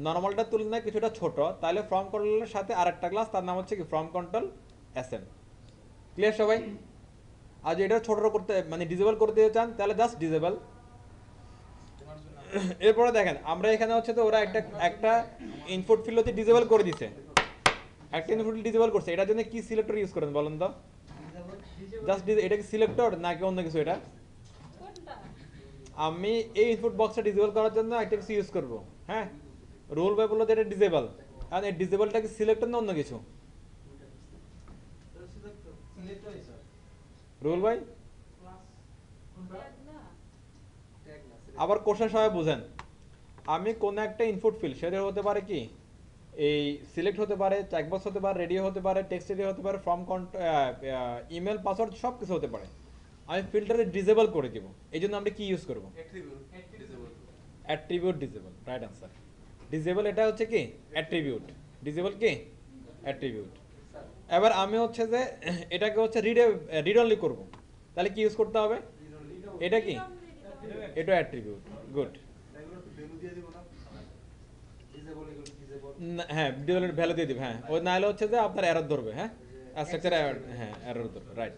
নর্মালটার তুলনায় কিছুটা ছোট, তাহলে ফ্রম কন্ট্রোলের সাথে আরেকটা ক্লাস, তার নাম হচ্ছে কি? From control SM. ক্লিয়ার সবাই? আর যদি এটা ছোট করতে মানে ডিসেবল করে দিতে চান তাহলে জাস্ট ডিসেবল। এরপরে দেখেন আমরা এখানে হচ্ছে তো ওরা একটা ইনপুট ফিল্ড হচ্ছে ডিসেবল করে দিছে, একটা ইনপুট ডিসেবল করছে, এটার জন্য কি সিলেক্টর ইউজ করেন বলেন তো? জাস্ট এটা কি সিলেক্টর নাকি অন্য কিছু? এটা আমি এই ইনপুট বক্সটা ডিসেবল করার জন্য একটা কিছু ইউজ করব, হ্যাঁ? রুল বাই বললো যে এটা ডিসেবল, আর এই ডিসেবলটা কি সিলেক্টর না অন্য কিছু? রুল বাই আবার কোশ্চেন সবাই বুঝেন, আমি কোন একটা ইনপুট ফিল্ড, সেটা হতে পারে কি এই সিলেক্ট হতে পারে, চেকবক্স হতে পারে, রেডিও হতে পারে, টেক্সট এরিয়া হতে পারে, ফর্ম ইমেল, পাসওয়ার্ড সব কিছু হতে পারে, আমি ফিল্টারে ডিসেবল করে দিব। এই জন্য আমরা কি ইউজ করব? Attribute disable. Right answer. Disable এটা হচ্ছে কি? অ্যাট্রিবিউট। ডিসেবল কি? অ্যাট্রিবিউট। এবার আমি হচ্ছে যে এটাকে হচ্ছে রিড অনলি করব, তাহলে কি ইউজ করতে হবে? এটা কি? এটা অ্যাট্রিবিউট। গুড। হ্যাঁ, ডিসেবল ভ্যালু দিয়ে দিবে, হ্যাঁ। ওই নাইলে হচ্ছে যে আপনার এরর ধরবে, হ্যাঁ, স্ট্রাকচার হ্যাঁ এরর ধরবে, রাইট।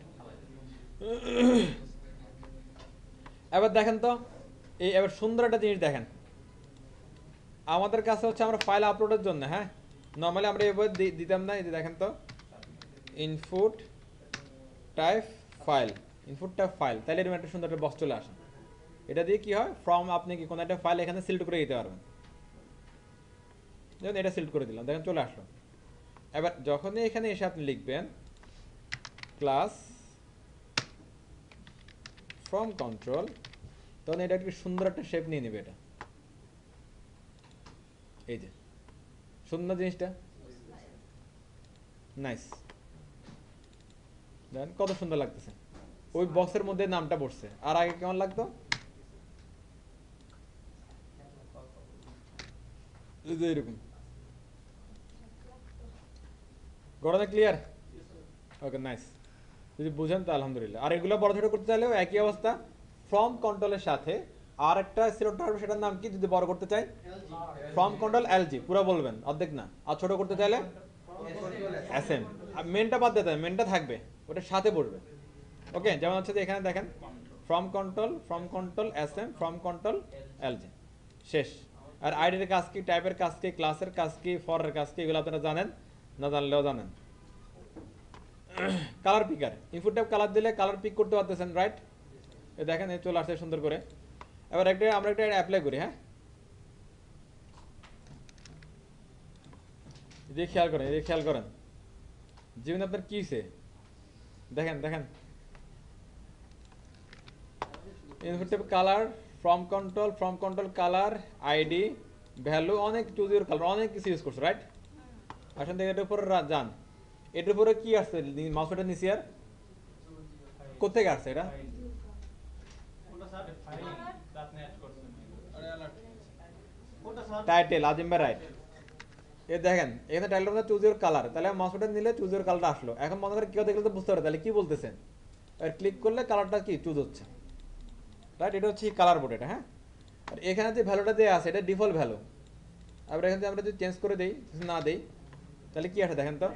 এবার দেখেন তো এবার সুন্দর একটা জিনিস দেখেন, আমাদের কাছে হচ্ছে আমরা ফাইল আপলোডের জন্য, হ্যাঁ, নর্মালি আমরা এভাবে দিতাম না। এই যে দেখেন তো input type file, input type file, তাহলে এরকম একটা সুন্দর একটা বক্স চলে আসে। এটা দিয়ে কি হয়? ফ্রম আপনি কি কোনো একটা ফাইল এখানে সিলেক্ট করে দিতে পারবেন। যেমন এটা সিলেক্ট করে দিলাম, দেখেন চলে আসলো। এবার যখনই এখানে এসে আপনি লিখবেন ক্লাস ফ্রম কন্ট্রোল, তখন এটা একটু সুন্দর একটা শেপ নিয়ে নেবে। এটা এই যে সুন্দর জিনিসটা, নাইস, দেখেন কত সুন্দর লাগতেছে। ওই বক্সের মধ্যে নামটা পড়ছে। আর আগে কেমন লাগতো? এরকম। গড়ানো ক্লিয়ার? ওকে, নাইস। যদি বুঝেন তো আলহামদুলিল্লাহ। আর এগুলো বড় ছোট করতে চাইলেও একই অবস্থা, ফ্রম কন্ট্রোলের সাথে আর একটা সিলেক্টর হবে, সেটার নাম কি? যদি বড় করতে চাই ফ্রম কন্ট্রোল এলজি, পুরো বলবেন, অর্ধেক না। আর ছোট করতে চাইলে এসএম। আর মেনটা বাদ দিতে হবে, মেনটা থাকবে, ওটার সাথে পড়বে। ওকে, যেমন হচ্ছে যে এখানে দেখেন from control SM, from control LG, শেষ। আর আইডির কাজ কি, টাইপের কাজ কি, ক্লাসের কাজ কি, ফরের কাজ কি, এগুলো আপনারা জানেন, না জানলেও জানেন। কালার পিকার, ইনপুট টাইপ কালার দিলে কালার পিক করতে পারতেছেন, রাইট? এই দেখেন এই চলে আসছে সুন্দর করে। এবার আমরা একটা অ্যাপ্লাই করি, হ্যাঁ, এদিকে খেয়াল করেন, এদিকে খেয়াল করেন। জীবনে আপনার কি হয়েছে দেখেন, দেখেন input type colour, from control colour, ID, value, অনেক চুজ ইউর কালার, অনেক কিছু ইউজ করছো রাইট। আসলে দেখে এটার উপরে যান, এটার উপরে কি আসছে মাউসটা নিচে আর কোথেকে আসছে এটা? ফাইল আপনি অ্যাড করছেন। টাইটেল আজিম ভাই রাইট। এ দেখেন এখানে টাইটেল মধ্যে চুজ ইউর কালার, তাহলে মাউস বাটন নিলে চুজ ইউর কালারটা আসলো। এখন মনে করে কেউ দেখলে তো বুঝতে পারে তাহলে কি বলতেছেন, আর ক্লিক করলে কালারটা কি চুজ হচ্ছে রাইট। এটা হচ্ছে কালার বোর্ড এটা, হ্যাঁ। আর এখানে যে ভ্যালুটা দেওয়া আছে এটা ডিফল্ট ভ্যালু। আবার এখানে আমরা যদি চেঞ্জ করে দেই, না দেই, তাহলে কি আসে দেখেন তো,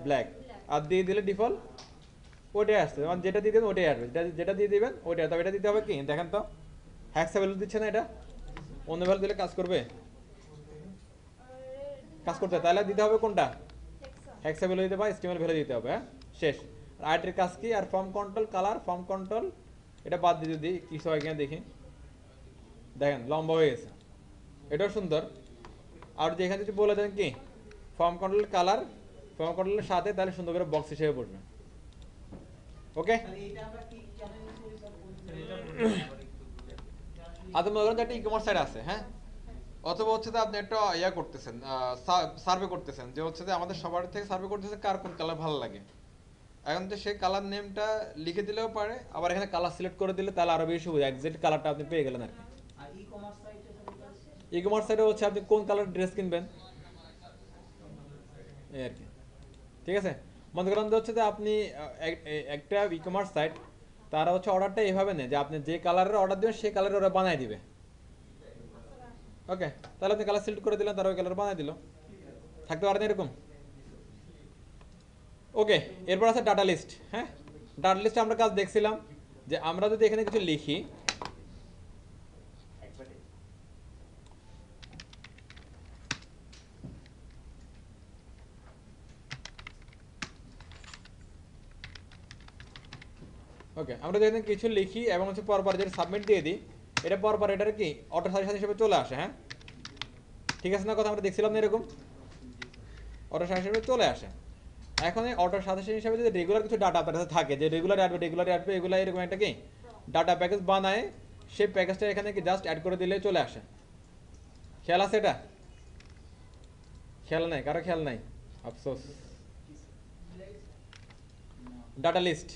ব্ল্যাক। আর দিয়ে দিলে ডিফল্ট ওইটাই আসছে, মানে যেটা দিয়ে দেবেন ওইটাই আসবে, যেটা দিয়ে দিবেন ওইটাই। তবে এটা দিতে হবে কি দেখেন তো, হ্যাক্সা ভ্যালু দিচ্ছে না, এটা অন্য ভ্যালু দিলে কাজ করবে, কাজ করতে হয়। তাহলে দিতে হবে কোনটা, হ্যাক্সা ভ্যালু দিতে হবে, স্টিমেল ভ্যালু দিতে হবে, হ্যাঁ শেষ। আর আইটির কাজ কি, আর form control colour, form control এটা বাদ দিয়ে যদি কিছু হয় কিনা দেখি, দেখেন লম্বা হয়ে গেছে, এটাও সুন্দর। আর যে এখানে যদি বলে দেন কি ফর্ম কন্ট্রোল কালার, ফর্ম কন্ট্রোলের সাথে, তাহলে সুন্দর করে বক্স হিসেবে পড়বে। ওকে, আদম মনে করেন যে একটা ই কমার্স সাইট আছে, হ্যাঁ, অথবা হচ্ছে যে আপনি একটা ইয়া করতেছেন, সার্ভে করতেছেন, যে হচ্ছে যে আমাদের সবার থেকে সার্ভে করতেছে কার কোন কালার ভালো লাগে। এখন তো সেই কালার নেমটা লিখে দিলেও পারে, আবার এখানে কালার সিলেক্ট করে দিলে তাহলে আরো বেশি সুবিধা, এক্সাক্ট কালারটা আপনি পেয়ে গেলেন আর কি। ই কমার্স সাইটে হচ্ছে আপনি কোন কালার ড্রেস কিনবেন এই আর কি, ঠিক আছে। মনে করেন হচ্ছে যে আপনি একটা ই কমার্স সাইট, তারা হচ্ছে অর্ডারটা এভাবে নেয় যে আপনি যে কালারের অর্ডার দেবেন সেই কালারের ওরা বানায় দিবে। ওকে, তাহলে আপনি কালার সিলেক্ট করে দিলেন, তারা ওই কালার বানায় দিল, থাকতে পারেন এরকম। ওকে, এরপর আছে ডাটা লিস্ট। হ্যাঁ, ডাটা লিস্টে আমরা কাজ দেখছিলাম যে আমরা যদি এখানে কিছু লিখি, ওকে, আমরা যদি এখানে কিছু লিখি এবং হচ্ছে পরপর যেটা সাবমিট দিয়ে দিই, এটা পরপর এটার কি অটো সাজেশন হিসেবে চলে আসে, হ্যাঁ ঠিক আছে না, কথা আমরা দেখছিলাম না এরকম, অটো সাজেশন হিসেবে চলে আসে। এখন এই অটো সাজেশন হিসেবে যদি রেগুলার কিছু ডাটা আপনার কাছে থাকে, যে রেগুলার আসবে এগুলো এরকম একটা কি ডাটা প্যাকেজ বানায়, সেই প্যাকেজটা এখানে কি জাস্ট অ্যাড করে দিলে চলে আসে। খেয়াল আছে এটা? খেয়াল নাই, কারো খেয়াল নাই, আফসোস। ডাটা লিস্ট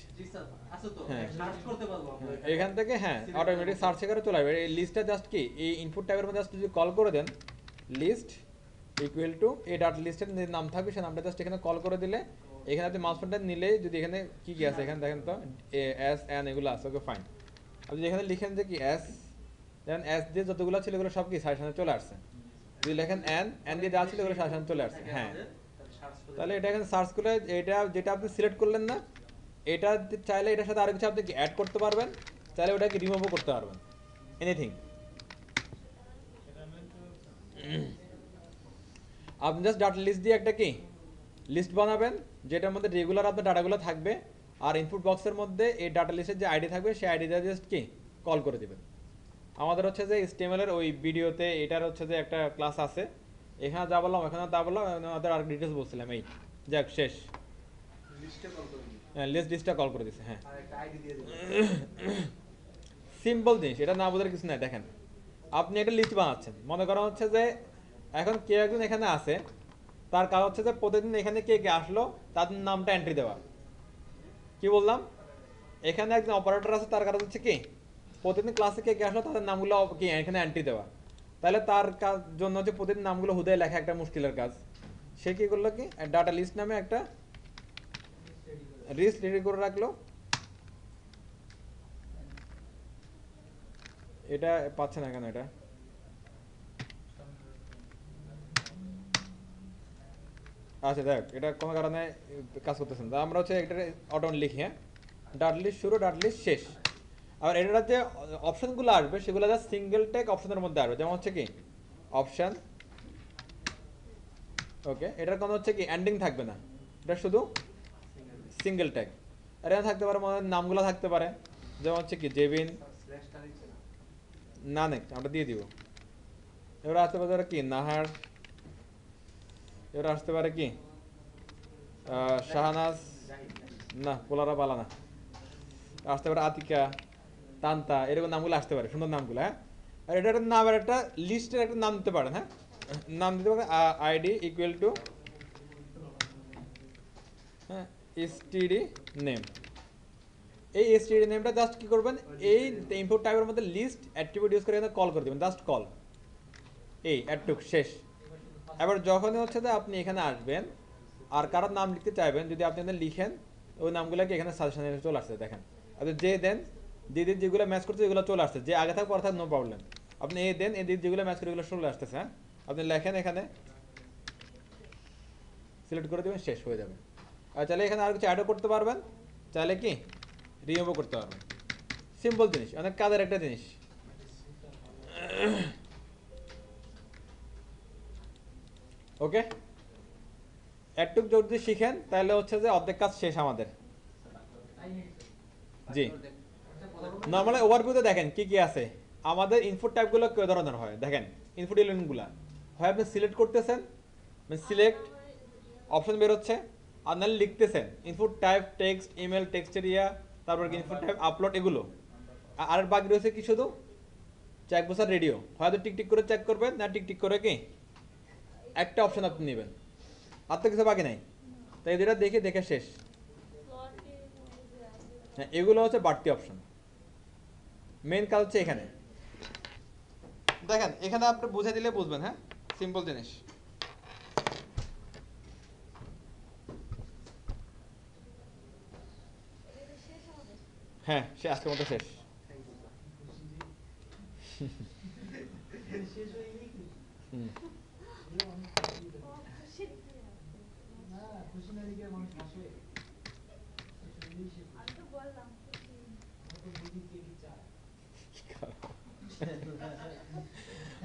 হ্যাঁ, এখান থেকে হ্যাঁ অটোমেটিক সার্চ করে চলে আসবে। এই লিস্টটা জাস্ট কি এই ইনপুট ট্যাবের মধ্যে জাস্ট যদি কল করে দেন, লিস্ট ইকুয়াল টু এই ডাটা লিস্টের নাম থাকবে, সেই নামটা জাস্ট এখানে কল করে দিলে, এখানে আপনি মাউস পয়েন্টার নিলে যদি এখানে কি কি আছে এখানে দেখেন তো, এস এন এগুলো আছে, ওকে ফাইন। আপনি এখানে লিখেন যে কি এস, দেখেন এস দিয়ে যতগুলো ছিল এগুলো সব কি সাজেশনে চলে আসছে। যদি লেখেন এন দিয়ে যা ছিল এগুলো সাজেশনে চলে আসছে, হ্যাঁ। তাহলে এটা এখানে সার্চ করলে এটা যেটা আপনি সিলেক্ট করলেন না, এটা চাইলে এটার সাথে আরো কিছু আপনি কি অ্যাড করতে পারবেন, চাইলে ওটাকে রিমুভও করতে পারবেন, এনিথিং। আপনি জাস্ট ডাটা লিস্ট দিয়ে একটা কি লিস্ট বানাবেন, যেটার মধ্যে রেগুলার আপনার ডাটাগুলো থাকবে, আর ইনপুট বক্সের মধ্যে এই ডাটা লিস্টের যে আইডি থাকবে সেই আইডিটা জাস্ট কি কল করে দিবেন। আমাদের হচ্ছে যে HTML এর ওই ভিডিওতে এটার হচ্ছে যে একটা ক্লাস আছে, এখানে যা বললাম এখানে তা বললাম, আমাদের আর ডিটেলস বলছিলাম, এই যাক শেষ, লিস্টটা কল করে দিছে, হ্যাঁ সিম্পল জিনিস, এটা না বোঝার কিছু নাই। দেখেন আপনি একটা লিস্ট বানাচ্ছেন, মনে করা হচ্ছে যে এখন কেউ একজন এখানে আছে, তার কাজ হচ্ছে যে প্রতিদিন এখানে কে কে আসলো তাদের নামটা এন্ট্রি দেওয়া। কি বললাম, এখানে একজন অপারেটর আছে, তার কাজ হচ্ছে কি প্রতিদিন ক্লাসে কে কে আসলো তাদের নামগুলো কি এখানে এন্ট্রি দেওয়া। তাহলে তার কাজ জন্য হচ্ছে প্রতিদিন নামগুলো হুদায় লেখা একটা মুশকিলের কাজ। সে কি করলো কি ডাটা লিস্ট নামে একটা লিস্ট রেডি করে রাখলো। এটা পাচ্ছে না কেন, এটা আচ্ছা দেখ এটা কোনো কারণে কাজ করতেছে না, আমরা হচ্ছে একটা অটো লিখি, হ্যাঁ ডাটা লিস্ট শুরু ডাটা লিস্ট শেষ। আর এটার যে অপশনগুলো আসবে সেগুলো জাস্ট সিঙ্গেল ট্যাগ অপশনের মধ্যে আসবে, যেমন হচ্ছে কি অপশন, ওকে এটার কোনো হচ্ছে কি এন্ডিং থাকবে না, এটা শুধু সিঙ্গেল ট্যাগ। আর এখানে থাকতে পারে আমাদের নামগুলো থাকতে পারে, যেমন হচ্ছে কি জেবিন না নেক্সট আমরা দিয়ে দিব। এবার আসতে পারে কি নাহার, এবার আসতে পারে কি শাহনাজ, না পোলারা বালা না, আসতে পারে আতিকা, তান্তা এরকম নামগুলো আসতে পারে, সুন্দর নামগুলো। হ্যাঁ, আর এটা একটা নাম, আর একটা লিস্টের একটা নাম দিতে পারেন। হ্যাঁ, নাম দিতে পারেন আইডি ইকুয়াল টু হ্যাঁ এসটিডি নেম। এই এসটিডি নেমটা জাস্ট কি করবেন, এই ইনপুট টাইপের মধ্যে লিস্ট অ্যাট্রিবিউট ইউজ করে এখানে কল করে দেবেন, জাস্ট কল, এই অ্যাডটুক শেষ। এবার যখনই হচ্ছে যে আপনি এখানে আসবেন আর কারোর নাম লিখতে চাইবেন, যদি আপনি এখানে লিখেন ওই নামগুলোকে এখানে সাজেশনে চলে আসছে, দেখেন আপনি যে দেন দিদির যেগুলো ম্যাচ করছে এগুলো চলে আসছে, যে আগে থাক পরে থাক নো প্রবলেম। আপনি এই দেন এই দিদির যেগুলো ম্যাচ করে এগুলো চলে আসতেছে। হ্যাঁ, আপনি লেখেন এখানে সিলেক্ট করে দেবেন, শেষ হয়ে যাবে। আর চাইলে এখানে আর কিছু অ্যাডও করতে পারবেন, চাইলে কি রিমুভও করতে পারবেন। সিম্পল জিনিস, অনেক কাজের একটা জিনিস। ওকে, একটু যদি শিখেন তাহলে হচ্ছে যে অর্ধেক কাজ শেষ আমাদের। জি, নর্মালি ওভারভিউতে দেখেন কি কি আছে আমাদের। ইনপুট টাইপগুলো কয় ধরনের হয় দেখেন, ইনপুট এলিমেন্টগুলো হয় আপনি সিলেক্ট করতেছেন, মানে সিলেক্ট অপশন বেরোচ্ছে, আর নাহলে লিখতেছেন input type text, email, text area, তারপর ইনপুট টাইপ আপলোড, এগুলো। আর বাকি রয়েছে কি শুধু চেক বসার রেডিও, হয়তো টিকটিক করে চেক করবেন, না টিকটিক করে কি একটা অপশন আপনি নেবেন, আর তো কিছু বাকি নাই। তাই যেটা দেখে দেখে শেষ। হ্যাঁ, এগুলো হচ্ছে বাড়তি অপশন। মেন কাজ হচ্ছে এখানে দেখেন, এখানে আপনি বুঝে দিলে বুঝবেন। হ্যাঁ, সিম্পল জিনিস। হ্যাঁ, সে আজকের মতো শেষ। হুম,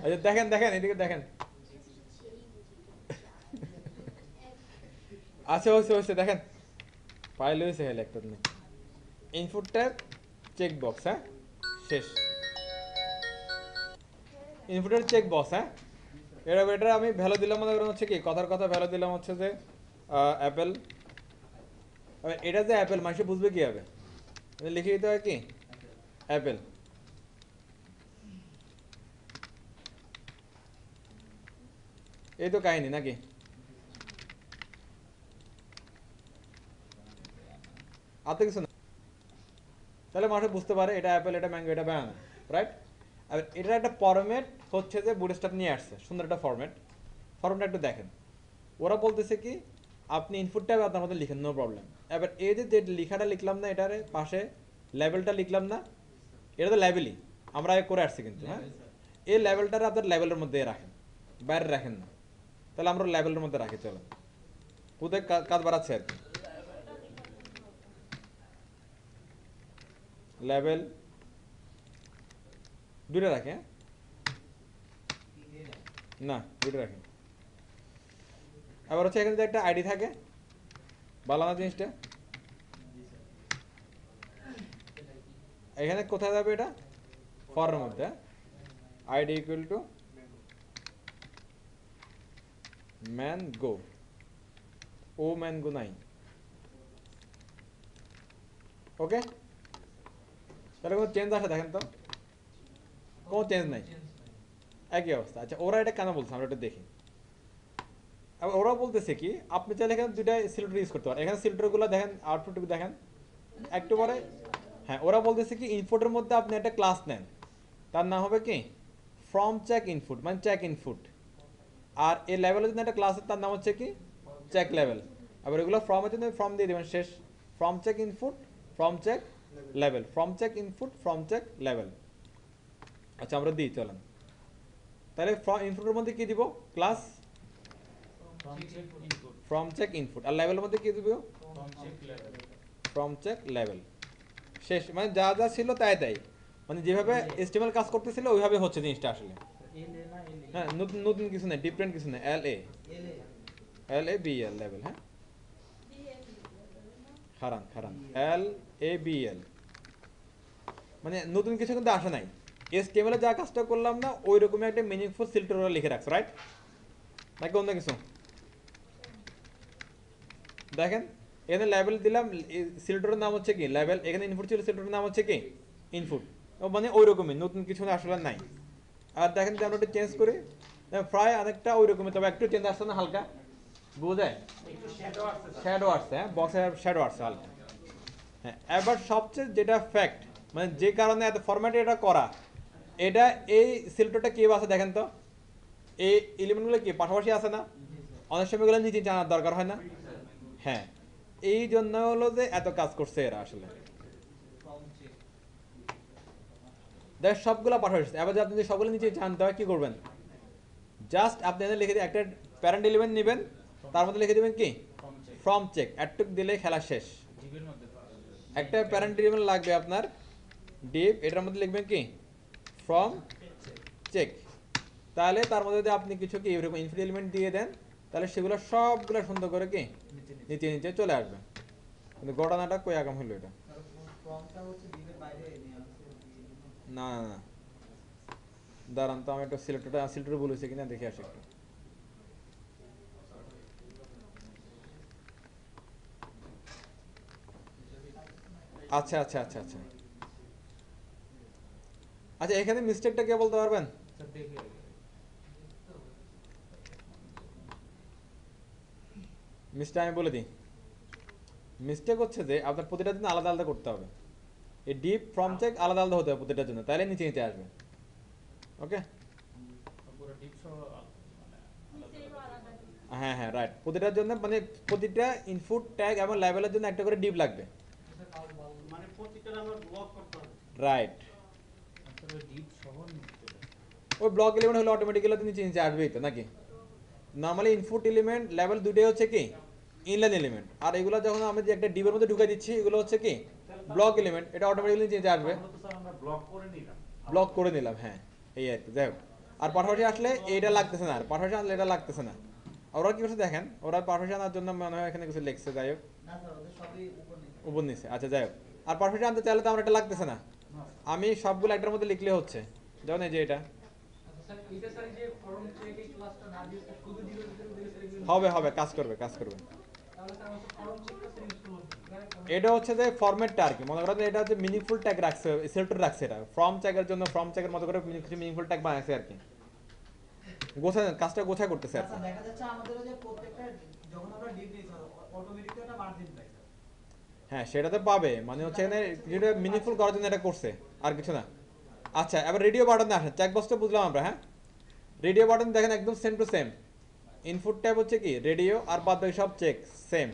আচ্ছা দেখেন দেখেন এদিকে দেখেন। আচ্ছা হয়েছে হয়েছে, দেখেন ফাইল হয়েছে, হেলে একটা নেই ইনপুট ট্যাব চেক বক্স। হ্যাঁ, শেষ। ইনপুটের চেক বক্স। হ্যাঁ, এটা আমি ভ্যালু দিলাম, মনে করেন হচ্ছে কি কথার কথা ভ্যালু দিলাম হচ্ছে যে অ্যাপেল। এটা যে অ্যাপেল মানুষে বুঝবে কি হবে, লিখে দিতে হয় কি অ্যাপেল। এই তো কাহিনী নাকি? আর তো কিছু না, তাহলে মানুষ বুঝতে পারে এটা অ্যাপেল, এটা ম্যাঙ্গো, এটা ব্যানানা, রাইট? আর এটার একটা ফরম্যাট হচ্ছে যে বুটস্ট্র্যাপ নিয়ে আসছে, সুন্দর একটা ফরম্যাটটা একটু দেখেন। ওরা বলতেছে কি আপনি ইনপুটটা আপনার মধ্যে লিখেন, নো প্রবলেম। এবার এই যে লেখাটা লিখলাম না, এটার পাশে লেভেলটা লিখলাম না, এটা তো লেভেলই আমরা আগে করে আসছি কিন্তু। হ্যাঁ, এই লেভেলটা আপনার লেভেলের মধ্যে রাখেন, বাইরে রাখেন না। তাহলে আমরা লেভেলের মধ্যে রাখি, চলো কোথায় কাজ বাড়াচ্ছে আর কি। লেভেল দুটো রাখে, না দুটো রাখে। আবার হচ্ছে এখানে একটা আইডি থাকে, ভালো না জিনিসটা। এখানে কোথায় যাবে এটা, ফরের মধ্যে। ID equal to mango, ও ম্যান গো নাই। ওকে, তাহলে কোনো চেঞ্জ আসে দেখেন তো, কোনো চেঞ্জ নাই, একই অবস্থা। আচ্ছা ওরা এটা কেন বলছে আমরা এটা দেখি। ওরা বলতেছে কি আপনি চাইলে এখানে দুইটা সিলেক্টর ইউজ করতে পারেন। এখানে সিলেক্টরগুলো দেখেন, আউটপুট দেখেন একটু পরে। হ্যাঁ, ওরা বলতেছে কি ইনপুটের মধ্যে আপনি একটা ক্লাস নেন, তার নাম হবে কি ফ্রম চেক ইনপুট, মানে চেক ইনপুট। আর এই লেভেলের জন্য একটা ক্লাস, তার নাম হচ্ছে কি চেক লেভেল। আবার এগুলো ফ্রমের জন্য ফ্রম দিয়ে দেবেন, শেষ। Form check input, form check লেভেল, form check input, form check লেভেল। আচ্ছা আমরা দিই, চলেন তাহলে ইনপুটের মধ্যে কি দিব, ক্লাস ফ্রম চেক ইনপুট, আর লেভেলের মধ্যে কি দিব, ফ্রম চেক লেভেল। শেষ, মানে যা যা ছিল তাই তাই, মানে যেভাবে এস্টিমেল কাজ করতেছিল ওইভাবে হচ্ছে জিনিসটা আসলে। হ্যাঁ, নতুন নতুন কিছু নেই, ডিফারেন্ট কিছু নেই। এল এ বি এল লেভেল। হ্যাঁ, খারান এল এ বি এল, মানে নতুন কিছু কিন্তু আসে নাই। এসটিএমএল এ যা কাজটা করলাম না ওই রকমই একটা মিনিংফুল সিলেক্টর ওরা লিখে রাখছে, রাইট? নাকি অন্য কিছু? দেখেন এখানে লেভেল দিলাম, সিলেক্টরের নাম হচ্ছে কি লেভেল, এখানে ইনপুট ছিল, সিলেক্টরের নাম হচ্ছে কি ইনপুট। ও মানে ওই রকমই, নতুন কিছু আসলে নাই। আর দেখেন যে আমরা একটু চেঞ্জ করি, প্রায় অনেকটা ওই রকমই, তবে একটু চেঞ্জ আসছে না হালকা, বোঝা যায়? শ্যাডো আসছে, হ্যাঁ বক্সের শ্যাডো আসছে হালকা। হ্যাঁ, এবার সবচেয়ে যেটা ফ্যাক্ট, মানে যে কারণে এত ফরম্যাটে এটা করা, এটা এই সিলেক্টরটা কি আছে দেখেন তো, এই এলিমেন্টগুলো কি পাশাপাশি আছে না, অনেক সময় এগুলো নিচে জানার দরকার হয় না। হ্যাঁ, এই জন্য হলো যে এত কাজ করছে এরা আসলে, দেখ সবগুলো পাশাপাশি। এবার যদি আপনি যদি সবগুলো নিচে জানতে হয় কি করবেন, জাস্ট আপনি এখানে লিখে দিয়ে একটা প্যারেন্ট এলিমেন্ট নেবেন, তার মধ্যে লিখে দেবেন কি ফ্রম চেক, একটুক দিলে খেলা শেষ। ডিপের মধ্যে একটা প্যারেন্ট এলিমেন্ট লাগবে আপনার ডিপ, এটার মধ্যে লিখবেন কি ফ্রম চেক। তাহলে তার মধ্যে যদি আপনি কিছু কি এরকম ইনফিনিট এলিমেন্ট দিয়ে দেন, তাহলে সেগুলো সবগুলো সুন্দর করে কি নিচে নিচে চলে আসবে। কিন্তু ঘটনাটা কই আগাম হলো এটা, ফর্মটা হচ্ছে ডিমের বাইরে নিয়ে আসছে। না না না, দাঁড়ান তো আমি একটা সিলেক্টর বলেছি কিনা দেখে আসি একটু। আচ্ছা আচ্ছা আচ্ছা আচ্ছা আচ্ছা, এখানে মিস্টেকটা কে বলতে পারবেন? দেখে মিস্টেক আমি বলে দিই। মিস্টেক হচ্ছে যে আপনার প্রতিটার জন্য আলাদা আলাদা করতে হবে, এই ডিপ ফ্রম চেক আলাদা আলাদা হতে হবে প্রতিটার জন্য, তাহলে নিচে নিচে আসবে। ওকে, পুরো ডিপ সহ নিচেও আলাদা হ্যাঁ হ্যাঁ রাইট, প্রতিটার জন্য মানে প্রতিটা ইনপুট ট্যাগ এবং লেভেলের জন্য একটা করে ডিপ লাগবে। মানে প্রতিটা আমার ব্লক করতে হবে। রাইট, আসলে ডিপ সহ নিতে ওই ব্লক এলিমেন্ট হলে অটোমেটিক্যালি নিচে নিচে আসবেই তো নাকি। নর্মালি ইনপুট এলিমেন্ট লেভেল দুটোই হচ্ছে কি ইনলাইন এলিমেন্ট, আর এগুলো যখন আমি যে একটা ডিপের মধ্যে ঢুকাই দিচ্ছি এগুলো হচ্ছে কি ব্লক এলিমেন্ট, এটা অটোমেটিক্যালি নিচে নিচে আসবে। আমরা তো স্যার আমরা ব্লক করে নিলাম। ব্লক করে নিলাম, হ্যাঁ এই আর কি। যাই হোক, আর পাশাপাশি আসলে এইটা লাগতেছে না, আর পাশাপাশি আসলে এটা লাগতেছে না। ওরা কি করছে দেখেন, ওরা পাশাপাশি আনার জন্য মনে হয় এখানে কিছু লিখছে, যাই হোক না স্যার ওদের সবই উপর নিচে। উপর নিচে। আচ্ছা যাই হোক, আর পাশাপাশি আনতে চাইলে তো আমার এটা লাগতেছে না, আমি সবগুলো একটার মধ্যে লিখলে হচ্ছে। যেমন এই যে এটা আচ্ছা স্যার এটা স্যার যে ফর্ম চেক এই ক্লাসটা না দিয়ে শুধু ডিবের ভিতরে দিলে স্যার এগুলো হবে হবে কাজ করবে কাজ করবে। তাহলে স্যার আমাদের ফর্ম চেকটা স্যার ইউজ করব এটা হচ্ছে যে ফরম্যাটটা আর কি, মনে করেন এটা হচ্ছে মিনিংফুল ট্যাগ রাখছে, সিলেক্টর রাখছে, এটা ফর্ম ট্যাগের জন্য ফর্ম ট্যাগের মতো করে কিছু মিনিংফুল ট্যাগ বানাইছে আর কি, গোছা কাজটা গোছা করতেছে আর কি। আচ্ছা দেখা যাচ্ছে আমাদের ওই যে প্রত্যেকটা যখন আমরা ডিপ নিই অটোমেটিক্যালি একটা মার্জিন পাই স্যার। হ্যাঁ সেটা তো পাবে, মানে হচ্ছে এখানে যেটা মিনিংফুল করার জন্য এটা করছে আর কিছু না। আচ্ছা এবার রেডিও বাটনে আসেন, চেক বক্সটা বুঝলাম আমরা। হ্যাঁ, রেডিও বাটন দেখেন একদম same to same, input tab হচ্ছে কি রেডিও, আর বাদ বাকি সব চেক সেম।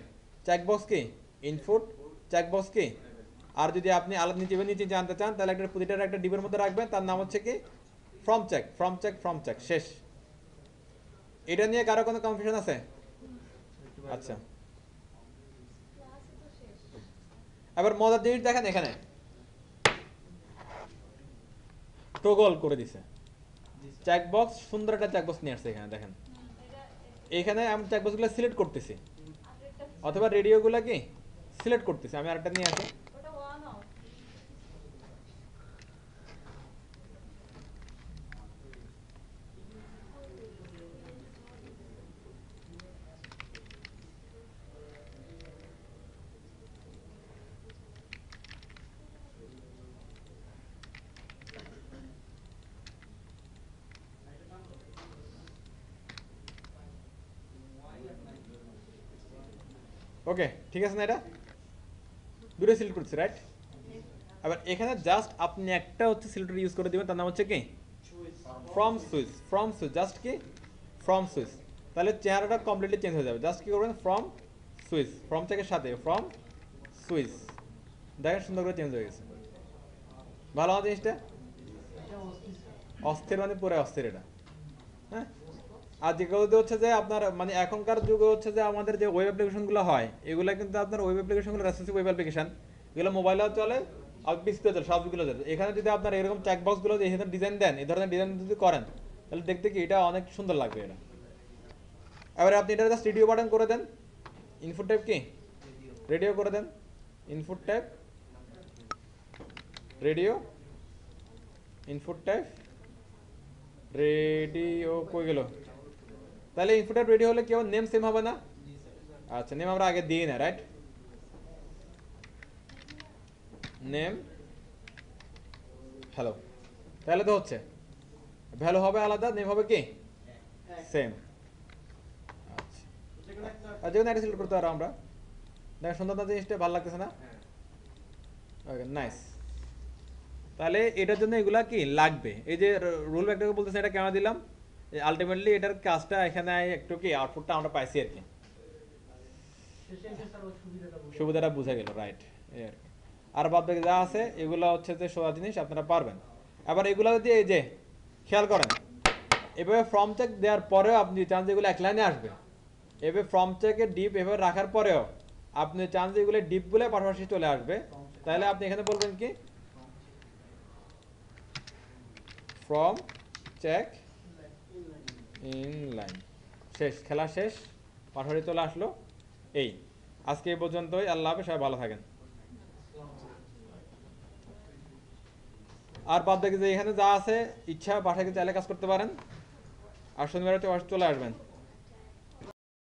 চেক বক্স কি ইনপুট, চেক বক্স কি, আর যদি আপনি আলাদা নিচে নিচে জানতে চান তাহলে একটা প্রতিটার একটা ডিবের মধ্যে রাখবেন, তার নাম হচ্ছে কি form check, form check, form check, শেষ। এটা নিয়ে কারো কোনো কনফিউশন আছে? আচ্ছা, ক্লাসে তো শেষ। এবার মজার জিনিস দেখেন, এখানে টগল করে দিছে চেক বক্স, সুন্দর একটা চেক বক্স নিয়ে আসছে এখানে দেখেন। এইখানে আমি চেক বক্সগুলো সিলেক্ট করতেছি, আরেকটা অথবা রেডিওগুলো কি সিলেক্ট করতেছি। আমি আরেকটা নিয়ে আসি, ওটা ওয়ান অফ। ওকে ঠিক আছে না, এটা দুটো সিলেক্ট করছি রাইট। এবার এখানে জাস্ট আপনি একটা হচ্ছে সিলেক্টর ইউজ করে দিবেন, তার নাম হচ্ছে কি from switch, from switch, just কি ফ্রম সুইচ, তাহলে চেহারাটা কমপ্লিটলি চেঞ্জ হয়ে যাবে। জাস্ট কি করবেন ফ্রম সুইচ, ফ্রম চেকের সাথে ফ্রম সুইচ, দেখেন সুন্দর করে চেঞ্জ হয়ে গেছে। ভালো আমার জিনিসটা, অস্থির মানে পুরো অস্থির এটা। হ্যাঁ, আর যেগুলোতে হচ্ছে যে আপনার মানে এখনকার যুগে হচ্ছে যে আমাদের যে ওয়েব অ্যাপ্লিকেশনগুলো হয়, এগুলো কিন্তু আপনার ওয়েব অ্যাপ্লিকেশনগুলো রেসপন্সিভ ওয়েব অ্যাপ্লিকেশন, এগুলো মোবাইলেও চলে আর পিসিতেও চলে, সবগুলো চলে। এখানে যদি আপনার এরকম চেকবক্সগুলো এখানে ডিজাইন দেন, এই ধরনের ডিজাইন যদি করেন, তাহলে দেখতে কি এটা অনেক সুন্দর লাগবে এটা। এবারে আপনি এটা জাস্ট রেডিও বাটন করে দেন, ইনপুট টাইপ কি রেডিও করে দেন, input type radio, input type radio কই গেল, তাহলে ইনপুট টাইপ রেডিও হলে কেউ নেম সেম হবে না? আচ্ছা, নেম আমরা আগে দিই না রাইট, নেম হ্যালো, তাহলে তো হচ্ছে ভ্যালু হবে আলাদা, নেম হবে কি সেম। আচ্ছা, আর যেখানে একটা সিলেক্ট করতে পারো আমরা। দেখ সুন্দর না জিনিসটা, ভালো লাগতেছে না? ওকে, নাইস। তাহলে এটার জন্য এগুলা কি লাগবে, এই যে রুল ব্যাকটাকে বলতেছে, এটা কেন দিলাম, আলটিমেটলি এটার কাজটা এখানে একটু কি আউটপুটটা আমরা পাইছি আর কি, শেষে এসে স্যার ওই সুবিধাটা বুঝে সুবিধাটা বুঝে গেল, রাইট। এই আর কি। আর বাদ বাকি যা আছে এগুলো হচ্ছে যে সোজা জিনিস, আপনারা পারবেন। আবার এগুলো যদি এই যে খেয়াল করেন, এভাবে ফর্ম চেক দেওয়ার পরেও আপনি চান যে এগুলো এক লাইনে আসবে, এভাবে ফর্ম চেকে ডিপ এভাবে রাখার পরেও আপনি চান যে এগুলো ডিপগুলো পাশাপাশি চলে আসবে, তাহলে আপনি এখানে বলবেন কি ফ্রম চেক ইন লাইন, শেষ, খেলা শেষ, পাশাপাশি চলে আসলো। এই আজকে এই পর্যন্তই, আল্লাহ হাফেজ, সবাই ভালো থাকেন। আর বাদ বাকি যে এখানে যা আছে ইচ্ছা বাসায় চাইলে কাজ করতে পারেন, আর শনিবার চলে আসবেন।